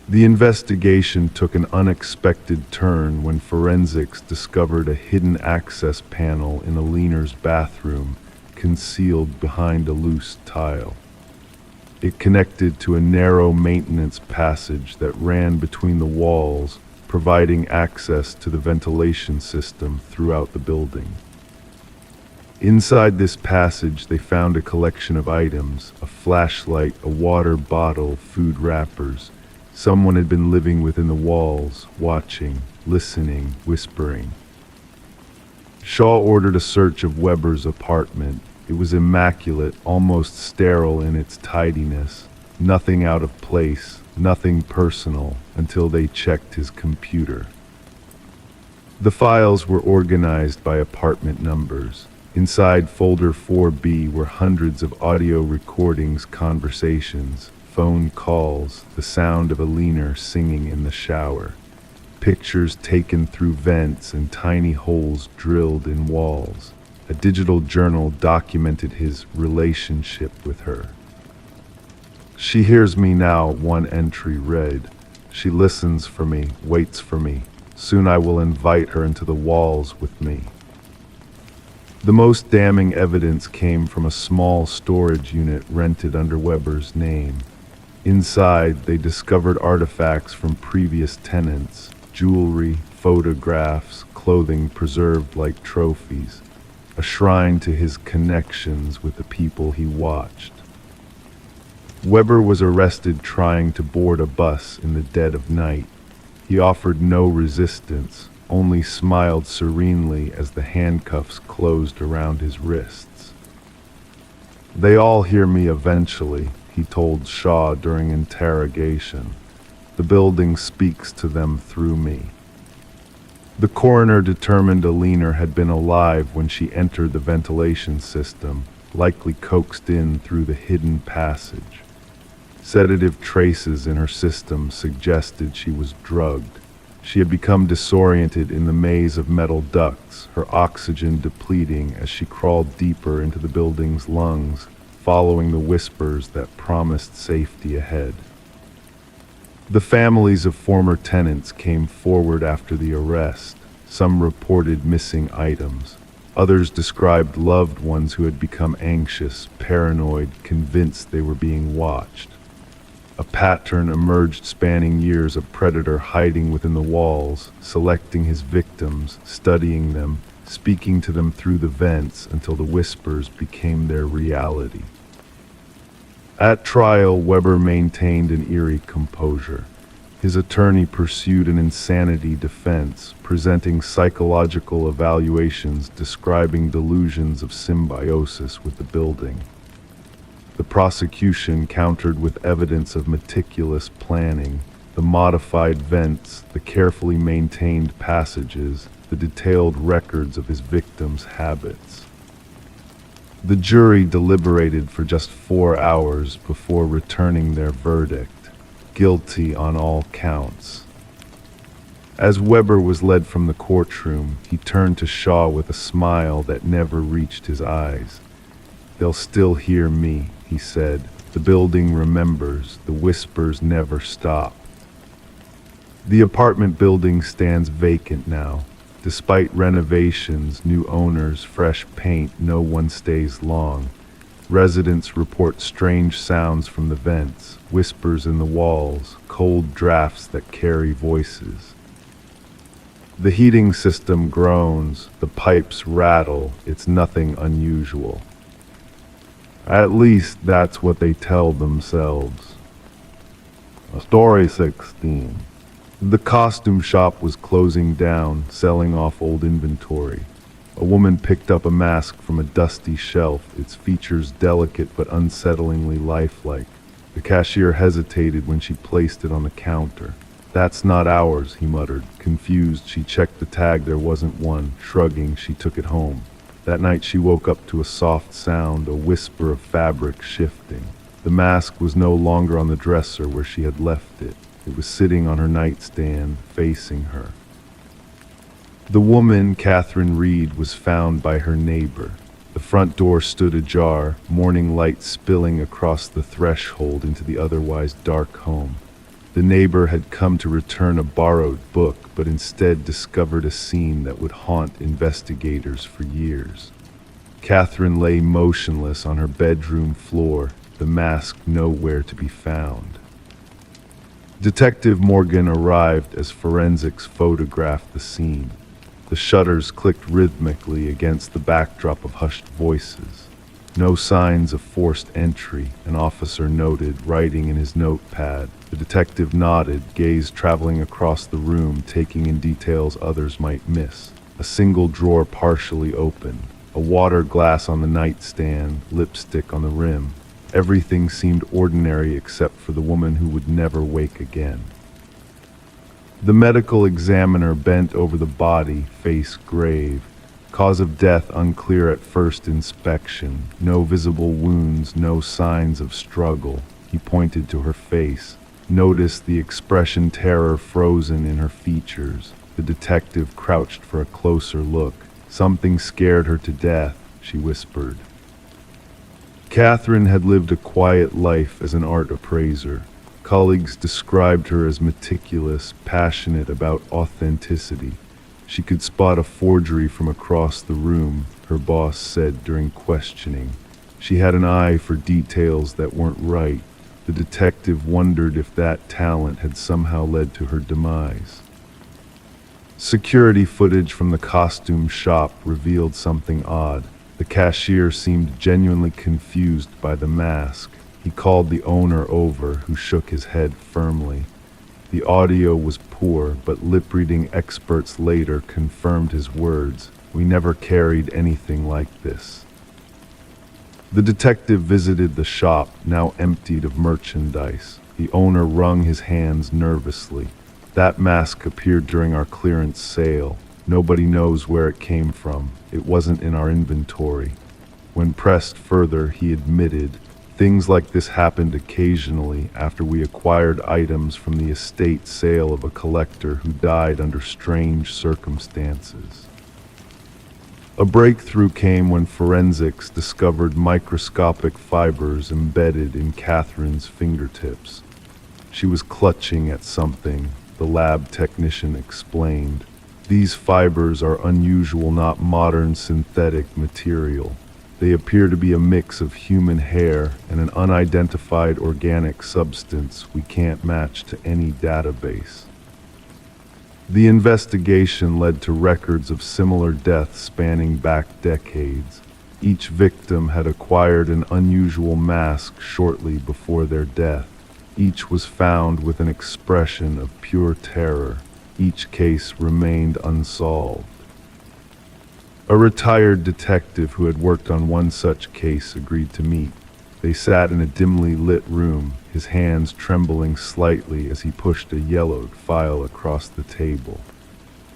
The investigation took an unexpected turn when forensics discovered a hidden access panel in Alina's bathroom, concealed behind a loose tile. It connected to a narrow maintenance passage that ran between the walls, providing access to the ventilation system throughout the building. Inside this passage, they found a collection of items, a flashlight, a water bottle, food wrappers. Someone had been living within the walls, watching, listening, whispering. Shaw ordered a search of Weber's apartment. It was immaculate, almost sterile in its tidiness. Nothing out of place, nothing personal, until they checked his computer. The files were organized by apartment numbers. Inside folder 4B were hundreds of audio recordings, conversations, phone calls, the sound of Alina singing in the shower, pictures taken through vents and tiny holes drilled in walls. A digital journal documented his relationship with her. She hears me now, one entry read. She listens for me, waits for me. Soon I will invite her into the walls with me. The most damning evidence came from a small storage unit rented under Weber's name. Inside, they discovered artifacts from previous tenants, jewelry, photographs, clothing preserved like trophies, a shrine to his connections with the people he watched. Weber was arrested trying to board a bus in the dead of night. He offered no resistance, only smiled serenely as the handcuffs closed around his wrists. They all hear me eventually, he told Shaw during interrogation. The building speaks to them through me. The coroner determined Alina had been alive when she entered the ventilation system, likely coaxed in through the hidden passage. Sedative traces in her system suggested she was drugged. She had become disoriented in the maze of metal ducts, her oxygen depleting as she crawled deeper into the building's lungs, following the whispers that promised safety ahead. The families of former tenants came forward after the arrest. Some reported missing items. Others described loved ones who had become anxious, paranoid, convinced they were being watched. A pattern emerged spanning years, a predator hiding within the walls, selecting his victims, studying them, speaking to them through the vents until the whispers became their reality. At trial, Weber maintained an eerie composure. His attorney pursued an insanity defense, presenting psychological evaluations describing delusions of symbiosis with the building. The prosecution countered with evidence of meticulous planning, the modified vents, the carefully maintained passages, the detailed records of his victims' habits. The jury deliberated for just 4 hours before returning their verdict, guilty on all counts. As Weber was led from the courtroom, he turned to Shaw with a smile that never reached his eyes. "They'll still hear me," he said. "The building remembers, the whispers never stop." The apartment building stands vacant now. Despite renovations, new owners, fresh paint, no one stays long. Residents report strange sounds from the vents, whispers in the walls, cold drafts that carry voices. The heating system groans, the pipes rattle, it's nothing unusual. At least that's what they tell themselves. Story 16. The costume shop was closing down, selling off old inventory. A woman picked up a mask from a dusty shelf, its features delicate but unsettlingly lifelike. The cashier hesitated when she placed it on the counter. "That's not ours," he muttered. Confused, she checked the tag. There wasn't one. Shrugging, she took it home. That night she woke up to a soft sound, a whisper of fabric shifting. The mask was no longer on the dresser where she had left it. It was sitting on her nightstand, facing her. The woman, Catherine Reed, was found by her neighbor. The front door stood ajar, morning light spilling across the threshold into the otherwise dark home. The neighbor had come to return a borrowed book, but instead discovered a scene that would haunt investigators for years. Catherine lay motionless on her bedroom floor, the mask nowhere to be found. Detective Morgan arrived as forensics photographed the scene. The shutters clicked rhythmically against the backdrop of hushed voices. No signs of forced entry, an officer noted, writing in his notepad. The detective nodded, gaze traveling across the room, taking in details others might miss. A single drawer partially open, a water glass on the nightstand, lipstick on the rim. Everything seemed ordinary except for the woman who would never wake again. The medical examiner bent over the body, face grave. Cause of death unclear at first inspection. No visible wounds, no signs of struggle. He pointed to her face. Noticed the expression terror frozen in her features. The detective crouched for a closer look. "Something scared her to death," she whispered. Catherine had lived a quiet life as an art appraiser. Colleagues described her as meticulous, passionate about authenticity. She could spot a forgery from across the room, her boss said during questioning. She had an eye for details that weren't right. The detective wondered if that talent had somehow led to her demise. Security footage from the costume shop revealed something odd. The cashier seemed genuinely confused by the mask. He called the owner over, who shook his head firmly. The audio was poor, but lip-reading experts later confirmed his words. "We never carried anything like this." The detective visited the shop, now emptied of merchandise. The owner wrung his hands nervously. That mask appeared during our clearance sale. Nobody knows where it came from. It wasn't in our inventory." When pressed further, he admitted, "Things like this happened occasionally after we acquired items from the estate sale of a collector who died under strange circumstances." A breakthrough came when forensics discovered microscopic fibers embedded in Catherine's fingertips. She was clutching at something, the lab technician explained. "These fibers are unusual, not modern synthetic material. They appear to be a mix of human hair and an unidentified organic substance we can't match to any database." The investigation led to records of similar deaths spanning back decades. Each victim had acquired an unusual mask shortly before their death. Each was found with an expression of pure terror. Each case remained unsolved. A retired detective who had worked on one such case agreed to meet. They sat in a dimly lit room, his hands trembling slightly as he pushed a yellowed file across the table.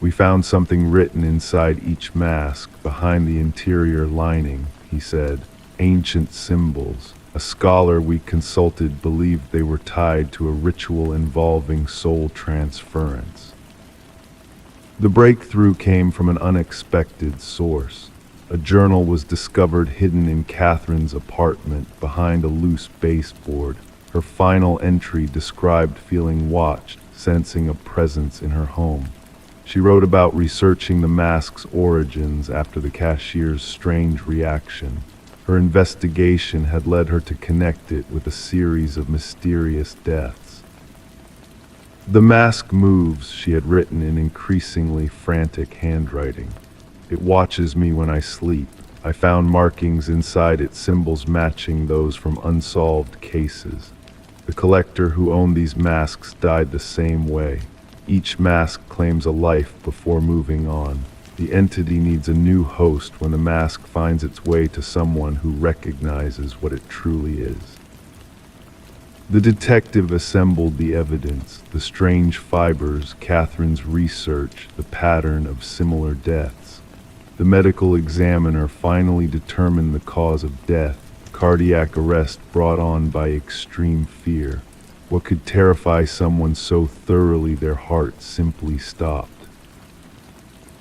"We found something written inside each mask, behind the interior lining," he said. "Ancient symbols. A scholar we consulted believed they were tied to a ritual involving soul transference." The breakthrough came from an unexpected source. A journal was discovered hidden in Catherine's apartment behind a loose baseboard. Her final entry described feeling watched, sensing a presence in her home. She wrote about researching the mask's origins after the cashier's strange reaction. Her investigation had led her to connect it with a series of mysterious deaths. "The mask moves," she had written in increasingly frantic handwriting. "It watches me when I sleep. I found markings inside it, symbols matching those from unsolved cases. The collector who owned these masks died the same way. Each mask claims a life before moving on. The entity needs a new host when the mask finds its way to someone who recognizes what it truly is." The detective assembled the evidence, the strange fibers, Catherine's research, the pattern of similar deaths. The medical examiner finally determined the cause of death, cardiac arrest brought on by extreme fear. What could terrify someone so thoroughly their heart simply stopped?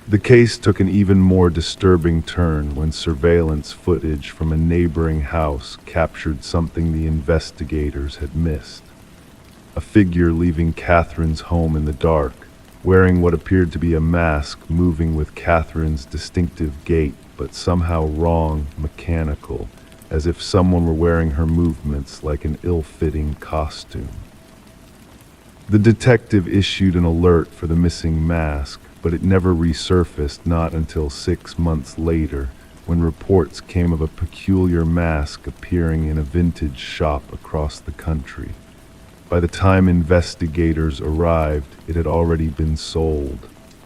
The case took an even more disturbing turn when surveillance footage from a neighboring house captured something the investigators had missed. A figure leaving Catherine's home in the dark, wearing what appeared to be a mask, moving with Catherine's distinctive gait, but somehow wrong, mechanical, as if someone were wearing her movements like an ill-fitting costume. The detective issued an alert for the missing mask, but it never resurfaced, not until 6 months later, when reports came of a peculiar mask appearing in a vintage shop across the country. By the time investigators arrived, it had already been sold.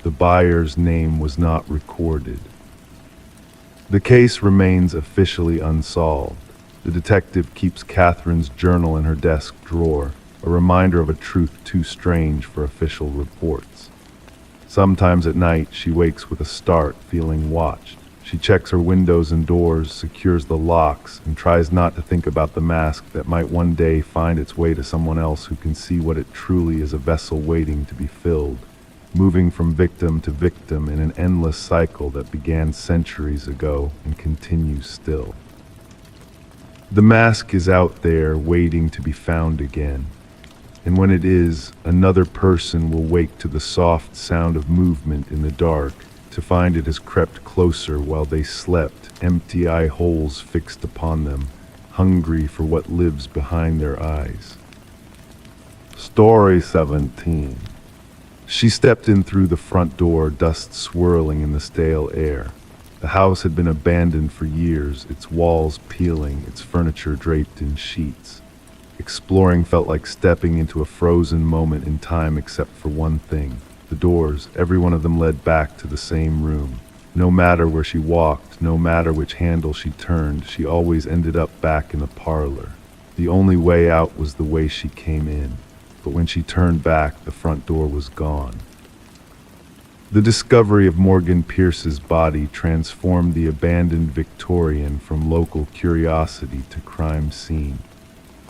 The buyer's name was not recorded. The case remains officially unsolved. The detective keeps Catherine's journal in her desk drawer, a reminder of a truth too strange for official reports. Sometimes at night, she wakes with a start, feeling watched. She checks her windows and doors, secures the locks, and tries not to think about the mask that might one day find its way to someone else who can see what it truly is, a vessel waiting to be filled, moving from victim to victim in an endless cycle that began centuries ago and continues still. The mask is out there waiting to be found again. And when it is, another person will wake to the soft sound of movement in the dark, to find it has crept closer while they slept, empty eye holes fixed upon them, hungry for what lives behind their eyes. Story 17. She stepped in through the front door, dust swirling in the stale air. The house had been abandoned for years, its walls peeling, its furniture draped in sheets. Exploring felt like stepping into a frozen moment in time, except for one thing. The doors, every one of them led back to the same room. No matter where she walked, no matter which handle she turned, she always ended up back in the parlor. The only way out was the way she came in. but when she turned back, the front door was gone. The discovery of Morgan Pierce's body transformed the abandoned Victorian from local curiosity to crime scene.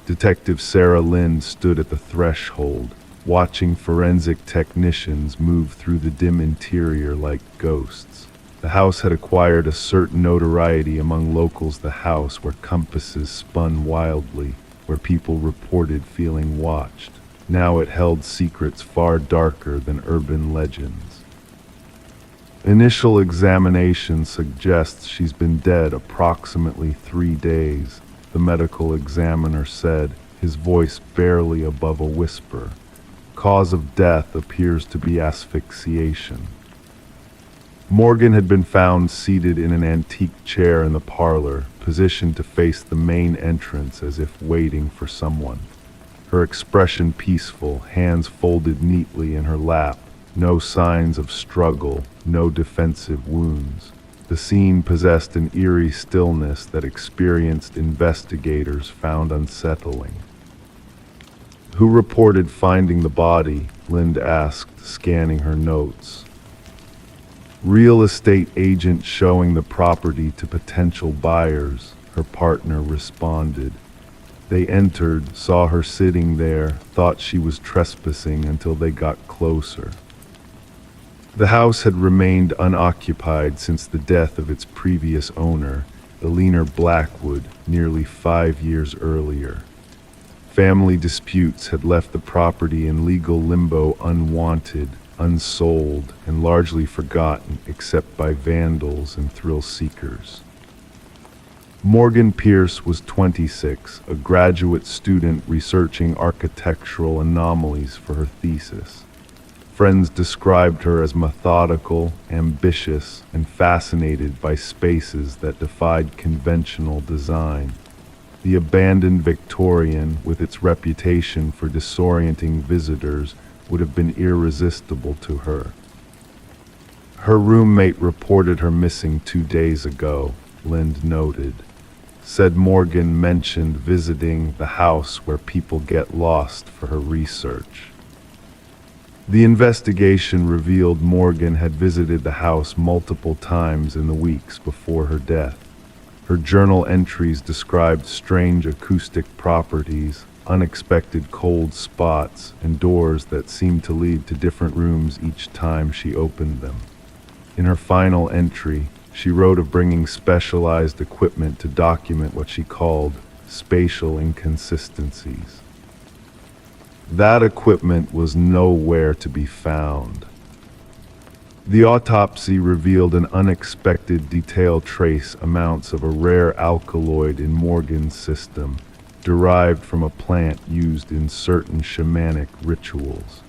Detective Sarah Lynn stood at the threshold, watching forensic technicians move through the dim interior like ghosts. The house had acquired a certain notoriety among locals, the house where compasses spun wildly, where people reported feeling watched. Now it held secrets far darker than urban legends. Initial examination suggests she's been dead approximately 3 days, the medical examiner said, his voice barely above a whisper. Cause of death appears to be asphyxiation. Morgan had been found seated in an antique chair in the parlor, positioned to face the main entrance as if waiting for someone. Her expression peaceful, hands folded neatly in her lap, no signs of struggle, no defensive wounds. The scene possessed an eerie stillness that experienced investigators found unsettling. Who reported finding the body? Lind asked, scanning her notes. Real estate agent showing the property to potential buyers, her partner responded. They entered, saw her sitting there, thought she was trespassing until they got closer. The house had remained unoccupied since the death of its previous owner, Eleanor Blackwood, nearly 5 years earlier. Family disputes had left the property in legal limbo, unwanted, unsold, and largely forgotten except by vandals and thrill seekers. Morgan Pierce was 26, a graduate student researching architectural anomalies for her thesis. Friends described her as methodical, ambitious, and fascinated by spaces that defied conventional design. The abandoned Victorian, with its reputation for disorienting visitors, would have been irresistible to her. Her roommate reported her missing 2 days ago, Lind noted. Said Morgan mentioned visiting the house where people get lost for her research. The investigation revealed Morgan had visited the house multiple times in the weeks before her death. Her journal entries described strange acoustic properties, unexpected cold spots, and doors that seemed to lead to different rooms each time she opened them. In her final entry, she wrote of bringing specialized equipment to document what she called spatial inconsistencies. That equipment was nowhere to be found. The autopsy revealed an unexpected detailed trace amounts of a rare alkaloid in Morgan's system, derived from a plant used in certain shamanic rituals.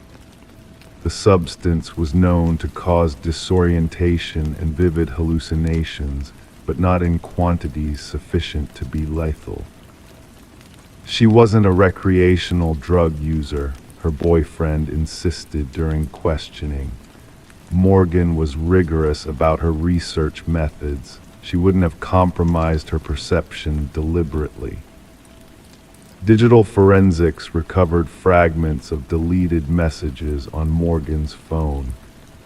The substance was known to cause disorientation and vivid hallucinations, but not in quantities sufficient to be lethal. She wasn't a recreational drug user, her boyfriend insisted during questioning. Morgan was rigorous about her research methods. She wouldn't have compromised her perception deliberately. Digital forensics recovered fragments of deleted messages on Morgan's phone,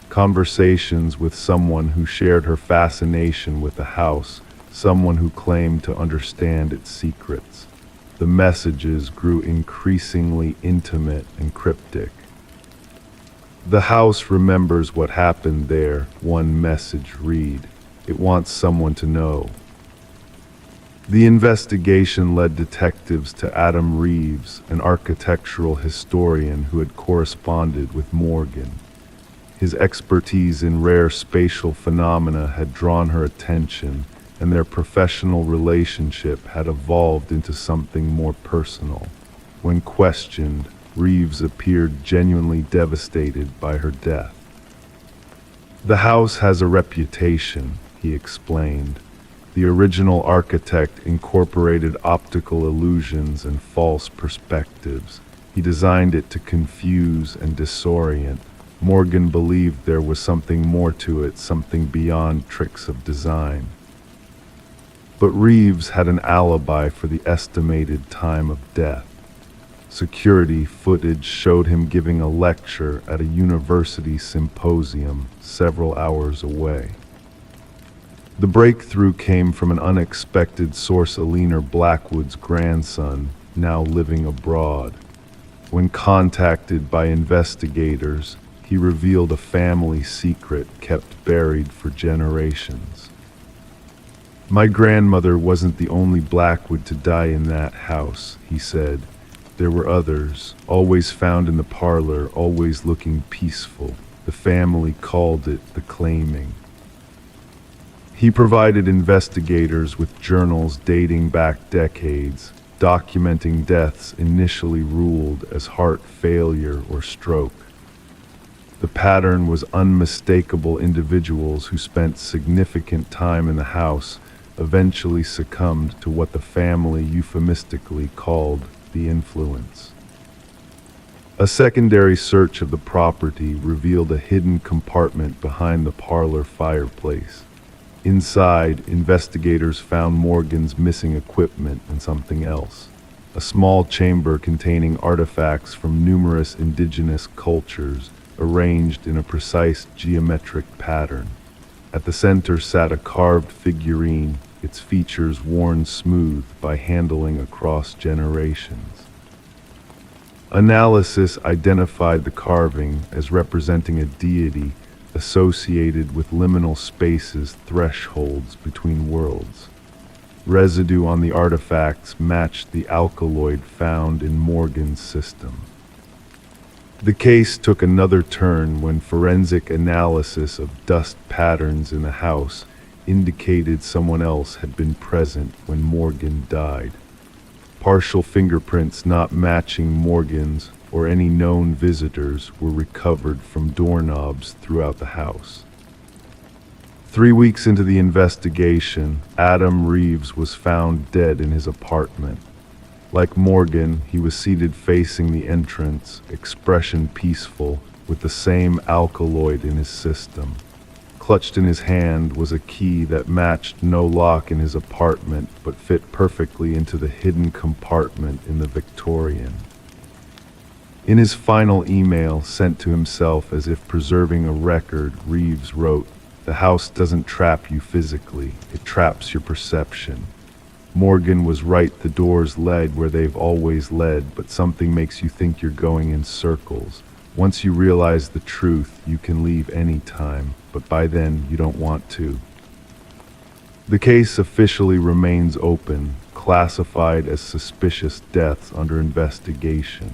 conversations with someone who shared her fascination with the house, someone who claimed to understand its secrets. The messages grew increasingly intimate and cryptic. The house remembers what happened there, one message read. It wants someone to know. The investigation led detectives to Adam Reeves, an architectural historian who had corresponded with Morgan. His expertise in rare spatial phenomena had drawn her attention, and their professional relationship had evolved into something more personal. When questioned, Reeves appeared genuinely devastated by her death. The house has a reputation, he explained. The original architect incorporated optical illusions and false perspectives. He designed it to confuse and disorient. Morgan believed there was something more to it, something beyond tricks of design. But Reeves had an alibi for the estimated time of death. Security footage showed him giving a lecture at a university symposium several hours away. The breakthrough came from an unexpected source, Alina Blackwood's grandson, now living abroad. When contacted by investigators, he revealed a family secret kept buried for generations. "My grandmother wasn't the only Blackwood to die in that house," he said. "There were others, always found in the parlor, always looking peaceful. The family called it the claiming." He provided investigators with journals dating back decades, documenting deaths initially ruled as heart failure or stroke. The pattern was unmistakable. Individuals who spent significant time in the house eventually succumbed to what the family euphemistically called the influence. A secondary search of the property revealed a hidden compartment behind the parlor fireplace. Inside, investigators found Morgan's missing equipment and something else. A small chamber containing artifacts from numerous indigenous cultures, arranged in a precise geometric pattern. At the center sat a carved figurine, its features worn smooth by handling across generations. Analysis identified the carving as representing a deity associated with liminal spaces, thresholds between worlds. Residue on the artifacts matched the alkaloid found in Morgan's system. The case took another turn when forensic analysis of dust patterns in the house indicated someone else had been present when Morgan died. Partial fingerprints not matching Morgan's or any known visitors were recovered from doorknobs throughout the house. 3 weeks into the investigation, Adam Reeves was found dead in his apartment. Like Morgan, he was seated facing the entrance, expression peaceful, with the same alkaloid in his system. Clutched in his hand was a key that matched no lock in his apartment, but fit perfectly into the hidden compartment in the Victorian. In his final email, sent to himself as if preserving a record, Reeves wrote, "The house doesn't trap you physically, it traps your perception. Morgan was right, the doors led where they've always led, but something makes you think you're going in circles. Once you realize the truth, you can leave any time, but by then you don't want to." The case officially remains open, classified as suspicious deaths under investigation.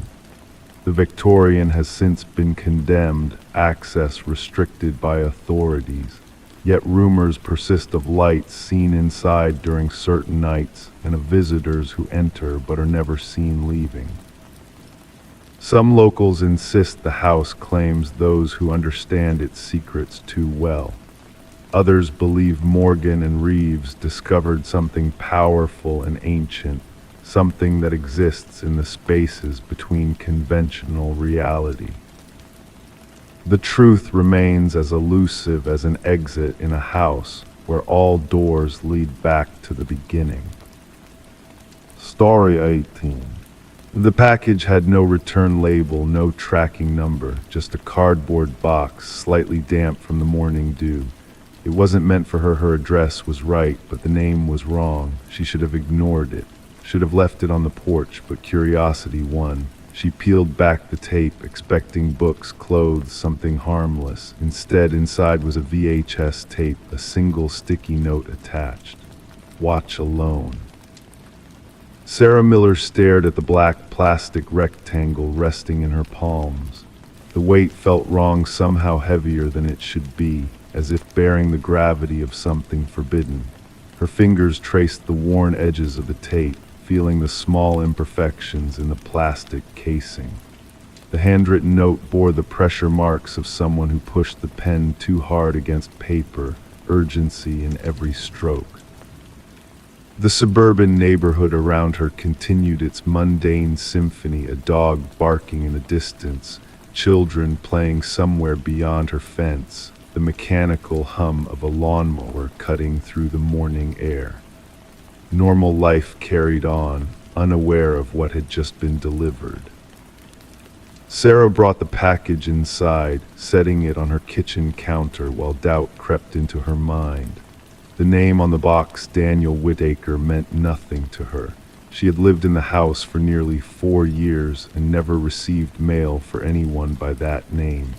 The Victorian has since been condemned, access restricted by authorities, yet rumors persist of lights seen inside during certain nights and of visitors who enter but are never seen leaving. Some locals insist the house claims those who understand its secrets too well. Others believe Morgan and Reeves discovered something powerful and ancient, something that exists in the spaces between conventional reality. The truth remains as elusive as an exit in a house where all doors lead back to the beginning. Story 18. The package had no return label, no tracking number, just a cardboard box, slightly damp from the morning dew. It wasn't meant for her. Her address was right, but the name was wrong. She should have ignored it. Should have left it on the porch, but curiosity won. She peeled back the tape, expecting books, clothes, something harmless. Instead, inside was a VHS tape, a single sticky note attached. "Watch alone." Sarah Miller stared at the black plastic rectangle resting in her palms. The weight felt wrong, somehow heavier than it should be, as if bearing the gravity of something forbidden. Her fingers traced the worn edges of the tape, feeling the small imperfections in the plastic casing. The handwritten note bore the pressure marks of someone who pushed the pen too hard against paper, urgency in every stroke. The suburban neighborhood around her continued its mundane symphony, a dog barking in the distance, children playing somewhere beyond her fence, the mechanical hum of a lawnmower cutting through the morning air. Normal life carried on, unaware of what had just been delivered. Sarah brought the package inside, setting it on her kitchen counter while doubt crept into her mind. The name on the box, Daniel Whitaker, meant nothing to her. She had lived in the house for nearly 4 years and never received mail for anyone by that name.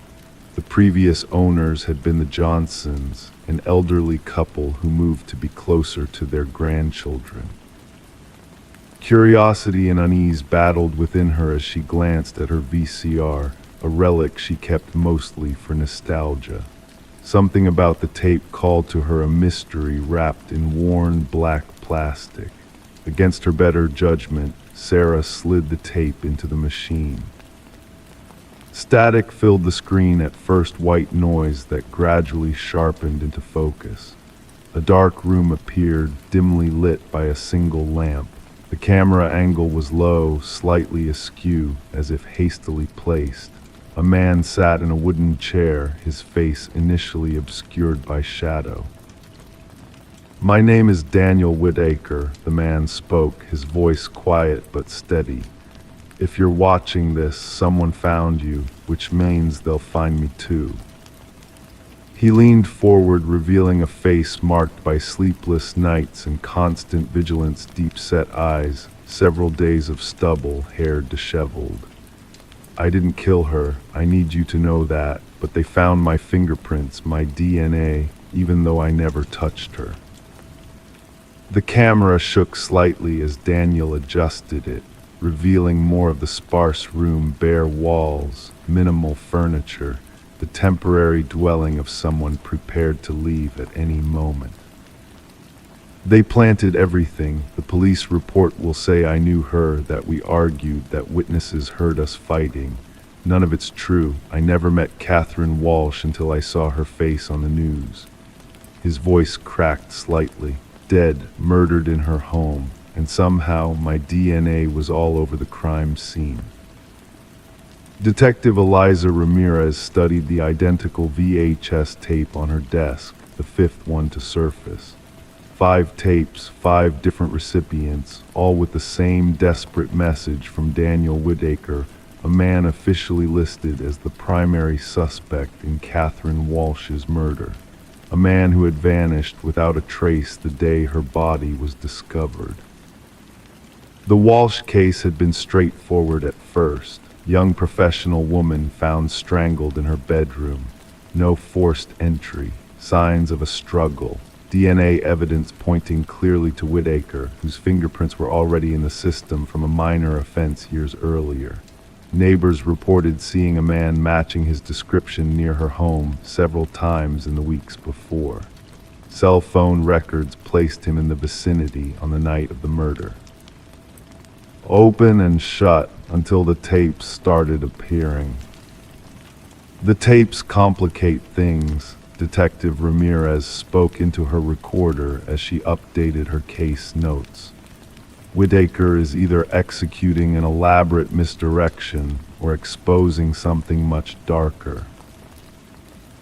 The previous owners had been the Johnsons, an elderly couple who moved to be closer to their grandchildren. Curiosity and unease battled within her as she glanced at her VCR, a relic she kept mostly for nostalgia. Something about the tape called to her a mystery wrapped in worn black plastic. Against her better judgment, Sarah slid the tape into the machine. Static filled the screen, at first white noise that gradually sharpened into focus. A dark room appeared, dimly lit by a single lamp. The camera angle was low, slightly askew, as if hastily placed. A man sat in a wooden chair, his face initially obscured by shadow. "My name is Daniel Whitaker," the man spoke, his voice quiet but steady. "If you're watching this, someone found you, which means they'll find me too." He leaned forward, revealing a face marked by sleepless nights and constant vigilance, deep-set eyes, several days of stubble, hair disheveled. "I didn't kill her, I need you to know that, but they found my fingerprints, my DNA, even though I never touched her." The camera shook slightly as Daniel adjusted it, revealing more of the sparse room, bare walls, minimal furniture, the temporary dwelling of someone prepared to leave at any moment. "They planted everything. The police report will say I knew her, that we argued, that witnesses heard us fighting. None of it's true. I never met Catherine Walsh until I saw her face on the news." His voice cracked slightly. "Dead, murdered in her home, and somehow my DNA was all over the crime scene." Detective Eliza Ramirez studied the identical VHS tape on her desk, the fifth one to surface. 5 tapes, 5 different recipients, all with the same desperate message from Daniel Whitaker, a man officially listed as the primary suspect in Catherine Walsh's murder. A man who had vanished without a trace the day her body was discovered. The Walsh case had been straightforward at first. Young professional woman found strangled in her bedroom. No forced entry. Signs of a struggle. DNA evidence pointing clearly to Whitaker, whose fingerprints were already in the system from a minor offense years earlier. Neighbors reported seeing a man matching his description near her home several times in the weeks before. Cell phone records placed him in the vicinity on the night of the murder. Open and shut until the tapes started appearing. "The tapes complicate things," Detective Ramirez spoke into her recorder as she updated her case notes. "Whitaker is either executing an elaborate misdirection or exposing something much darker."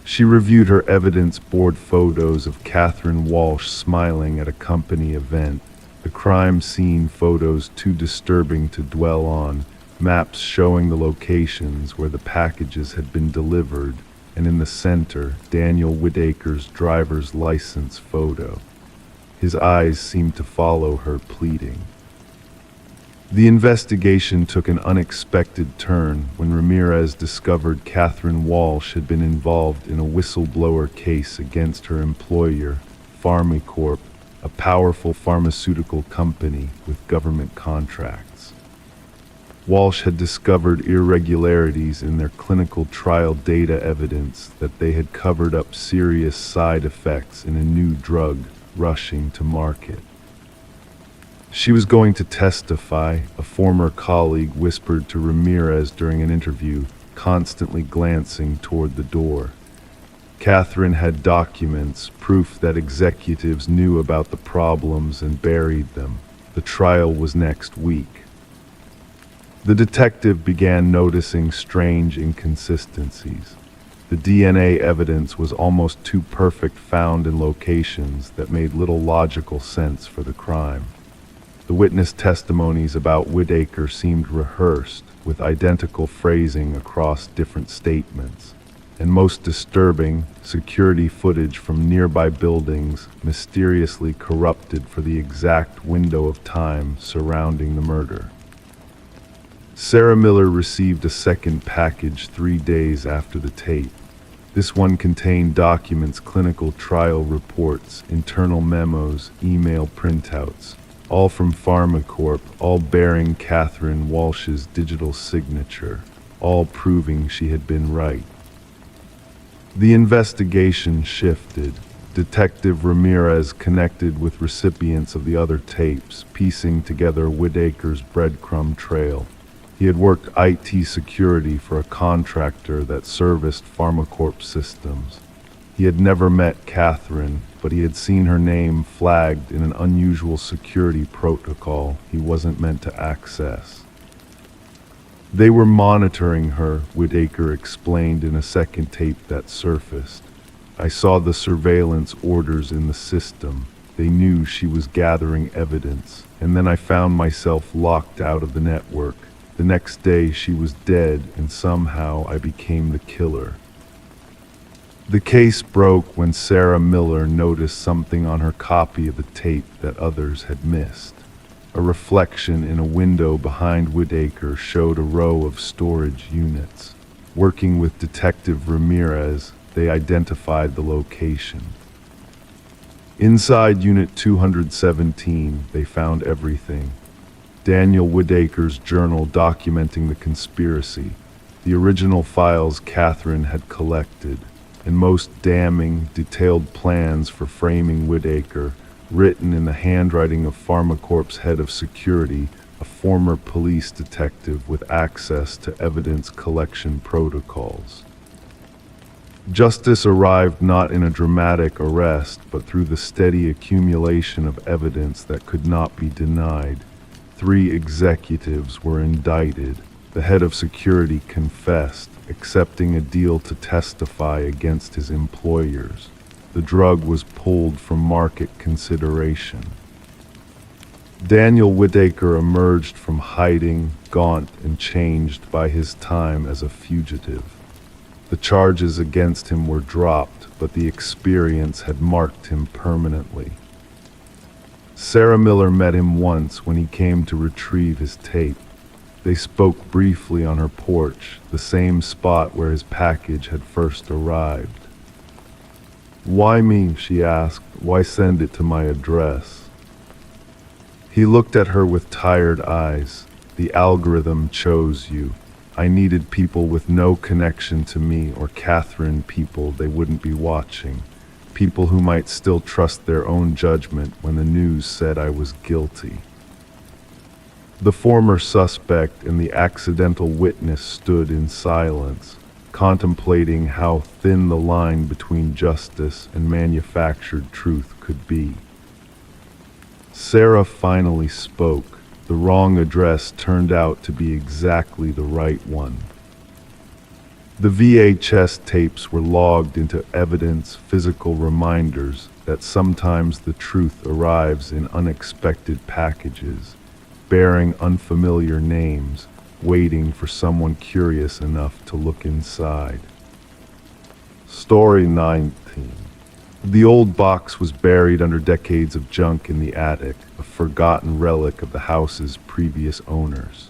She reviewed her evidence board photos of Catherine Walsh smiling at a company event, the crime scene photos too disturbing to dwell on, maps showing the locations where the packages had been delivered, and in the center, Daniel Whitaker's driver's license photo. His eyes seemed to follow her, pleading. The investigation took an unexpected turn when Ramirez discovered Catherine Walsh had been involved in a whistleblower case against her employer, Pharmacorp, a powerful pharmaceutical company with government contracts. Walsh had discovered irregularities in their clinical trial data, evidence that they had covered up serious side effects in a new drug rushing to market. She was going to testify, a former colleague whispered to Ramirez during an interview, constantly glancing toward the door. Catherine had documents, proof that executives knew about the problems and buried them. The trial was next week. The detective began noticing strange inconsistencies. The DNA evidence was almost too perfect, found in locations that made little logical sense for the crime. The witness testimonies about Whitaker seemed rehearsed, with identical phrasing across different statements. And most disturbing, security footage from nearby buildings mysteriously corrupted for the exact window of time surrounding the murder. Sarah Miller received a second package 3 days after the tape. This one contained documents, clinical trial reports, internal memos, email printouts, all from PharmaCorp, all bearing Catherine Walsh's digital signature, all proving she had been right. The investigation shifted. Detective Ramirez connected with recipients of the other tapes, piecing together Whitaker's breadcrumb trail. He had worked IT security for a contractor that serviced PharmaCorp systems. He had never met Catherine, but he had seen her name flagged in an unusual security protocol he wasn't meant to access. They were monitoring her, Whitaker explained in a second tape that surfaced. I saw the surveillance orders in the system. They knew she was gathering evidence, and then I found myself locked out of the network. The next day she was dead, and somehow I became the killer. The case broke when Sarah Miller noticed something on her copy of the tape that others had missed. A reflection in a window behind Whitaker showed a row of storage units. Working with Detective Ramirez, they identified the location. Inside Unit 217, they found everything. Daniel Whitaker's journal documenting the conspiracy, the original files Catherine had collected, and most damning, detailed plans for framing Whitaker, written in the handwriting of PharmaCorp's head of security, a former police detective with access to evidence collection protocols. Justice arrived not in a dramatic arrest, but through the steady accumulation of evidence that could not be denied. 3 executives were indicted. The head of security confessed, accepting a deal to testify against his employers. The drug was pulled from market consideration. Daniel Whitaker emerged from hiding, gaunt and changed by his time as a fugitive. The charges against him were dropped, but the experience had marked him permanently. Sarah Miller met him once when he came to retrieve his tape. They spoke briefly on her porch, the same spot where his package had first arrived. "Why me?" she asked. "Why send it to my address?" He looked at her with tired eyes. "The algorithm chose you. I needed people with no connection to me or Catherine, people they wouldn't be watching. People who might still trust their own judgment when the news said I was guilty." The former suspect and the accidental witness stood in silence, contemplating how thin the line between justice and manufactured truth could be. Sarah finally spoke. The wrong address turned out to be exactly the right one. The VHS tapes were logged into evidence, physical reminders that sometimes the truth arrives in unexpected packages, bearing unfamiliar names, waiting for someone curious enough to look inside. Story 19. The old box was buried under decades of junk in the attic, a forgotten relic of the house's previous owners.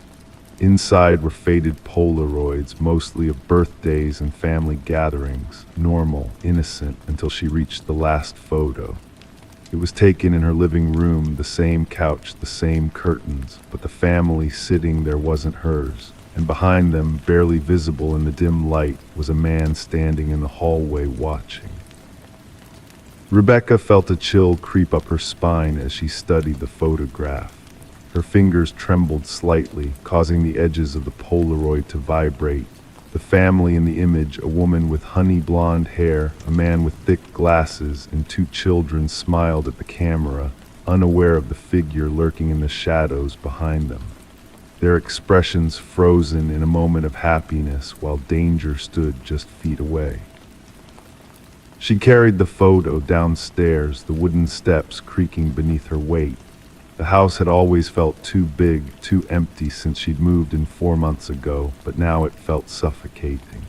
Inside were faded Polaroids, mostly of birthdays and family gatherings, normal, innocent, until she reached the last photo. It was taken in her living room, the same couch, the same curtains, but the family sitting there wasn't hers, and behind them, barely visible in the dim light, was a man standing in the hallway watching. Rebecca felt a chill creep up her spine as she studied the photograph. Her fingers trembled slightly, causing the edges of the Polaroid to vibrate. The family in the image, a woman with honey blonde hair, a man with thick glasses, and 2 children smiled at the camera, unaware of the figure lurking in the shadows behind them. Their expressions frozen in a moment of happiness while danger stood just feet away. She carried the photo downstairs, the wooden steps creaking beneath her weight. The house had always felt too big, too empty since she'd moved in 4 months ago, but now it felt suffocating.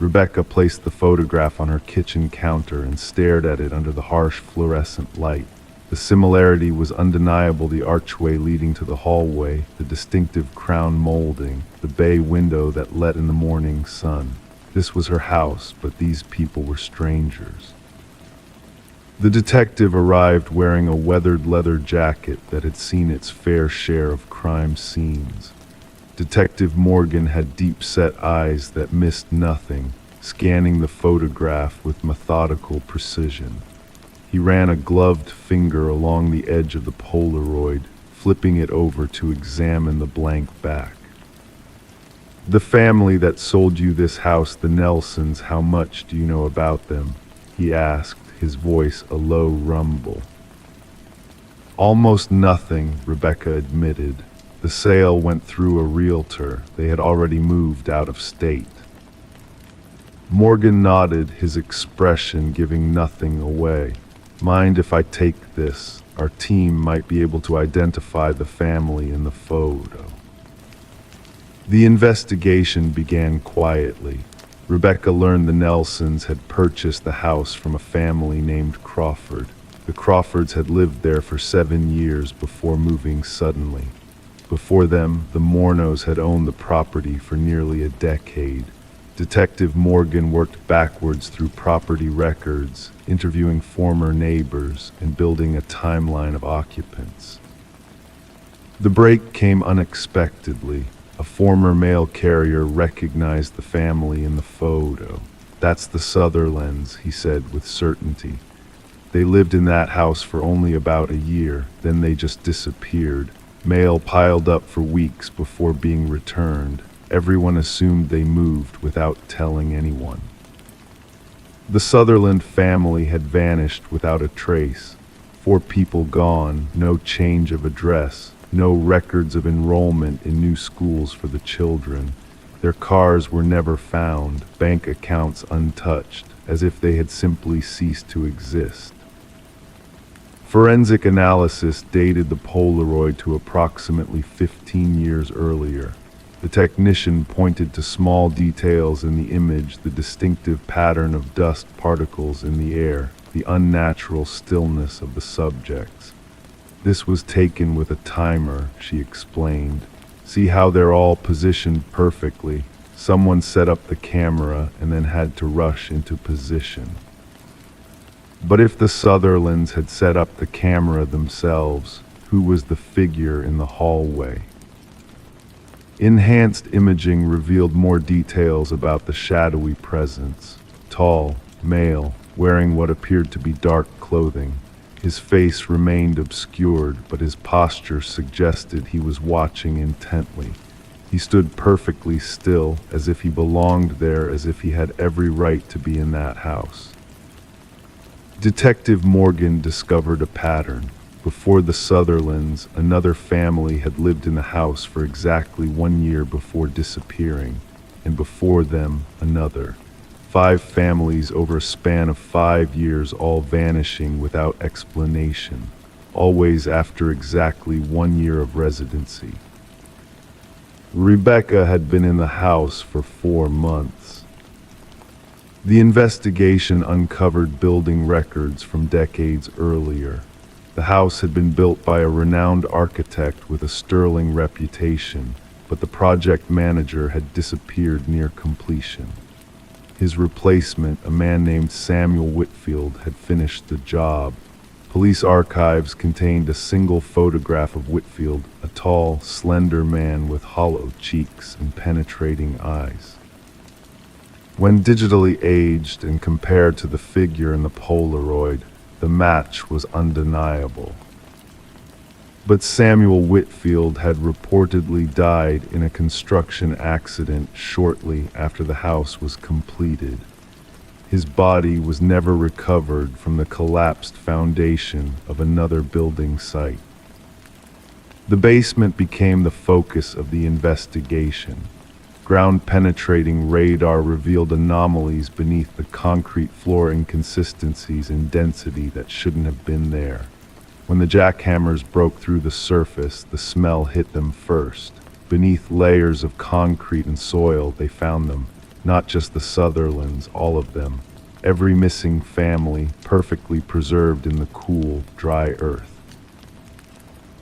Rebecca placed the photograph on her kitchen counter and stared at it under the harsh fluorescent light. The similarity was undeniable: the archway leading to the hallway, the distinctive crown molding, the bay window that let in the morning sun. This was her house, but these people were strangers. The detective arrived wearing a weathered leather jacket that had seen its fair share of crime scenes. Detective Morgan had deep-set eyes that missed nothing, scanning the photograph with methodical precision. He ran a gloved finger along the edge of the Polaroid, flipping it over to examine the blank back. "The family that sold you this house, the Nelsons, how much do you know about them?" he asked, his voice a low rumble. "Almost nothing," Rebecca admitted. "The sale went through a realtor. They had already moved out of state." Morgan nodded, his expression giving nothing away. "Mind if I take this? Our team might be able to identify the family in the photo." The investigation began quietly. Rebecca learned the Nelsons had purchased the house from a family named Crawford. The Crawfords had lived there for 7 years before moving suddenly. Before them, the Mornos had owned the property for nearly a decade. Detective Morgan worked backwards through property records, interviewing former neighbors and building a timeline of occupants. The break came unexpectedly. A former mail carrier recognized the family in the photo. "That's the Sutherlands," he said with certainty. "They lived in that house for only about a year, then they just disappeared. Mail piled up for weeks before being returned. Everyone assumed they moved without telling anyone." The Sutherland family had vanished without a trace. 4 people gone, no change of address, no records of enrollment in new schools for the children. Their cars were never found, bank accounts untouched, as if they had simply ceased to exist. Forensic analysis dated the Polaroid to approximately 15 years earlier. The technician pointed to small details in the image: the distinctive pattern of dust particles in the air, the unnatural stillness of the subjects. "This was taken with a timer," she explained. "See how they're all positioned perfectly? Someone set up the camera and then had to rush into position." But if the Sutherlands had set up the camera themselves, who was the figure in the hallway? Enhanced imaging revealed more details about the shadowy presence. Tall, male, wearing what appeared to be dark clothing. His face remained obscured, but his posture suggested he was watching intently. He stood perfectly still, as if he belonged there, as if he had every right to be in that house. Detective Morgan discovered a pattern. Before the Sutherlands, another family had lived in the house for exactly 1 year before disappearing, and before them, another. 5 families over a span of 5 years, all vanishing without explanation, always after exactly 1 year of residency. Rebecca had been in the house for 4 months. The investigation uncovered building records from decades earlier. The house had been built by a renowned architect with a sterling reputation, but the project manager had disappeared near completion. His replacement, a man named Samuel Whitfield, had finished the job. Police archives contained a single photograph of Whitfield, a tall, slender man with hollow cheeks and penetrating eyes. When digitally aged and compared to the figure in the Polaroid, the match was undeniable. But Samuel Whitfield had reportedly died in a construction accident shortly after the house was completed. His body was never recovered from the collapsed foundation of another building site. The basement became the focus of the investigation. Ground-penetrating radar revealed anomalies beneath the concrete floor, inconsistencies in density that shouldn't have been there. When the jackhammers broke through the surface, the smell hit them first. Beneath layers of concrete and soil, they found them. Not just the Sutherlands, all of them. Every missing family, perfectly preserved in the cool, dry earth.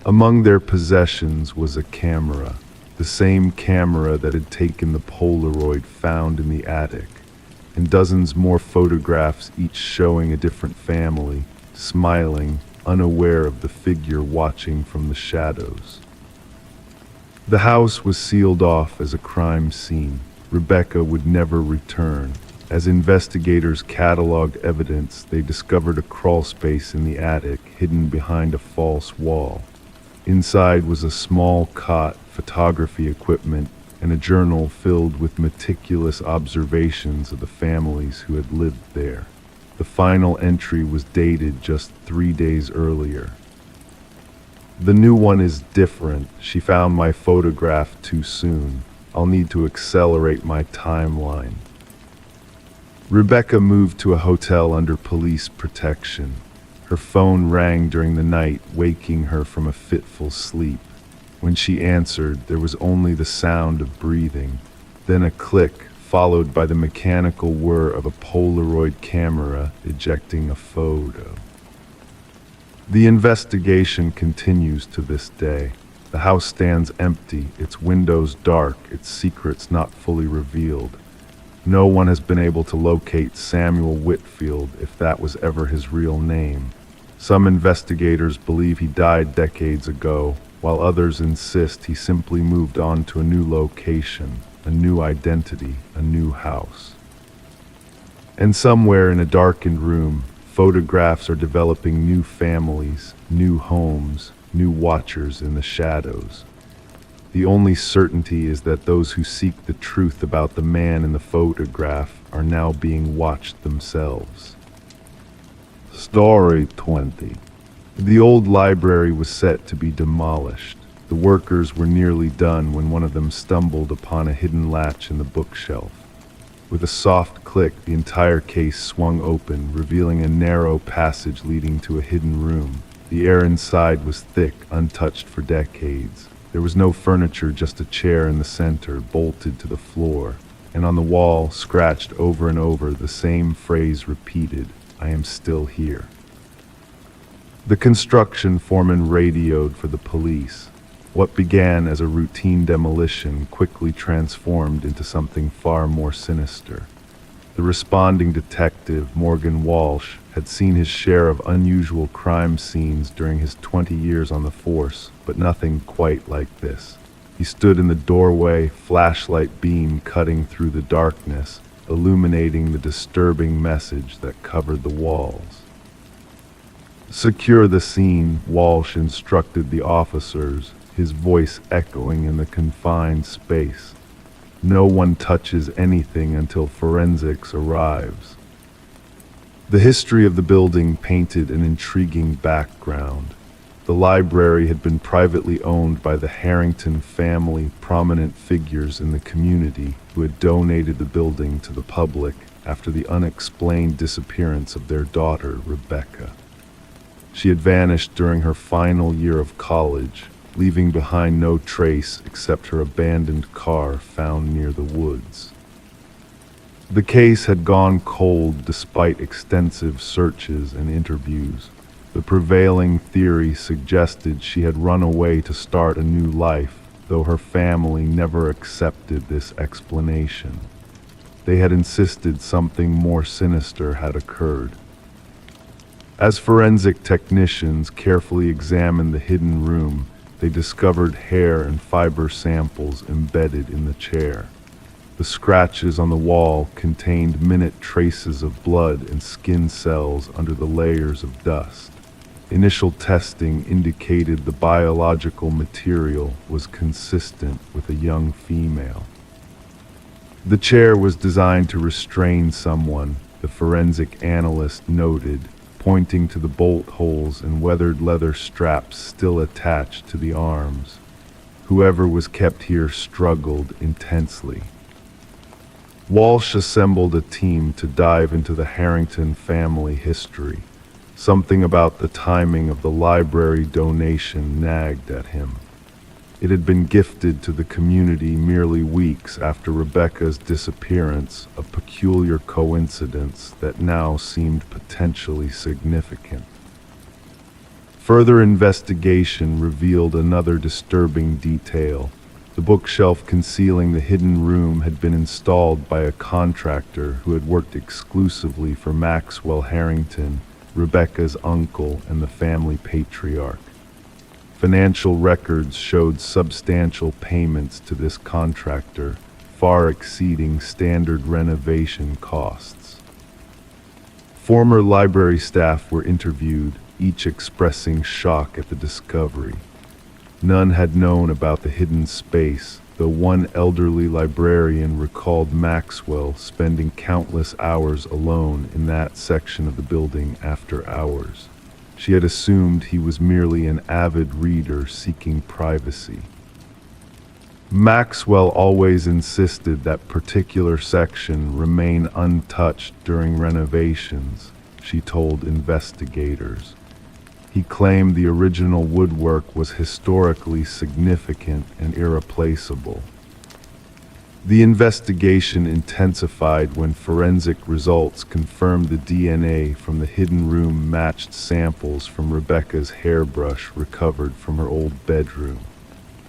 Among their possessions was a camera, the same camera that had taken the Polaroid found in the attic, and dozens more photographs, each showing a different family, smiling, unaware of the figure watching from the shadows. The house was sealed off as a crime scene. Rebecca would never return. As investigators cataloged evidence, they discovered a crawl space in the attic, hidden behind a false wall. Inside was a small cot, photography equipment, and a journal filled with meticulous observations of the families who had lived there. The final entry was dated just 3 days earlier. "The new one is different. She found my photograph too soon. I'll need to accelerate my timeline." Rebecca moved to a hotel under police protection. Her phone rang during the night, waking her from a fitful sleep. When she answered, there was only the sound of breathing, then a click, followed by the mechanical whir of a Polaroid camera ejecting a photo. The investigation continues to this day. The house stands empty, its windows dark, its secrets not fully revealed. No one has been able to locate Samuel Whitfield, if that was ever his real name. Some investigators believe he died decades ago, while others insist he simply moved on to a new location, a new identity, a new house. And somewhere in a darkened room, photographs are developing new families, new homes, new watchers in the shadows. The only certainty is that those who seek the truth about the man in the photograph are now being watched themselves. Story 20. The old library was set to be demolished. The workers were nearly done when one of them stumbled upon a hidden latch in the bookshelf. With a soft click, the entire case swung open, revealing a narrow passage leading to a hidden room. The air inside was thick, untouched for decades. There was no furniture, just a chair in the center, bolted to the floor, and on the wall, scratched over and over, the same phrase repeated, "I am still here." The construction foreman radioed for the police. What began as a routine demolition quickly transformed into something far more sinister. The responding detective, Morgan Walsh, had seen his share of unusual crime scenes during his 20 years on the force, but nothing quite like this. He stood in the doorway, flashlight beam cutting through the darkness, illuminating the disturbing message that covered the walls. "Secure the scene," Walsh instructed the officers, his voice echoing in the confined space. "No one touches anything until forensics arrives." The history of the building painted an intriguing background. The library had been privately owned by the Harrington family, prominent figures in the community who had donated the building to the public after the unexplained disappearance of their daughter, Rebecca. She had vanished during her final year of college, leaving behind no trace except her abandoned car found near the woods. The case had gone cold despite extensive searches and interviews. The prevailing theory suggested she had run away to start a new life, though her family never accepted this explanation. They had insisted something more sinister had occurred. As forensic technicians carefully examined the hidden room, they discovered hair and fiber samples embedded in the chair. The scratches on the wall contained minute traces of blood and skin cells under the layers of dust. Initial testing indicated the biological material was consistent with a young female. The chair was designed to restrain someone, the forensic analyst noted, pointing to the bolt holes and weathered leather straps still attached to the arms. Whoever was kept here struggled intensely. Walsh assembled a team to dive into the Harrington family history. Something about the timing of the library donation nagged at him. It had been gifted to the community merely weeks after Rebecca's disappearance, a peculiar coincidence that now seemed potentially significant. Further investigation revealed another disturbing detail. The bookshelf concealing the hidden room had been installed by a contractor who had worked exclusively for Maxwell Harrington, Rebecca's uncle and the family patriarch. Financial records showed substantial payments to this contractor, far exceeding standard renovation costs. Former library staff were interviewed, each expressing shock at the discovery. None had known about the hidden space, though one elderly librarian recalled Maxwell spending countless hours alone in that section of the building after hours. She had assumed he was merely an avid reader seeking privacy. Maxwell always insisted that particular section remain untouched during renovations, she told investigators. He claimed the original woodwork was historically significant and irreplaceable. The investigation intensified when forensic results confirmed the DNA from the hidden room matched samples from Rebecca's hairbrush recovered from her old bedroom.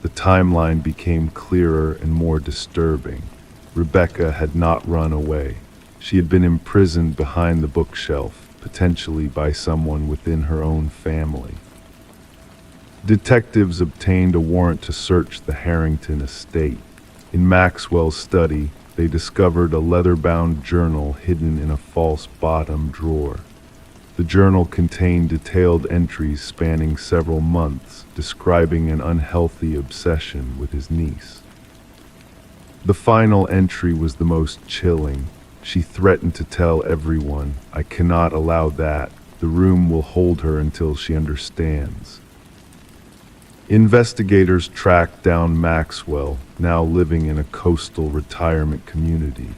The timeline became clearer and more disturbing. Rebecca had not run away. She had been imprisoned behind the bookshelf, potentially by someone within her own family. Detectives obtained a warrant to search the Harrington estate. In Maxwell's study, they discovered a leather-bound journal hidden in a false bottom drawer. The journal contained detailed entries spanning several months, describing an unhealthy obsession with his niece. The final entry was the most chilling. She threatened to tell everyone, "I cannot allow that. The room will hold her until she understands." Investigators tracked down Maxwell, now living in a coastal retirement community.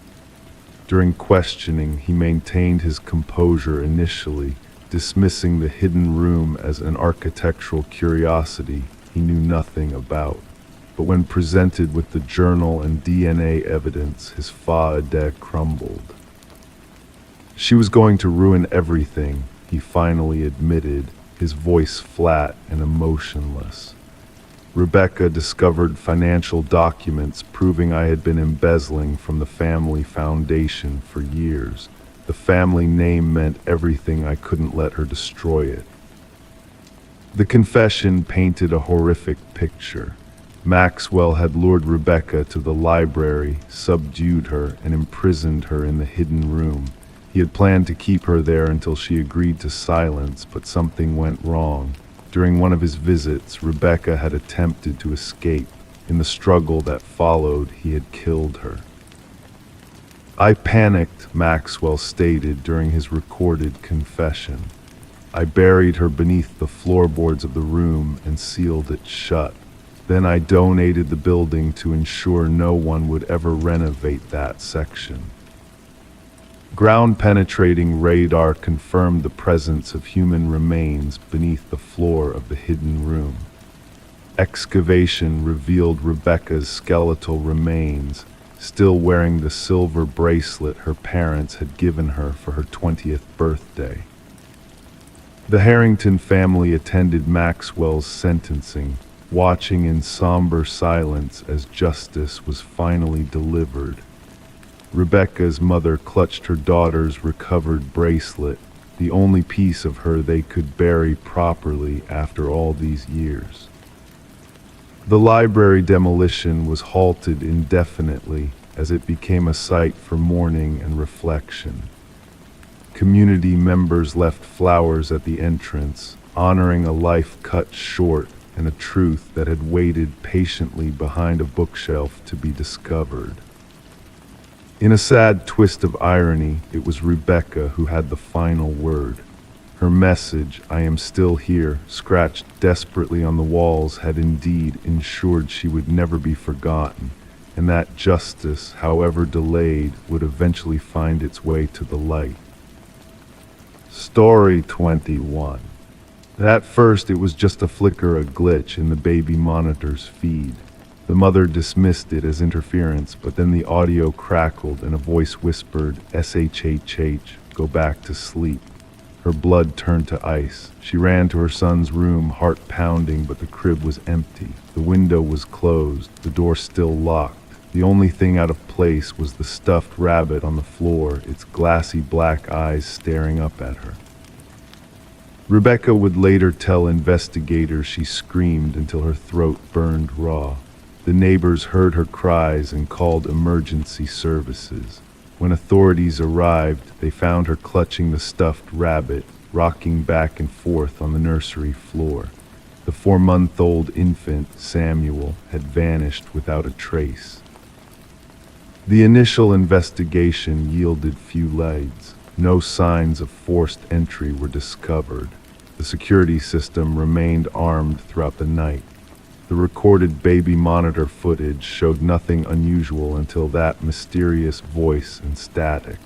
During questioning, he maintained his composure initially, dismissing the hidden room as an architectural curiosity he knew nothing about. But when presented with the journal and DNA evidence, his fa-de crumbled. She was going to ruin everything, he finally admitted, his voice flat and emotionless. Rebecca discovered financial documents proving I had been embezzling from the family foundation for years. The family name meant everything. I couldn't let her destroy it. The confession painted a horrific picture. Maxwell had lured Rebecca to the library, subdued her, and imprisoned her in the hidden room. He had planned to keep her there until she agreed to silence, but something went wrong. During one of his visits, Rebecca had attempted to escape. In the struggle that followed, he had killed her. "I panicked," Maxwell stated during his recorded confession. "I buried her beneath the floorboards of the room and sealed it shut. Then I donated the building to ensure no one would ever renovate that section." Ground-penetrating radar confirmed the presence of human remains beneath the floor of the hidden room. Excavation revealed Rebecca's skeletal remains, still wearing the silver bracelet her parents had given her for her 20th birthday. The Harrington family attended Maxwell's sentencing, watching in somber silence as justice was finally delivered. Rebecca's mother clutched her daughter's recovered bracelet, the only piece of her they could bury properly after all these years. The library demolition was halted indefinitely as it became a site for mourning and reflection. Community members left flowers at the entrance, honoring a life cut short and a truth that had waited patiently behind a bookshelf to be discovered. In a sad twist of irony, it was Rebecca who had the final word. Her message, "I am still here," scratched desperately on the walls, had indeed ensured she would never be forgotten, and that justice, however delayed, would eventually find its way to the light. Story 21. At first, it was just a flicker, a glitch in the baby monitor's feed. The mother dismissed it as interference, but then the audio crackled and a voice whispered, "SHHH, go back to sleep." Her blood turned to ice. She ran to her son's room, heart pounding, but the crib was empty. The window was closed, the door still locked. The only thing out of place was the stuffed rabbit on the floor, its glassy black eyes staring up at her. Rebecca would later tell investigators she screamed until her throat burned raw. The neighbors heard her cries and called emergency services. When authorities arrived, they found her clutching the stuffed rabbit, rocking back and forth on the nursery floor. The 4-month-old infant, Samuel, had vanished without a trace. The initial investigation yielded few leads. No signs of forced entry were discovered. The security system remained armed throughout the night. The recorded baby monitor footage showed nothing unusual until that mysterious voice and static.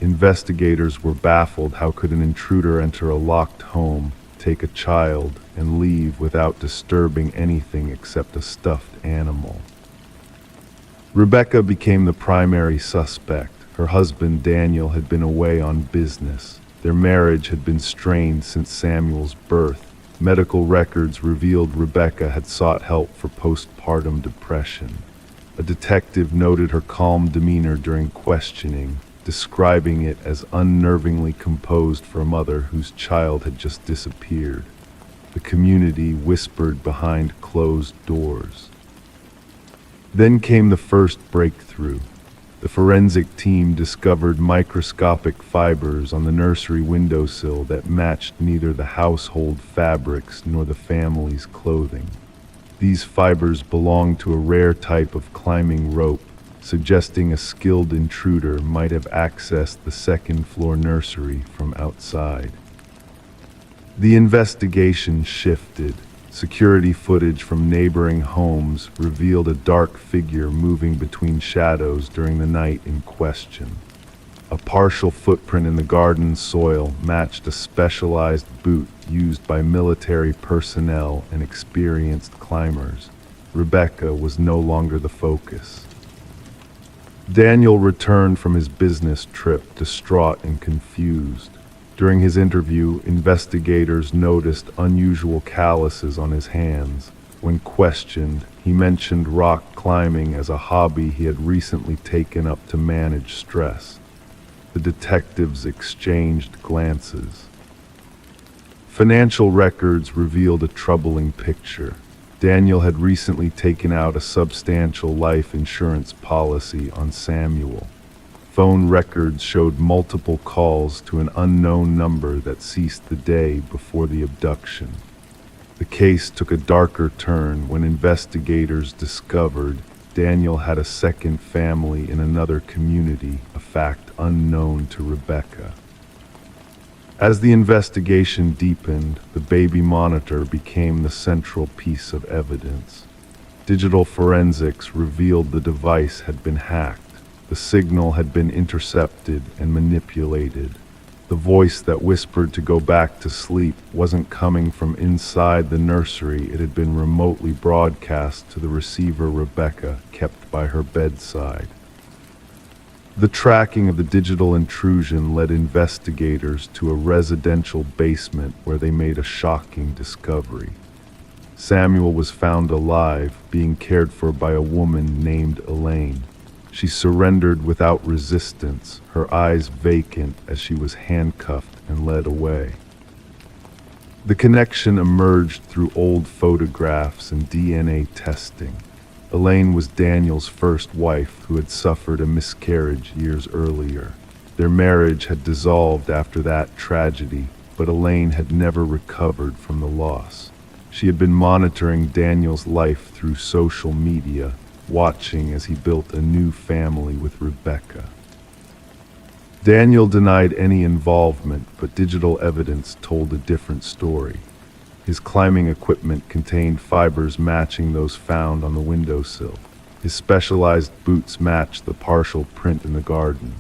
Investigators were baffled. How could an intruder enter a locked home, take a child, and leave without disturbing anything except a stuffed animal? Rebecca became the primary suspect. Her husband, Daniel, had been away on business. Their marriage had been strained since Samuel's birth. Medical records revealed Rebecca had sought help for postpartum depression. A detective noted her calm demeanor during questioning, describing it as unnervingly composed for a mother whose child had just disappeared. The community whispered behind closed doors. Then came the first breakthrough. The forensic team discovered microscopic fibers on the nursery windowsill that matched neither the household fabrics nor the family's clothing. These fibers belonged to a rare type of climbing rope, suggesting a skilled intruder might have accessed the second-floor nursery from outside. The investigation shifted. Security footage from neighboring homes revealed a dark figure moving between shadows during the night in question. A partial footprint in the garden soil matched a specialized boot used by military personnel and experienced climbers. Rebecca was no longer the focus. Daniel returned from his business trip, distraught and confused. During his interview, investigators noticed unusual calluses on his hands. When questioned, he mentioned rock climbing as a hobby he had recently taken up to manage stress. The detectives exchanged glances. Financial records revealed a troubling picture. Daniel had recently taken out a substantial life insurance policy on Samuel. Phone records showed multiple calls to an unknown number that ceased the day before the abduction. The case took a darker turn when investigators discovered Daniel had a second family in another community, a fact unknown to Rebecca. As the investigation deepened, the baby monitor became the central piece of evidence. Digital forensics revealed the device had been hacked. The signal had been intercepted and manipulated. The voice that whispered to go back to sleep wasn't coming from inside the nursery. It had been remotely broadcast to the receiver Rebecca kept by her bedside. The tracking of the digital intrusion led investigators to a residential basement where they made a shocking discovery. Samuel was found alive, being cared for by a woman named Elaine. She surrendered without resistance, her eyes vacant as she was handcuffed and led away. The connection emerged through old photographs and DNA testing. Elaine was Daniel's first wife who had suffered a miscarriage years earlier. Their marriage had dissolved after that tragedy, but Elaine had never recovered from the loss. She had been monitoring Daniel's life through social media, watching as he built a new family with Rebecca. Daniel denied any involvement, but digital evidence told a different story. His climbing equipment contained fibers matching those found on the windowsill. His specialized boots matched the partial print in the garden.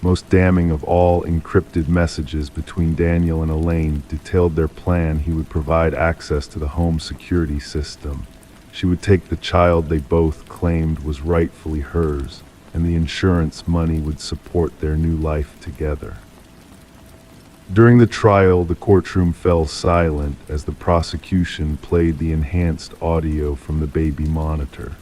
Most damning of all, encrypted messages between Daniel and Elaine detailed their plan. He would provide access to the home security system. She would take the child they both claimed was rightfully hers, and the insurance money would support their new life together. During the trial, the courtroom fell silent as the prosecution played the enhanced audio from the baby monitor.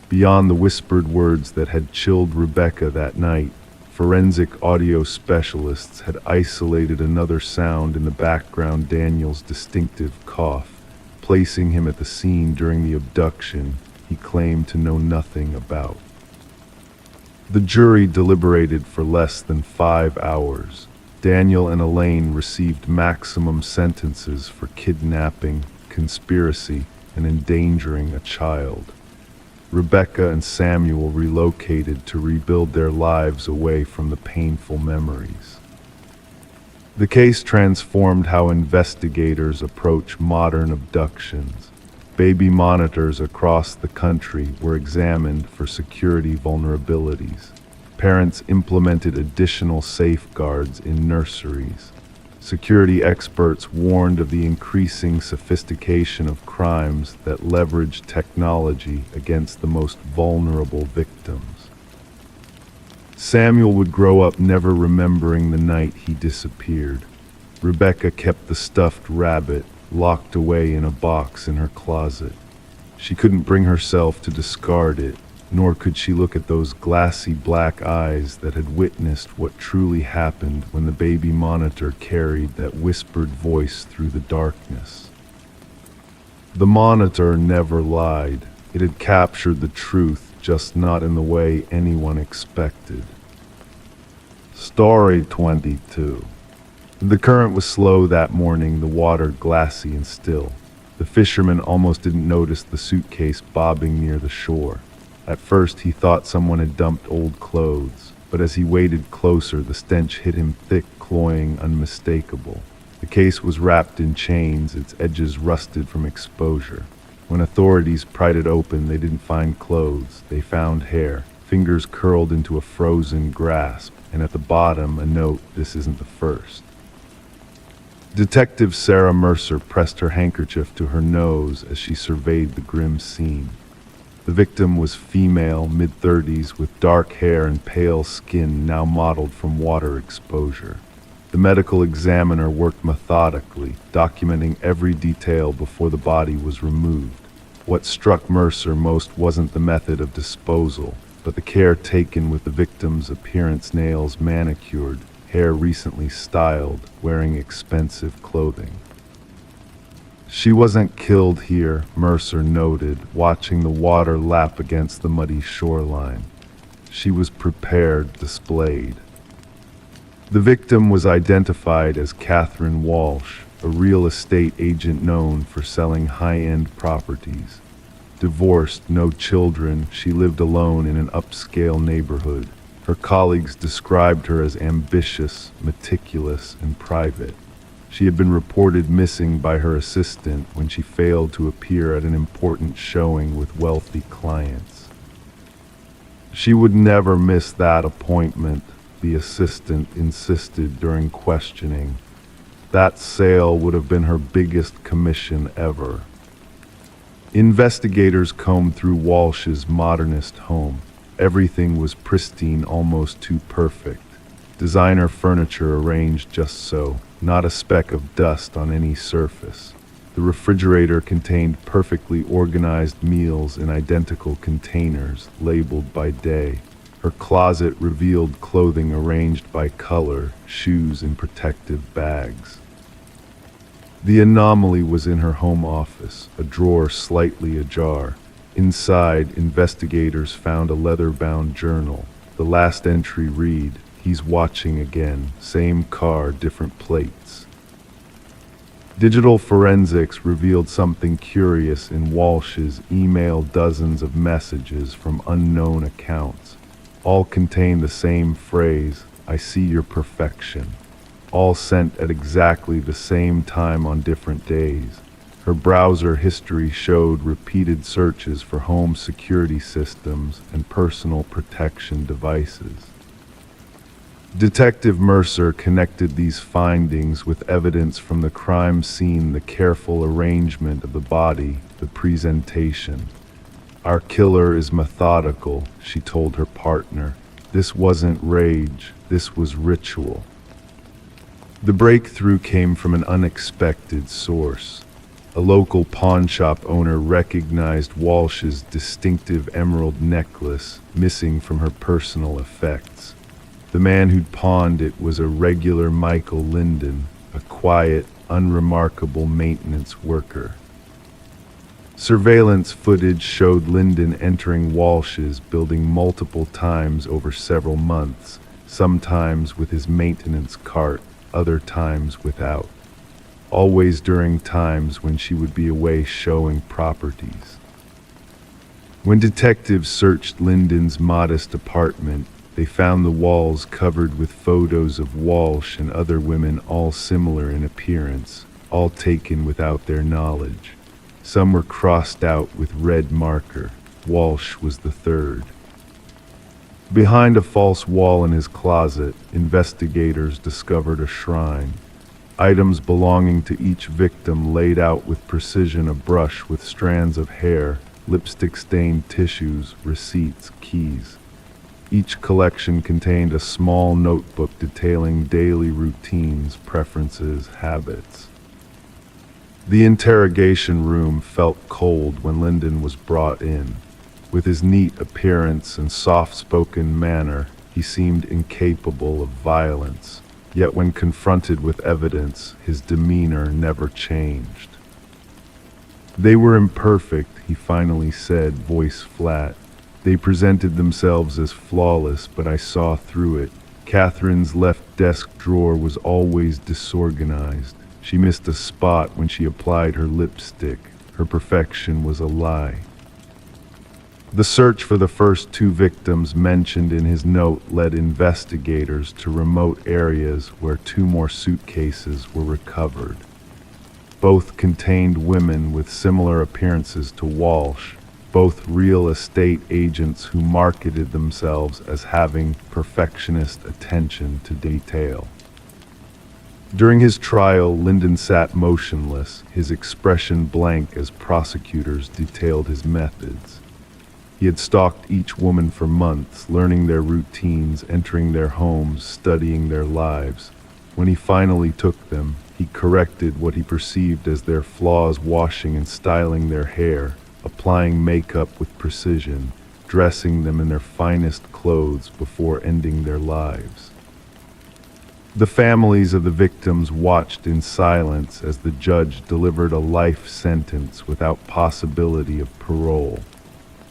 Beyond the whispered words that had chilled Rebecca that night, forensic audio specialists had isolated another sound in the background: Daniel's distinctive cough, placing him at the scene during the abduction he claimed to know nothing about. The jury deliberated for less than 5 hours. Daniel and Elaine received maximum sentences for kidnapping, conspiracy, and endangering a child. Rebecca and Samuel relocated to rebuild their lives away from the painful memories. The case transformed how investigators approach modern abductions. Baby monitors across the country were examined for security vulnerabilities. Parents implemented additional safeguards in nurseries. Security experts warned of the increasing sophistication of crimes that leverage technology against the most vulnerable victims. Samuel would grow up never remembering the night he disappeared. Rebecca kept the stuffed rabbit locked away in a box in her closet. She couldn't bring herself to discard it, nor could she look at those glassy black eyes that had witnessed what truly happened when the baby monitor carried that whispered voice through the darkness. The monitor never lied. It had captured the truth, just not in the way anyone expected. Story 22. The current was slow that morning, the water glassy and still. The fisherman almost didn't notice the suitcase bobbing near the shore. At first he thought someone had dumped old clothes, but as he waded closer, the stench hit him thick, cloying, unmistakable. The case was wrapped in chains, its edges rusted from exposure. When authorities pried it open, they didn't find clothes. They found hair, fingers curled into a frozen grasp, and at the bottom a note: "This isn't the first." Detective Sarah Mercer pressed her handkerchief to her nose as she surveyed the grim scene. The victim was female, mid-30s, with dark hair and pale skin now mottled from water exposure. The medical examiner worked methodically, documenting every detail before the body was removed. What struck Mercer most wasn't the method of disposal, but the care taken with the victim's appearance: nails manicured, hair recently styled, wearing expensive clothing. She wasn't killed here, Mercer noted, watching the water lap against the muddy shoreline. She was prepared, displayed. The victim was identified as Catherine Walsh, a real estate agent known for selling high-end properties. Divorced, no children, she lived alone in an upscale neighborhood. Her colleagues described her as ambitious, meticulous, and private. She had been reported missing by her assistant when she failed to appear at an important showing with wealthy clients. She would never miss that appointment, the assistant insisted during questioning. That sale would have been her biggest commission ever. Investigators combed through Walsh's modernist home. Everything was pristine, almost too perfect. Designer furniture arranged just so, not a speck of dust on any surface. The refrigerator contained perfectly organized meals in identical containers, labeled by day. Her closet revealed clothing arranged by color, shoes in protective bags. The anomaly was in her home office, a drawer slightly ajar. Inside, investigators found a leather-bound journal. The last entry read, "He's watching again. Same car, different plates." Digital forensics revealed something curious in Walsh's email: dozens of messages from unknown accounts. All contained the same phrase, "I see your perfection." All sent at exactly the same time on different days. Her browser history showed repeated searches for home security systems and personal protection devices. Detective Mercer connected these findings with evidence from the crime scene, the careful arrangement of the body, the presentation. "Our killer is methodical," she told her partner. "This wasn't rage, this was ritual." The breakthrough came from an unexpected source. A local pawnshop owner recognized Walsh's distinctive emerald necklace missing from her personal effects. The man who'd pawned it was a regular Michael Linden, a quiet, unremarkable maintenance worker. Surveillance footage showed Linden entering Walsh's building multiple times over several months, sometimes with his maintenance cart, other times without. Always during times when she would be away showing properties. When detectives searched Linden's modest apartment, they found the walls covered with photos of Walsh and other women, all similar in appearance, all taken without their knowledge. Some were crossed out with red marker. Walsh was the third. Behind a false wall in his closet, investigators discovered a shrine. Items belonging to each victim laid out with precision: a brush with strands of hair, lipstick-stained tissues, receipts, keys. Each collection contained a small notebook detailing daily routines, preferences, habits. The interrogation room felt cold when Linden was brought in. With his neat appearance and soft-spoken manner, he seemed incapable of violence. Yet when confronted with evidence, his demeanor never changed. "They were imperfect," he finally said, voice flat. "They presented themselves as flawless, but I saw through it. Catherine's left desk drawer was always disorganized. She missed a spot when she applied her lipstick. Her perfection was a lie." The search for the first two victims mentioned in his note led investigators to remote areas where two more suitcases were recovered. Both contained women with similar appearances to Walsh, both real estate agents who marketed themselves as having perfectionist attention to detail. During his trial, Linden sat motionless, his expression blank as prosecutors detailed his methods. He had stalked each woman for months, learning their routines, entering their homes, studying their lives. When he finally took them, he corrected what he perceived as their flaws, washing and styling their hair, applying makeup with precision, dressing them in their finest clothes before ending their lives. The families of the victims watched in silence as the judge delivered a life sentence without possibility of parole.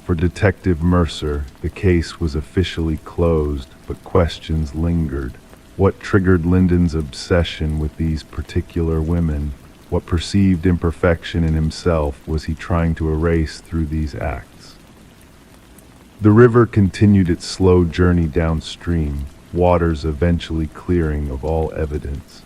For Detective Mercer, the case was officially closed, but questions lingered. What triggered Linden's obsession with these particular women? What perceived imperfection in himself was he trying to erase through these acts? The river continued its slow journey downstream, waters eventually clearing of all evidence.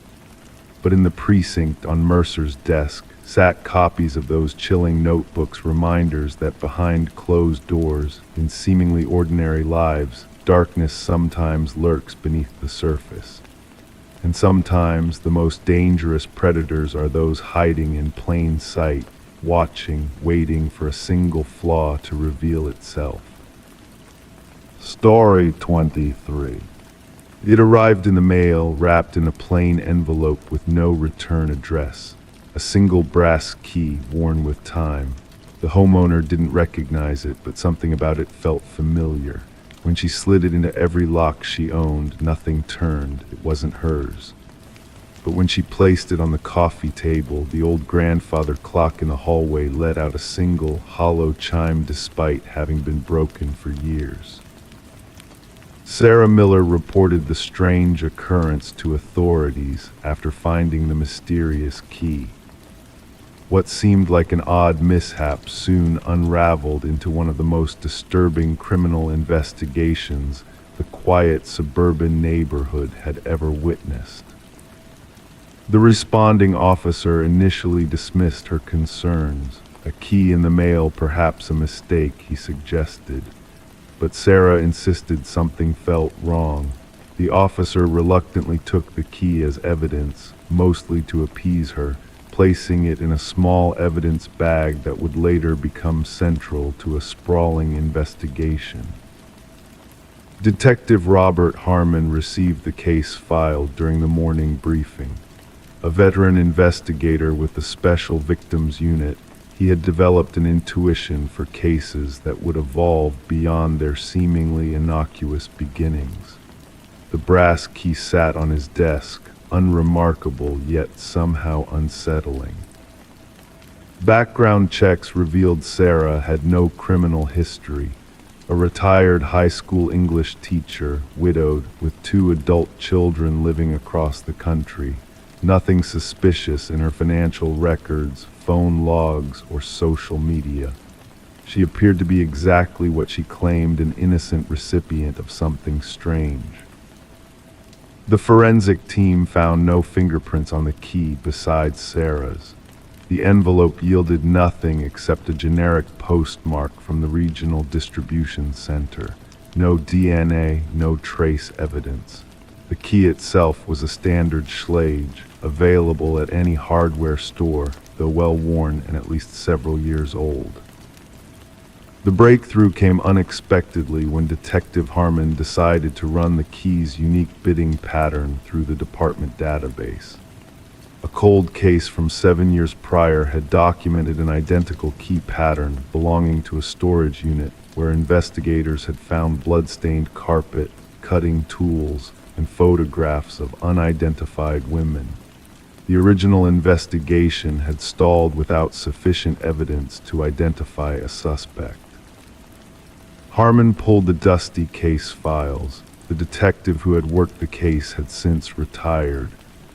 But in the precinct on Mercer's desk sat copies of those chilling notebooks, reminders that behind closed doors, in seemingly ordinary lives, darkness sometimes lurks beneath the surface. And sometimes the most dangerous predators are those hiding in plain sight, watching, waiting for a single flaw to reveal itself. Story 23. It arrived in the mail, wrapped in a plain envelope with no return address. A single brass key worn with time. The homeowner didn't recognize it, but something about it felt familiar. When she slid it into every lock she owned, nothing turned. It wasn't hers. But when she placed it on the coffee table, the old grandfather clock in the hallway let out a single, hollow chime despite having been broken for years. Sarah Miller reported the strange occurrence to authorities after finding the mysterious key. What seemed like an odd mishap soon unraveled into one of the most disturbing criminal investigations the quiet suburban neighborhood had ever witnessed. The responding officer initially dismissed her concerns. A key in the mail, perhaps a mistake, he suggested. But Sarah insisted something felt wrong. The officer reluctantly took the key as evidence, mostly to appease her, placing it in a small evidence bag that would later become central to a sprawling investigation. Detective Robert Harmon received the case file during the morning briefing. A veteran investigator with the Special Victims Unit, he had developed an intuition for cases that would evolve beyond their seemingly innocuous beginnings. The brass key sat on his desk, unremarkable yet somehow unsettling. Background checks revealed Sarah had no criminal history. A retired high school English teacher, widowed, with 2 adult children living across the country. Nothing suspicious in her financial records, phone logs, or social media. She appeared to be exactly what she claimed, an innocent recipient of something strange. The forensic team found no fingerprints on the key besides Sarah's. The envelope yielded nothing except a generic postmark from the regional distribution center. No DNA, no trace evidence. The key itself was a standard Schlage, available at any hardware store, though well worn and at least several years old. The breakthrough came unexpectedly when Detective Harmon decided to run the key's unique bidding pattern through the department database. A cold case from 7 years prior had documented an identical key pattern belonging to a storage unit where investigators had found blood-stained carpet, cutting tools, and photographs of unidentified women. The original investigation had stalled without sufficient evidence to identify a suspect. Harmon pulled the dusty case files. The detective who had worked the case had since retired.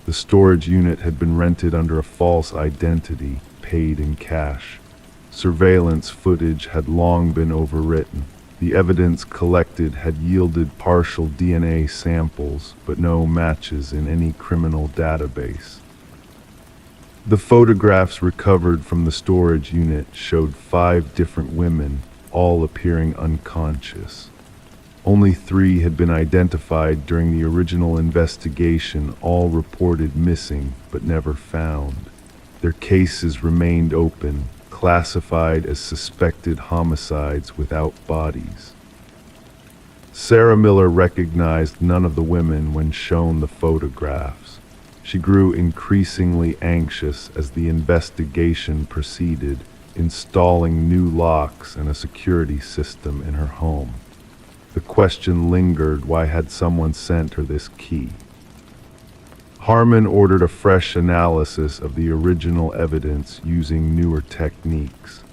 The storage unit had been rented under a false identity, paid in cash. Surveillance footage had long been overwritten. The evidence collected had yielded partial DNA samples, but no matches in any criminal database. The photographs recovered from the storage unit showed 5 different women, all appearing unconscious. Only 3 had been identified during the original investigation, all reported missing but never found. Their cases remained open, classified as suspected homicides without bodies. Sarah Miller recognized none of the women when shown the photographs. She grew increasingly anxious as the investigation proceeded, installing new locks and a security system in her home. The question lingered, why had someone sent her this key? Harmon ordered a fresh analysis of the original evidence using newer techniques.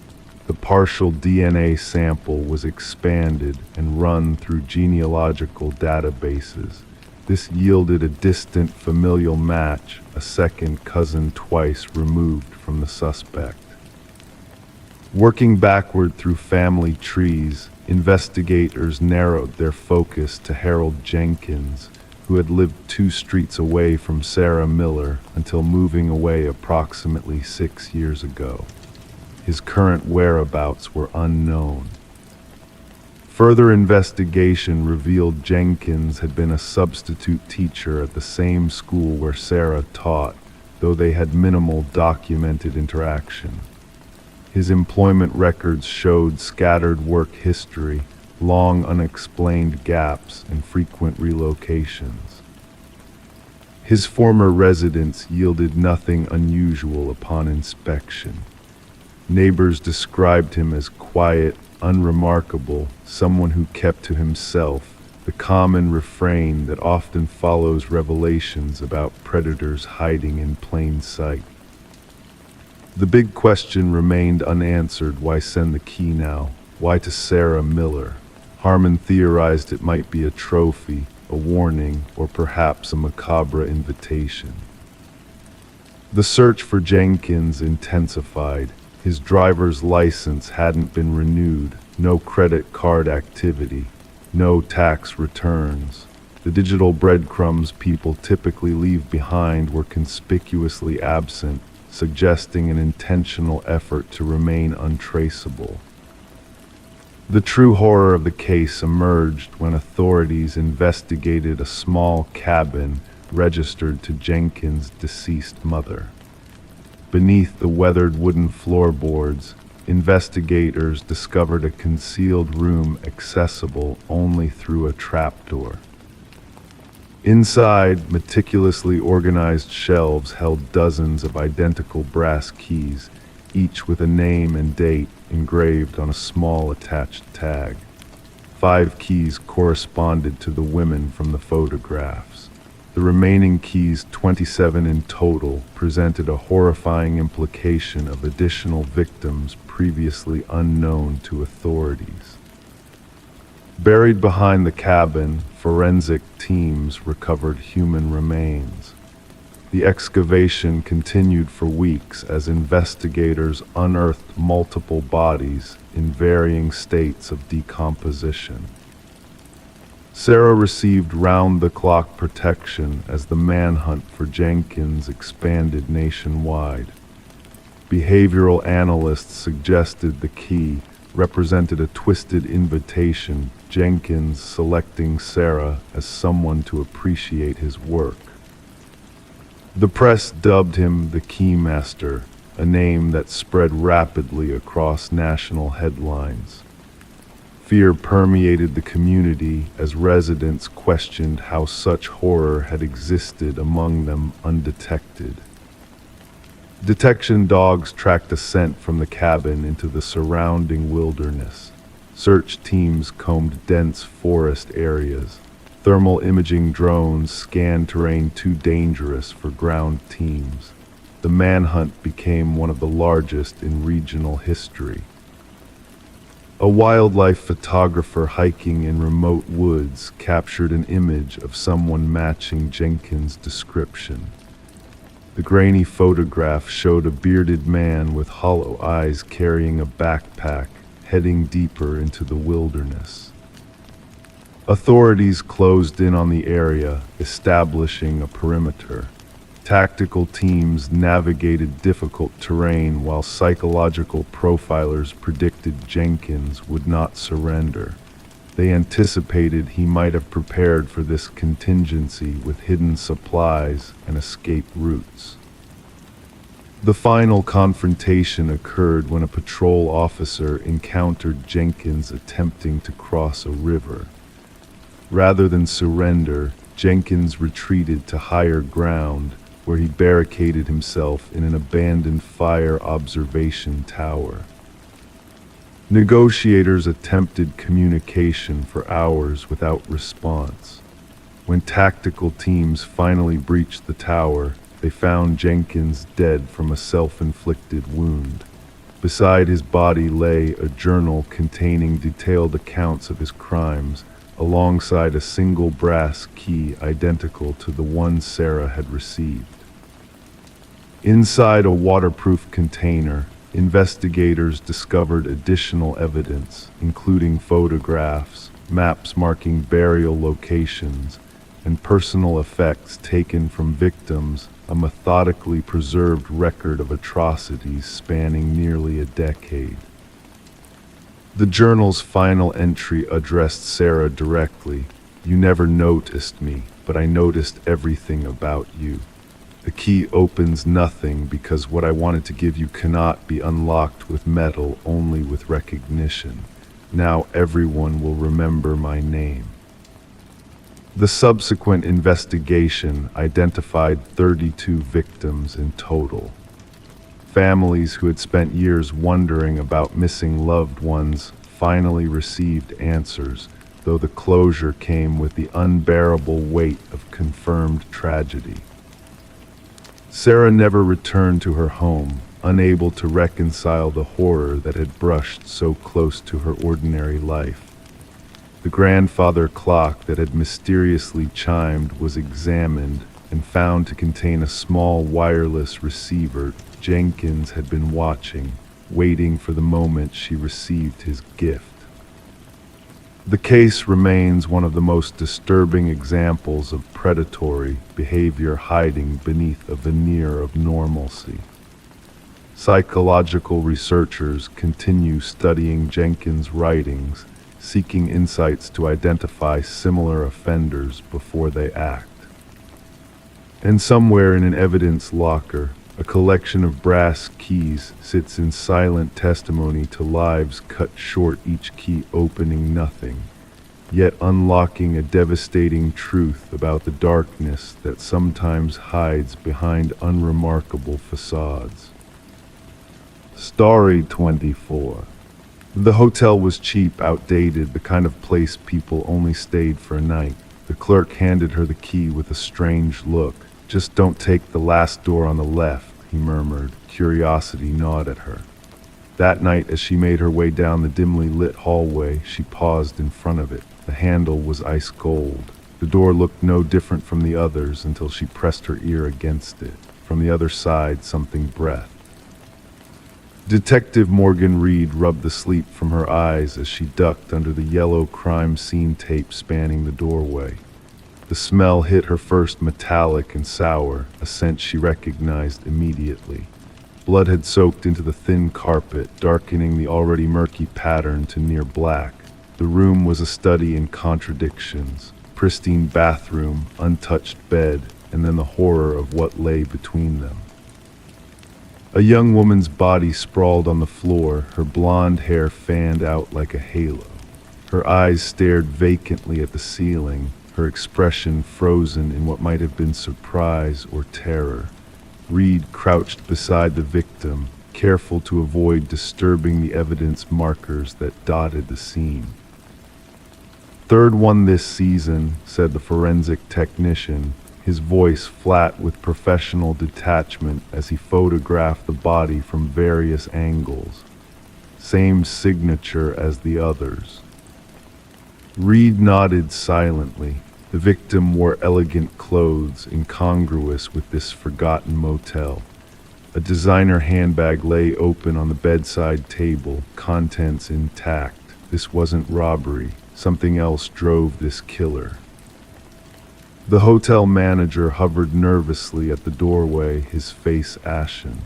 The partial DNA sample was expanded and run through genealogical databases. This yielded a distant familial match, a second cousin twice removed from the suspect. Working backward through family trees, investigators narrowed their focus to Harold Jenkins, who had lived 2 streets away from Sarah Miller until moving away approximately 6 years ago. His current whereabouts were unknown. Further investigation revealed Jenkins had been a substitute teacher at the same school where Sarah taught, though they had minimal documented interaction. His employment records showed scattered work history, long unexplained gaps, and frequent relocations. His former residence yielded nothing unusual upon inspection. Neighbors described him as quiet, unremarkable, someone who kept to himself, the common refrain that often follows revelations about predators hiding in plain sight. The big question remained unanswered: why send the key now? Why to Sarah Miller? Harmon theorized it might be a trophy, a warning, or perhaps a macabre invitation. The search for Jenkins intensified. His driver's license hadn't been renewed, no credit card activity, no tax returns. The digital breadcrumbs people typically leave behind were conspicuously absent, suggesting an intentional effort to remain untraceable. The true horror of the case emerged when authorities investigated a small cabin registered to Jenkins' deceased mother. Beneath the weathered wooden floorboards, investigators discovered a concealed room accessible only through a trapdoor. Inside, meticulously organized shelves held dozens of identical brass keys, each with a name and date engraved on a small attached tag. 5 keys corresponded to the women from the photographs. The remaining keys, 27 in total, presented a horrifying implication of additional victims previously unknown to authorities. Buried behind the cabin, forensic teams recovered human remains. The excavation continued for weeks as investigators unearthed multiple bodies in varying states of decomposition. Sarah received round-the-clock protection as the manhunt for Jenkins expanded nationwide. Behavioral analysts suggested the key represented a twisted invitation, Jenkins selecting Sarah as someone to appreciate his work. The press dubbed him the Keymaster, a name that spread rapidly across national headlines. Fear permeated the community as residents questioned how such horror had existed among them undetected. Detection dogs tracked a scent from the cabin into the surrounding wilderness. Search teams combed dense forest areas. Thermal imaging drones scanned terrain too dangerous for ground teams. The manhunt became one of the largest in regional history. A wildlife photographer hiking in remote woods captured an image of someone matching Jenkins' description. The grainy photograph showed a bearded man with hollow eyes carrying a backpack, heading deeper into the wilderness. Authorities closed in on the area, establishing a perimeter. Tactical teams navigated difficult terrain while psychological profilers predicted Jenkins would not surrender. They anticipated he might have prepared for this contingency with hidden supplies and escape routes. The final confrontation occurred when a patrol officer encountered Jenkins attempting to cross a river. Rather than surrender, Jenkins retreated to higher ground, where he barricaded himself in an abandoned fire observation tower. Negotiators attempted communication for hours without response. When tactical teams finally breached the tower, they found Jenkins dead from a self-inflicted wound. Beside his body lay a journal containing detailed accounts of his crimes, alongside a single brass key identical to the one Sarah had received. Inside a waterproof container, investigators discovered additional evidence, including photographs, maps marking burial locations, and personal effects taken from victims, a methodically preserved record of atrocities spanning nearly a decade. The journal's final entry addressed Sarah directly. "You never noticed me, but I noticed everything about you. The key opens nothing because what I wanted to give you cannot be unlocked with metal, only with recognition. Now everyone will remember my name." The subsequent investigation identified 32 victims in total. Families who had spent years wondering about missing loved ones finally received answers, though the closure came with the unbearable weight of confirmed tragedy. Sarah never returned to her home, unable to reconcile the horror that had brushed so close to her ordinary life. The grandfather clock that had mysteriously chimed was examined and found to contain a small wireless receiver Jenkins had been watching, waiting for the moment she received his gift. The case remains one of the most disturbing examples of predatory behavior hiding beneath a veneer of normalcy. Psychological researchers continue studying Jenkins' writings, seeking insights to identify similar offenders before they act. And somewhere in an evidence locker, a collection of brass keys sits in silent testimony to lives cut short, each key opening nothing, yet unlocking a devastating truth about the darkness that sometimes hides behind unremarkable facades. Story 24. The hotel was cheap, outdated, the kind of place people only stayed for a night. The clerk handed her the key with a strange look. "Just don't take the last door on the left," he murmured. Curiosity gnawed at her. That night, as she made her way down the dimly lit hallway, she paused in front of it. The handle was ice cold. The door looked no different from the others until she pressed her ear against it. From the other side, something breathed. Detective Morgan Reed rubbed the sleep from her eyes as she ducked under the yellow crime scene tape spanning the doorway. The smell hit her first metallic and sour, a scent she recognized immediately. Blood had soaked into the thin carpet, darkening the already murky pattern to near black. The room was a study in contradictions. Pristine bathroom, untouched bed, and then the horror of what lay between them. A young woman's body sprawled on the floor, her blonde hair fanned out like a halo. Her eyes stared vacantly at the ceiling, her expression frozen in what might have been surprise or terror. Reed crouched beside the victim, careful to avoid disturbing the evidence markers that dotted the scene. "Third one this season," said the forensic technician, his voice flat with professional detachment as he photographed the body from various angles. Same signature as the others. Reed nodded silently. The victim wore elegant clothes incongruous with this forgotten motel. A designer handbag lay open on the bedside table, contents intact. This wasn't robbery. Something else drove this killer. The hotel manager hovered nervously at the doorway, his face ashen.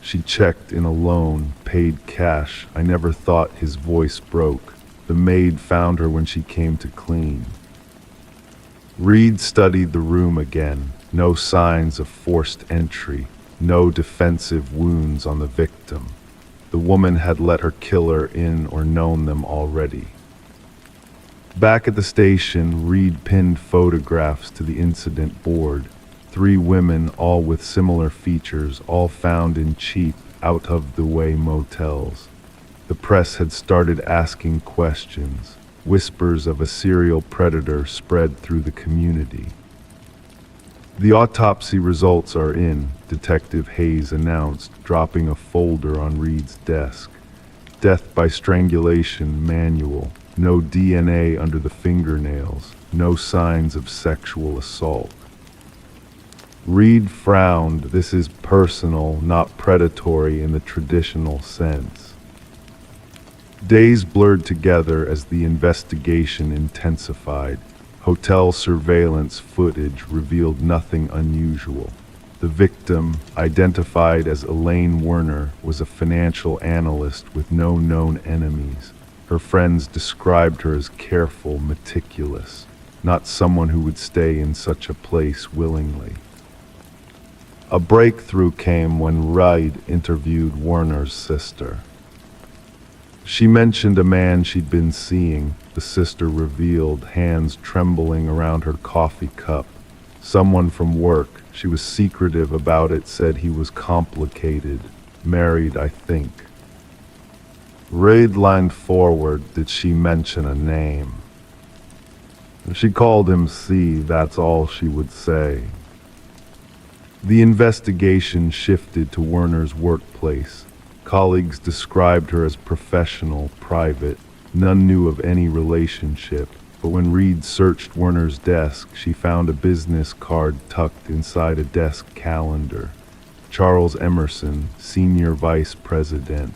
She checked in alone, paid cash. I never thought. His voice broke. The maid found her when she came to clean. Reed studied the room again. No signs of forced entry. No defensive wounds on the victim. The woman had let her killer in or known them already. Back at the station, Reed pinned photographs to the incident board. 3 women, all with similar features, all found in cheap, out-of-the-way motels. The press had started asking questions. Whispers of a serial predator spread through the community. "The autopsy results are in," Detective Hayes announced, dropping a folder on Reed's desk. "Death by strangulation manual. No DNA under the fingernails. No signs of sexual assault." Reed frowned. This is personal, not predatory in the traditional sense. Days blurred together as the investigation intensified. Hotel surveillance footage revealed nothing unusual. The victim, identified as Elaine Werner, was a financial analyst with no known enemies. Her friends described her as careful, meticulous, not someone who would stay in such a place willingly. A breakthrough came when Reed interviewed Werner's sister. She mentioned a man she'd been seeing, the sister revealed, hands trembling around her coffee cup. Someone from work. She was secretive about it, said he was complicated. Married, I think. Reed leaned forward. Did she mention a name? She called him C, that's all she would say. The investigation shifted to Werner's workplace. Colleagues described her as professional, private. None knew of any relationship, but when Reed searched Werner's desk, she found a business card tucked inside a desk calendar. Charles Emerson, Senior Vice President.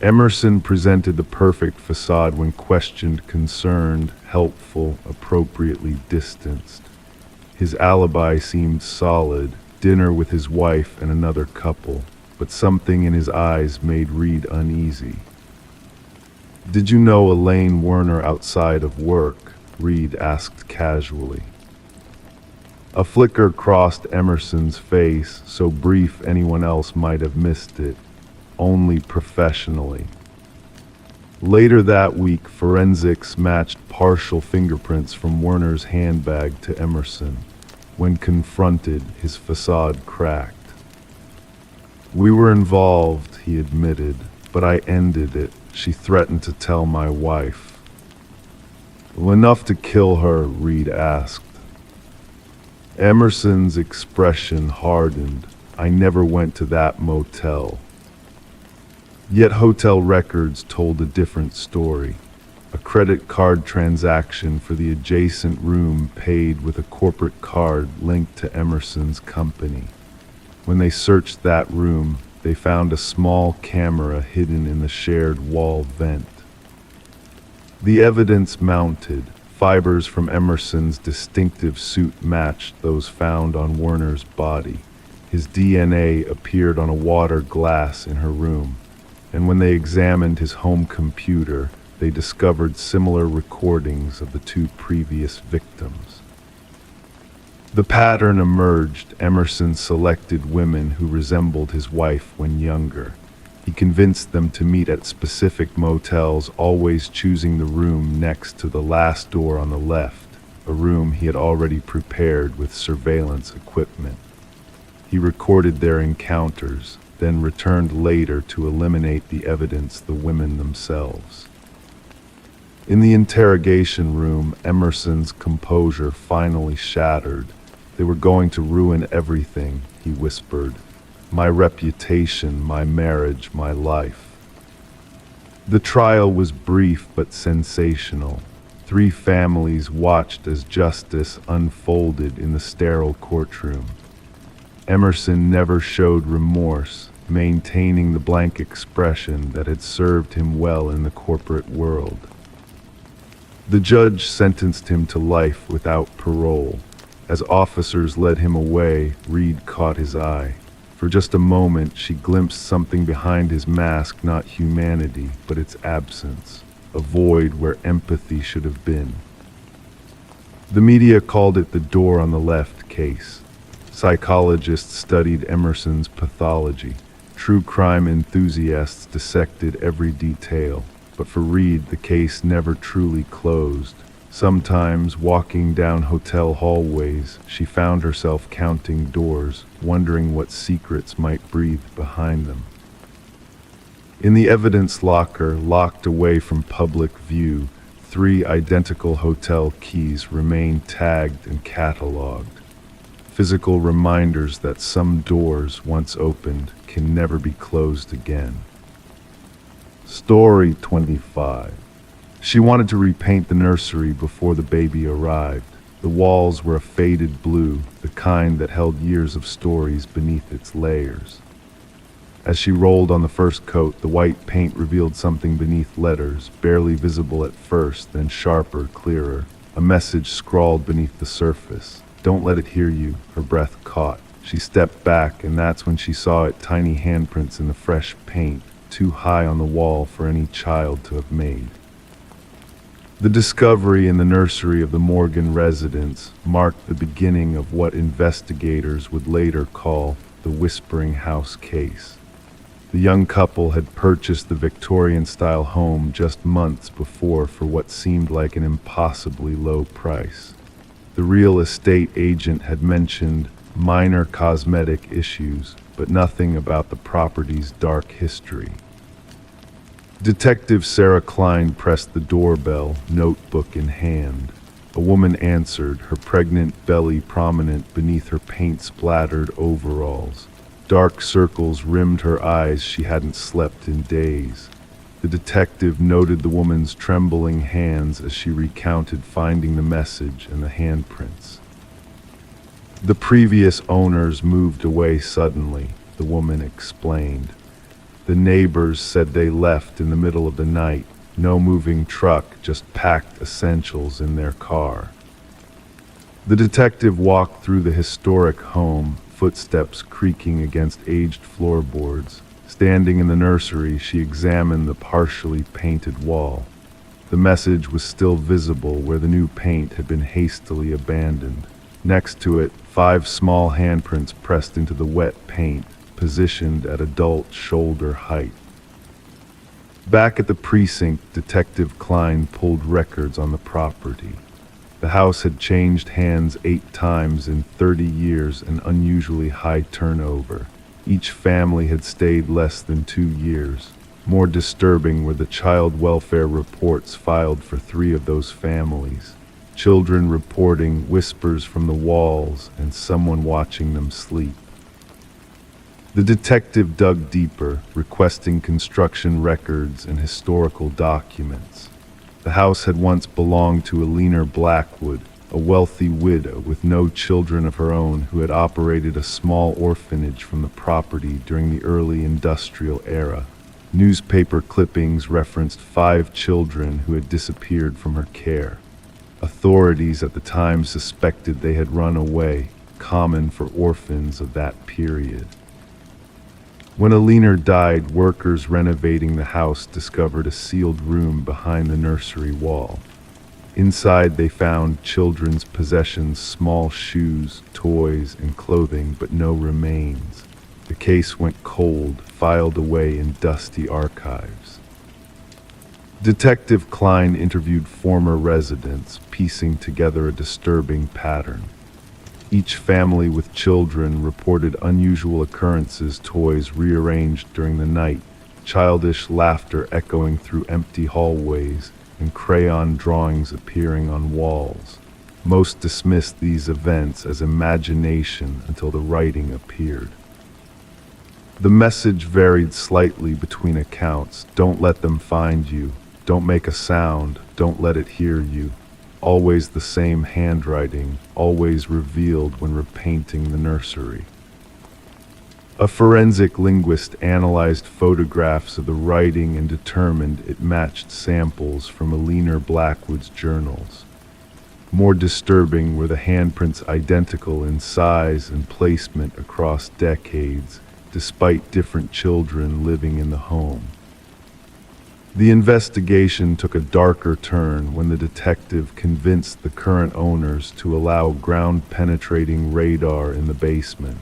Emerson presented the perfect facade when questioned, concerned, helpful, appropriately distanced. His alibi seemed solid, dinner with his wife and another couple. but something in his eyes made Reed uneasy. "Did you know Elaine Werner outside of work?" Reed asked casually. A flicker crossed Emerson's face, so brief anyone else might have missed it, only professionally. Later that week, forensics matched partial fingerprints from Werner's handbag to Emerson. When confronted, his facade cracked. "We were involved," he admitted, "but I ended it. She threatened to tell my wife." "Well, enough to kill her?" Reed asked. Emerson's expression hardened. "I never went to that motel." Yet hotel records told a different story. A credit card transaction for the adjacent room paid with a corporate card linked to Emerson's company. When they searched that room, they found a small camera hidden in the shared wall vent. The evidence mounted. Fibers from Emerson's distinctive suit matched those found on Werner's body. His DNA appeared on a water glass in her room. And when they examined his home computer, they discovered similar recordings of the two previous victims. The pattern emerged. Emerson selected women who resembled his wife when younger. He convinced them to meet at specific motels, always choosing the room next to the last door on the left, a room he had already prepared with surveillance equipment. He recorded their encounters, then returned later to eliminate the evidence, the women themselves. In the interrogation room, Emerson's composure finally shattered. "They were going to ruin everything," he whispered. "My reputation, my marriage, my life." The trial was brief but sensational. 3 families watched as justice unfolded in the sterile courtroom. Emerson never showed remorse, maintaining the blank expression that had served him well in the corporate world. The judge sentenced him to life without parole. As officers led him away, Reed caught his eye. For just a moment, she glimpsed something behind his mask, not humanity, but its absence, a void where empathy should have been. The media called it the door on the left case. Psychologists studied Emerson's pathology. True crime enthusiasts dissected every detail. But for Reed, the case never truly closed. Sometimes, walking down hotel hallways, she found herself counting doors, wondering what secrets might breathe behind them. In the evidence locker, locked away from public view, 3 identical hotel keys remain tagged and catalogued. Physical reminders that some doors, once opened, can never be closed again. Story 25. She wanted to repaint the nursery before the baby arrived. The walls were a faded blue, the kind that held years of stories beneath its layers. As she rolled on the first coat, the white paint revealed something beneath letters, barely visible at first, then sharper, clearer. A message scrawled beneath the surface. "Don't let it hear you." Her breath caught. She stepped back, and that's when she saw it, tiny handprints in the fresh paint, too high on the wall for any child to have made. The discovery in the nursery of the Morgan residence marked the beginning of what investigators would later call the Whispering House case. The young couple had purchased the Victorian-style home just months before for what seemed like an impossibly low price. The real estate agent had mentioned minor cosmetic issues, but nothing about the property's dark history. Detective Sarah Klein pressed the doorbell, notebook in hand. A woman answered, her pregnant belly prominent beneath her paint-splattered overalls. Dark circles rimmed her eyes. She hadn't slept in days. The detective noted the woman's trembling hands as she recounted finding the message and the handprints. "The previous owners moved away suddenly," the woman explained. "The neighbors said they left in the middle of the night. No moving truck, just packed essentials in their car." The detective walked through the historic home, footsteps creaking against aged floorboards. Standing in the nursery, she examined the partially painted wall. The message was still visible where the new paint had been hastily abandoned. Next to it, 5 small handprints pressed into the wet paint, positioned at adult shoulder height. Back at the precinct, Detective Klein pulled records on the property. The house had changed hands 8 times in 30 years, an unusually high turnover. Each family had stayed less than 2 years. More disturbing were the child welfare reports filed for 3 of those families. Children reporting whispers from the walls and someone watching them sleep. The detective dug deeper, requesting construction records and historical documents. The house had once belonged to Alina Blackwood, a wealthy widow with no children of her own who had operated a small orphanage from the property during the early industrial era. Newspaper clippings referenced 5 children who had disappeared from her care. Authorities at the time suspected they had run away, common for orphans of that period. When Alina died, workers renovating the house discovered a sealed room behind the nursery wall. Inside they found children's possessions, small shoes, toys, and clothing, but no remains. The case went cold, filed away in dusty archives. Detective Klein interviewed former residents, piecing together a disturbing pattern. Each family with children reported unusual occurrences: toys rearranged during the night, childish laughter echoing through empty hallways, and crayon drawings appearing on walls. Most dismissed these events as imagination until the writing appeared. The message varied slightly between accounts: don't let them find you, don't make a sound, don't let it hear you. Always the same handwriting, always revealed when repainting the nursery. A forensic linguist analyzed photographs of the writing and determined it matched samples from Alina Blackwood's journals. More disturbing were the handprints, identical in size and placement across decades, despite different children living in the home. The investigation took a darker turn when the detective convinced the current owners to allow ground-penetrating radar in the basement.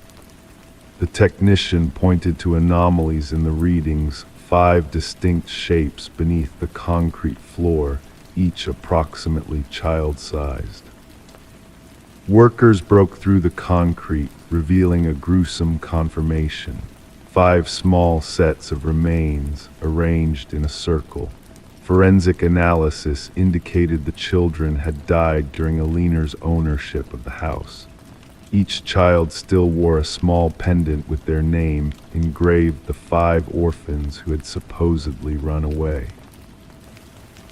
The technician pointed to anomalies in the readings, 5 distinct shapes beneath the concrete floor, each approximately child-sized. Workers broke through the concrete, revealing a gruesome confirmation: 5 small sets of remains arranged in a circle. Forensic analysis indicated the children had died during Alina's ownership of the house. Each child still wore a small pendant with their name engraved, the 5 orphans who had supposedly run away.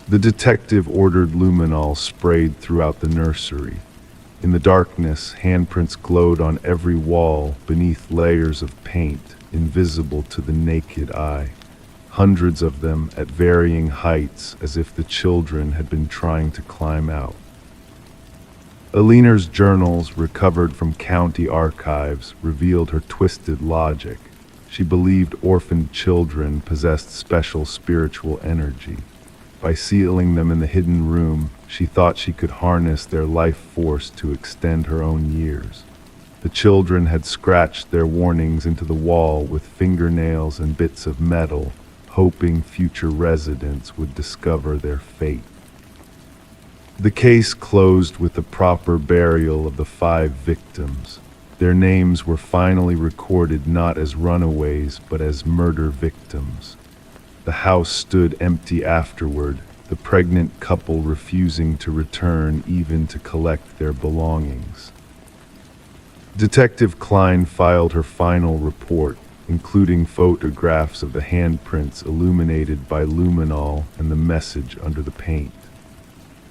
The detective ordered luminol sprayed throughout the nursery. In the darkness, handprints glowed on every wall beneath layers of paint, invisible to the naked eye. Hundreds of them at varying heights, as if the children had been trying to climb out. Alina's journals, recovered from county archives, revealed her twisted logic. She believed orphaned children possessed special spiritual energy. By sealing them in the hidden room, she thought she could harness their life force to extend her own years. The children had scratched their warnings into the wall with fingernails and bits of metal, hoping future residents would discover their fate. The case closed with the proper burial of the 5 victims. Their names were finally recorded not as runaways, but as murder victims. The house stood empty afterward, the pregnant couple refusing to return even to collect their belongings. Detective Klein filed her final report, including photographs of the handprints illuminated by luminol and the message under the paint.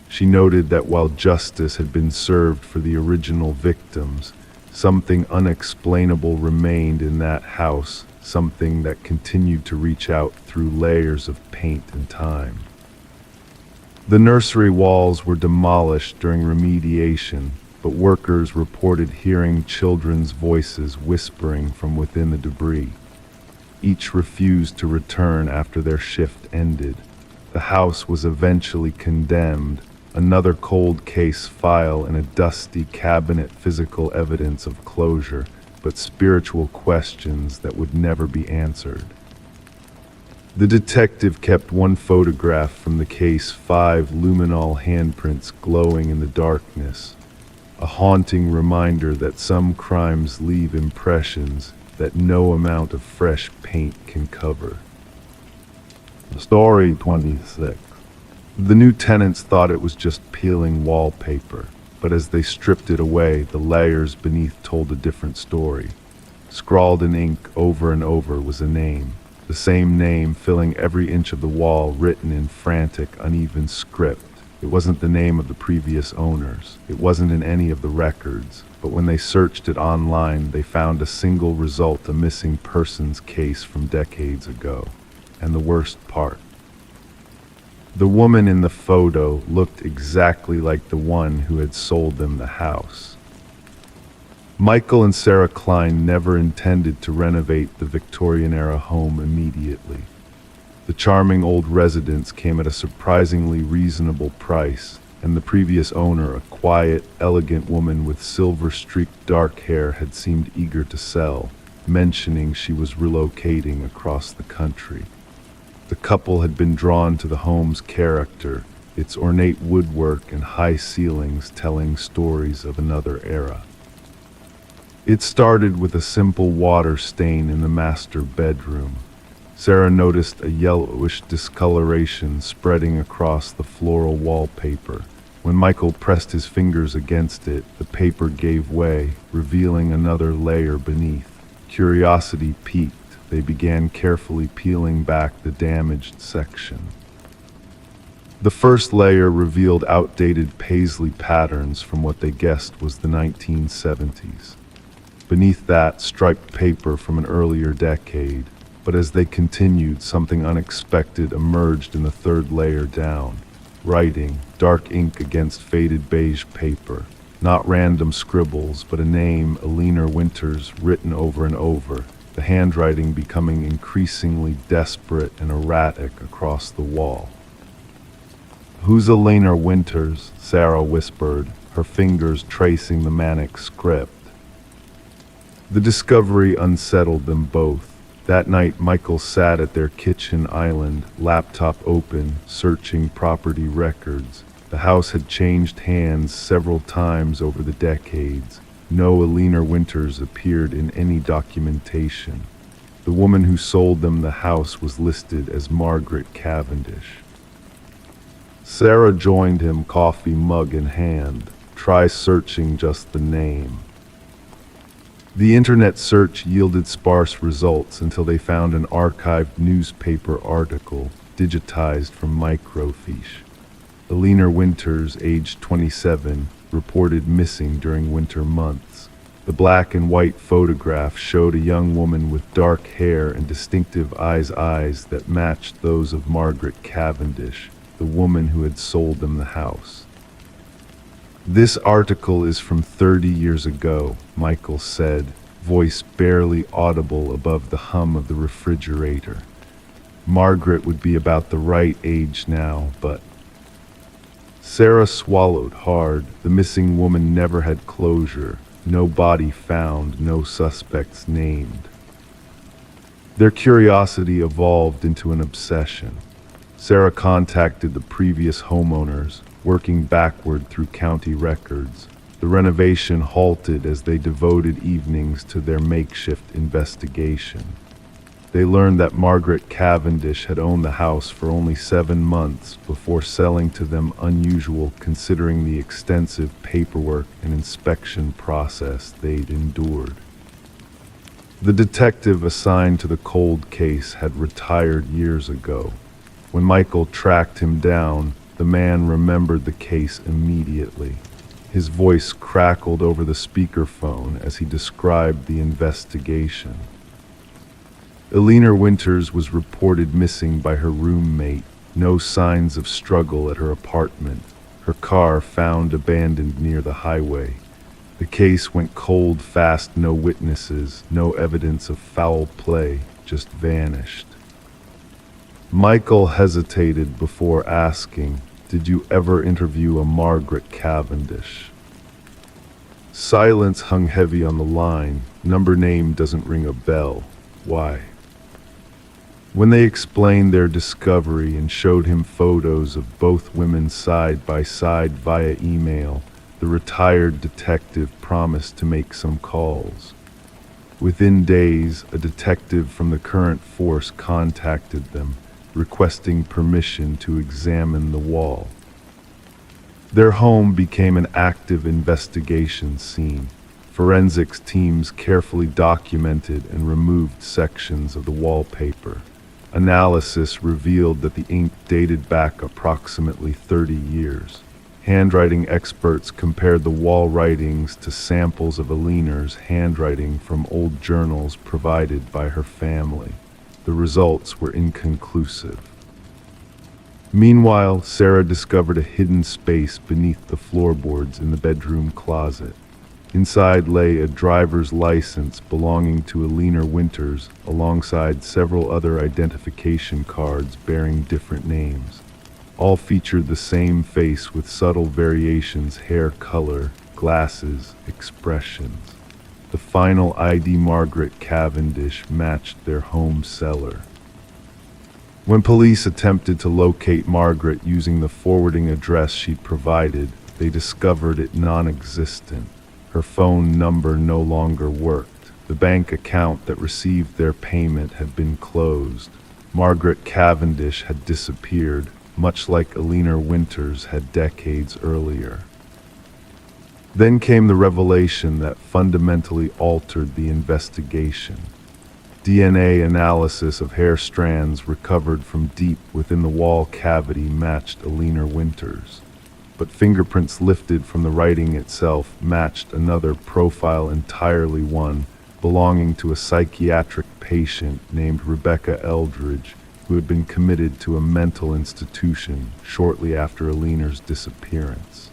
She noted that while justice had been served for the original victims, something unexplainable remained in that house, something that continued to reach out through layers of paint and time. The nursery walls were demolished during remediation, but workers reported hearing children's voices whispering from within the debris. Each refused to return after their shift ended. The house was eventually condemned, another cold case file in a dusty cabinet, physical evidence of closure, but spiritual questions that would never be answered. The detective kept one photograph from the case, 5 luminol handprints glowing in the darkness, a haunting reminder that some crimes leave impressions that no amount of fresh paint can cover. Story 26. The new tenants thought it was just peeling wallpaper, but as they stripped it away, the layers beneath told a different story. Scrawled in ink over and over was a name, the same name filling every inch of the wall, written in frantic, uneven script. It wasn't the name of the previous owners. It wasn't in any of the records. But when they searched it online, they found a single result, a missing persons case from decades ago. And the worst part, the woman in the photo looked exactly like the one who had sold them the house. Michael and Sarah Klein never intended to renovate the Victorian-era home immediately. The charming old residence came at a surprisingly reasonable price, and the previous owner, a quiet, elegant woman with silver-streaked dark hair, had seemed eager to sell, mentioning she was relocating across the country. The couple had been drawn to the home's character, its ornate woodwork and high ceilings telling stories of another era. It started with a simple water stain in the master bedroom. Sarah noticed a yellowish discoloration spreading across the floral wallpaper. When Michael pressed his fingers against it, the paper gave way, revealing another layer beneath. Curiosity piqued. They began carefully peeling back the damaged section. The first layer revealed outdated paisley patterns from what they guessed was the 1970s. Beneath that, striped paper from an earlier decade. But as they continued, something unexpected emerged in the third layer down. Writing, dark ink against faded beige paper. Not random scribbles, but a name, Elena Winters, written over and over. The handwriting becoming increasingly desperate and erratic across the wall. "Who's Elena Winters?" Sarah whispered, her fingers tracing the manic script. The discovery unsettled them both. That night, Michael sat at their kitchen island, laptop open, searching property records. The house had changed hands several times over the decades. No Elena Winters appeared in any documentation. The woman who sold them the house was listed as Margaret Cavendish. Sarah joined him, coffee mug in hand. Try searching just the name. The internet search yielded sparse results until they found an archived newspaper article, digitized from microfiche. Elena Winters, aged 27, reported missing during winter months. The black and white photograph showed a young woman with dark hair and distinctive eyes that matched those of Margaret Cavendish, the woman who had sold them the house. "This article is from 30 years ago," Michael said, voice barely audible above the hum of the refrigerator. "Margaret would be about the right age now, but..." Sarah swallowed hard. The missing woman never had closure. No body found, no suspects named. Their curiosity evolved into an obsession. Sarah contacted the previous homeowners, working backward through county records. The renovation halted as they devoted evenings to their makeshift investigation. They learned that Margaret Cavendish had owned the house for only 7 months before selling to them, unusual considering the extensive paperwork and inspection process they'd endured. The detective assigned to the cold case had retired years ago. When Michael tracked him down, the man remembered the case immediately. His voice crackled over the speakerphone as he described the investigation. Elena Winters was reported missing by her roommate. No signs of struggle at her apartment. Her car found abandoned near the highway. The case went cold fast, no witnesses, no evidence of foul play, just vanished. Michael hesitated before asking, "Did you ever interview a Margaret Cavendish?" Silence hung heavy on the line. Number name doesn't ring a bell. Why? When they explained their discovery and showed him photos of both women side by side via email, the retired detective promised to make some calls. Within days, a detective from the current force contacted them, requesting permission to examine the wall. Their home became an active investigation scene. Forensics teams carefully documented and removed sections of the wallpaper. Analysis revealed that the ink dated back approximately 30 years. Handwriting experts compared the wall writings to samples of Aliner's handwriting from old journals provided by her family. The results were inconclusive. Meanwhile, Sarah discovered a hidden space beneath the floorboards in the bedroom closet. Inside lay a driver's license belonging to Alina Winters, alongside several other identification cards bearing different names. All featured the same face with subtle variations: hair color, glasses, expressions. The final ID, Margaret Cavendish, matched their home cellar. When police attempted to locate Margaret using the forwarding address she'd provided, they discovered it non-existent. Her phone number no longer worked. The bank account that received their payment had been closed. Margaret Cavendish had disappeared, much like Alina Winters had decades earlier. Then came the revelation that fundamentally altered the investigation. DNA analysis of hair strands recovered from deep within the wall cavity matched Alina Winters, but fingerprints lifted from the writing itself matched another profile entirely, one belonging to a psychiatric patient named Rebecca Eldridge, who had been committed to a mental institution shortly after Alina's disappearance.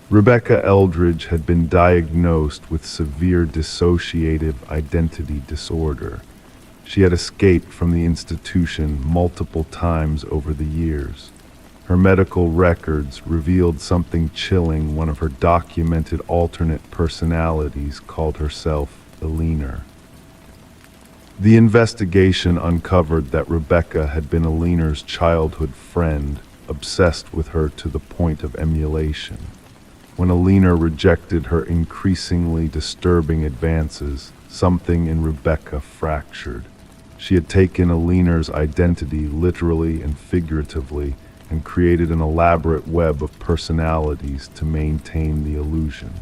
Rebecca Eldridge had been diagnosed with severe dissociative identity disorder. She had escaped from the institution multiple times over the years. Her medical records revealed something chilling. One of her documented alternate personalities called herself Alina. The investigation uncovered that Rebecca had been Alina's childhood friend, obsessed with her to the point of emulation. When Alina rejected her increasingly disturbing advances, something in Rebecca fractured. She had taken Alina's identity literally and figuratively and created an elaborate web of personalities to maintain the illusion.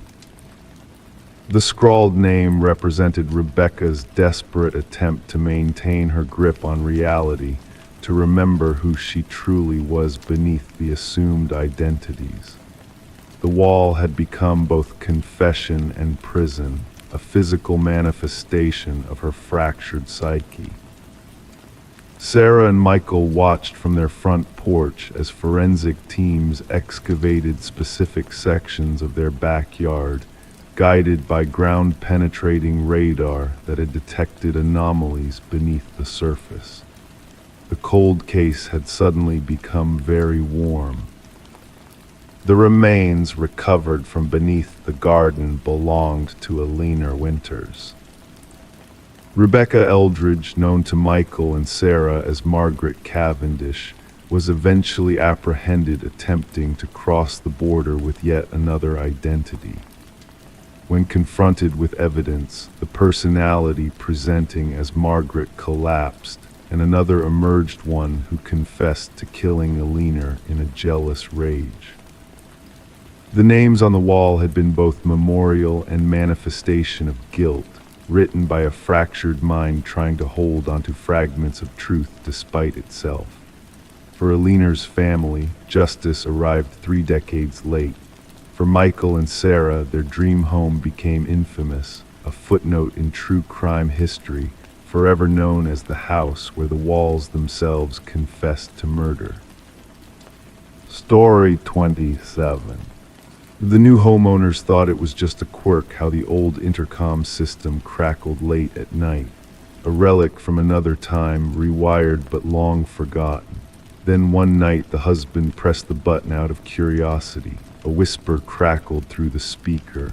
The scrawled name represented Rebecca's desperate attempt to maintain her grip on reality, to remember who she truly was beneath the assumed identities. The wall had become both confession and prison, a physical manifestation of her fractured psyche. Sarah and Michael watched from their front porch as forensic teams excavated specific sections of their backyard, guided by ground-penetrating radar that had detected anomalies beneath the surface. The cold case had suddenly become very warm. The remains recovered from beneath the garden belonged to Alina Winters. Rebecca Eldridge, known to Michael and Sarah as Margaret Cavendish, was eventually apprehended attempting to cross the border with yet another identity. When confronted with evidence, the personality presenting as Margaret collapsed, and another emerged, one who confessed to killing Alina in a jealous rage. The names on the wall had been both memorial and manifestation of guilt, written by a fractured mind trying to hold onto fragments of truth despite itself. For Alina's family, justice arrived 3 decades late. For Michael and Sarah, their dream home became infamous, a footnote in true crime history, forever known as the house where the walls themselves confessed to murder. Story 27. The new homeowners thought it was just a quirk how the old intercom system crackled late at night, a relic from another time, rewired but long forgotten. Then one night the husband pressed the button out of curiosity. A whisper crackled through the speaker.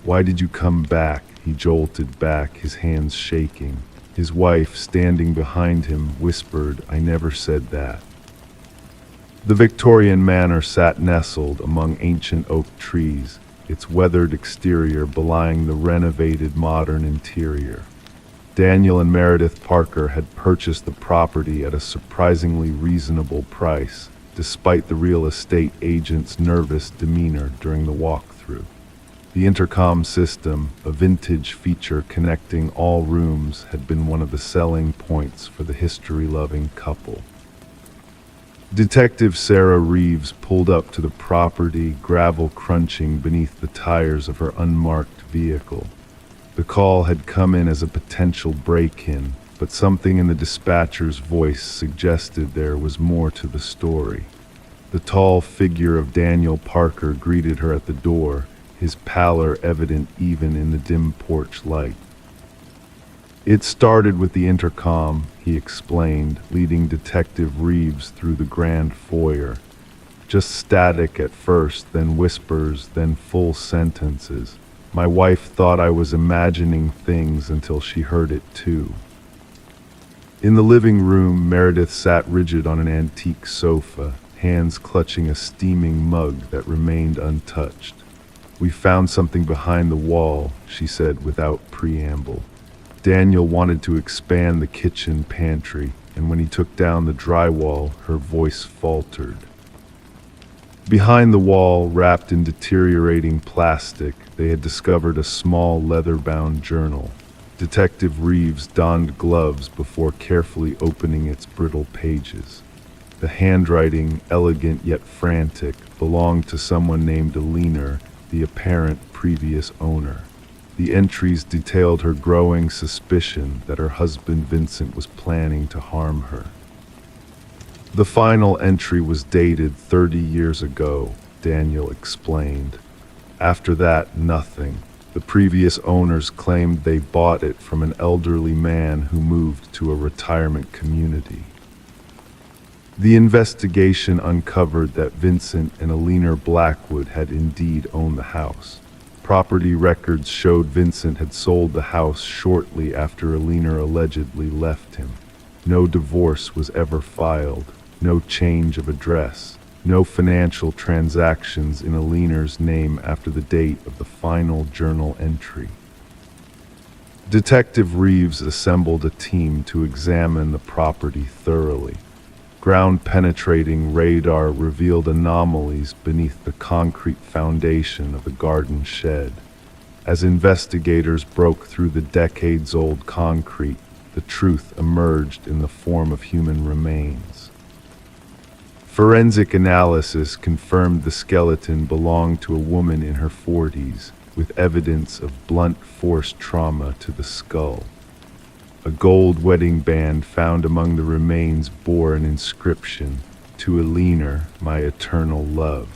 "Why did you come back?" He jolted back, his hands shaking. His wife, standing behind him, whispered, "I never said that." The Victorian manor sat nestled among ancient oak trees, its weathered exterior belying the renovated modern interior. Daniel and Meredith Parker had purchased the property at a surprisingly reasonable price, despite the real estate agent's nervous demeanor during the walkthrough. The intercom system, a vintage feature connecting all rooms, had been one of the selling points for the history-loving couple. Detective Sarah Reeves pulled up to the property, gravel crunching beneath the tires of her unmarked vehicle. The call had come in as a potential break-in, but something in the dispatcher's voice suggested there was more to the story. The tall figure of Daniel Parker greeted her at the door, his pallor evident even in the dim porch light. "It started with the intercom," he explained, leading Detective Reeves through the grand foyer. "Just static at first, then whispers, then full sentences. My wife thought I was imagining things until she heard it too." In the living room, Meredith sat rigid on an antique sofa, hands clutching a steaming mug that remained untouched. "We found something behind the wall," she said without preamble. Daniel wanted to expand the kitchen pantry, and when he took down the drywall, her voice faltered. Behind the wall, wrapped in deteriorating plastic, they had discovered a small leather-bound journal. Detective Reeves donned gloves before carefully opening its brittle pages. The handwriting, elegant yet frantic, belonged to someone named Alina, the apparent previous owner. The entries detailed her growing suspicion that her husband Vincent was planning to harm her. The final entry was dated 30 years ago, Daniel explained. After that, nothing. The previous owners claimed they bought it from an elderly man who moved to a retirement community. The investigation uncovered that Vincent and Alina Blackwood had indeed owned the house. Property records showed Vincent had sold the house shortly after Alina allegedly left him. No divorce was ever filed, no change of address, no financial transactions in Alina's name after the date of the final journal entry. Detective Reeves assembled a team to examine the property thoroughly. Ground-penetrating radar revealed anomalies beneath the concrete foundation of the garden shed. As investigators broke through the decades-old concrete, the truth emerged in the form of human remains. Forensic analysis confirmed the skeleton belonged to a woman in her 40s, with evidence of blunt force trauma to the skull. A gold wedding band found among the remains bore an inscription, "To Alina, my eternal love."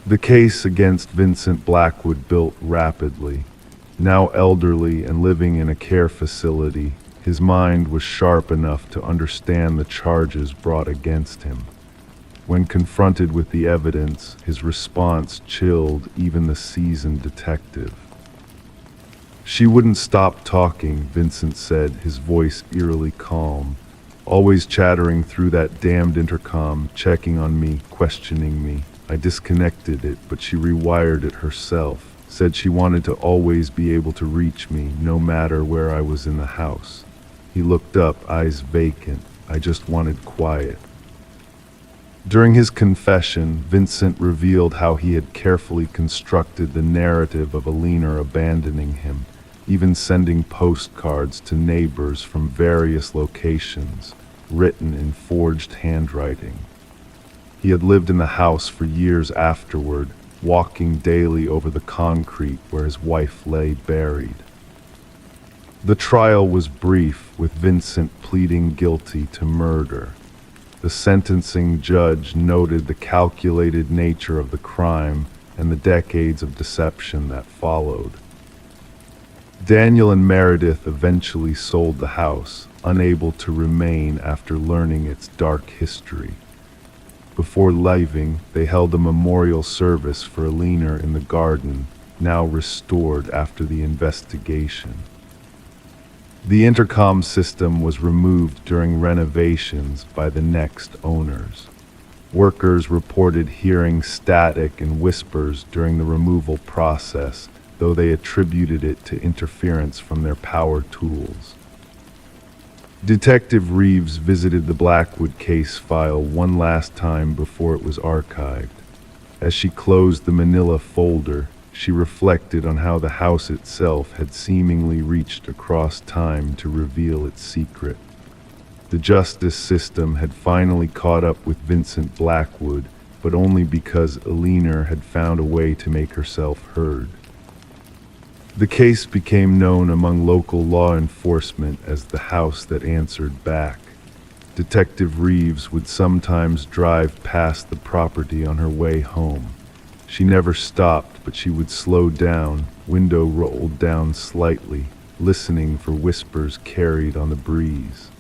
The case against Vincent Blackwood built rapidly. Now elderly and living in a care facility, his mind was sharp enough to understand the charges brought against him. When confronted with the evidence, his response chilled even the seasoned detective. "She wouldn't stop talking," Vincent said, his voice eerily calm. "Always chattering through that damned intercom, checking on me, questioning me. I disconnected it, but she rewired it herself. Said she wanted to always be able to reach me, no matter where I was in the house." He looked up, eyes vacant. "I just wanted quiet." During his confession, Vincent revealed how he had carefully constructed the narrative of Alina abandoning him, even sending postcards to neighbors from various locations, written in forged handwriting. He had lived in the house for years afterward, walking daily over the concrete where his wife lay buried. The trial was brief, with Vincent pleading guilty to murder. The sentencing judge noted the calculated nature of the crime, and the decades of deception that followed. Daniel and Meredith eventually sold the house, unable to remain after learning its dark history. Before leaving, they held a memorial service for Alina in the garden, now restored after the investigation. The intercom system was removed during renovations by the next owners. Workers reported hearing static and whispers during the removal process, though they attributed it to interference from their power tools. Detective Reeves visited the Blackwood case file one last time before it was archived. As she closed the manila folder, she reflected on how the house itself had seemingly reached across time to reveal its secret. The justice system had finally caught up with Vincent Blackwood, but only because Alina had found a way to make herself heard. The case became known among local law enforcement as the house that answered back. Detective Reeves would sometimes drive past the property on her way home. She never stopped, but she would slow down, window rolled down slightly, listening for whispers carried on the breeze.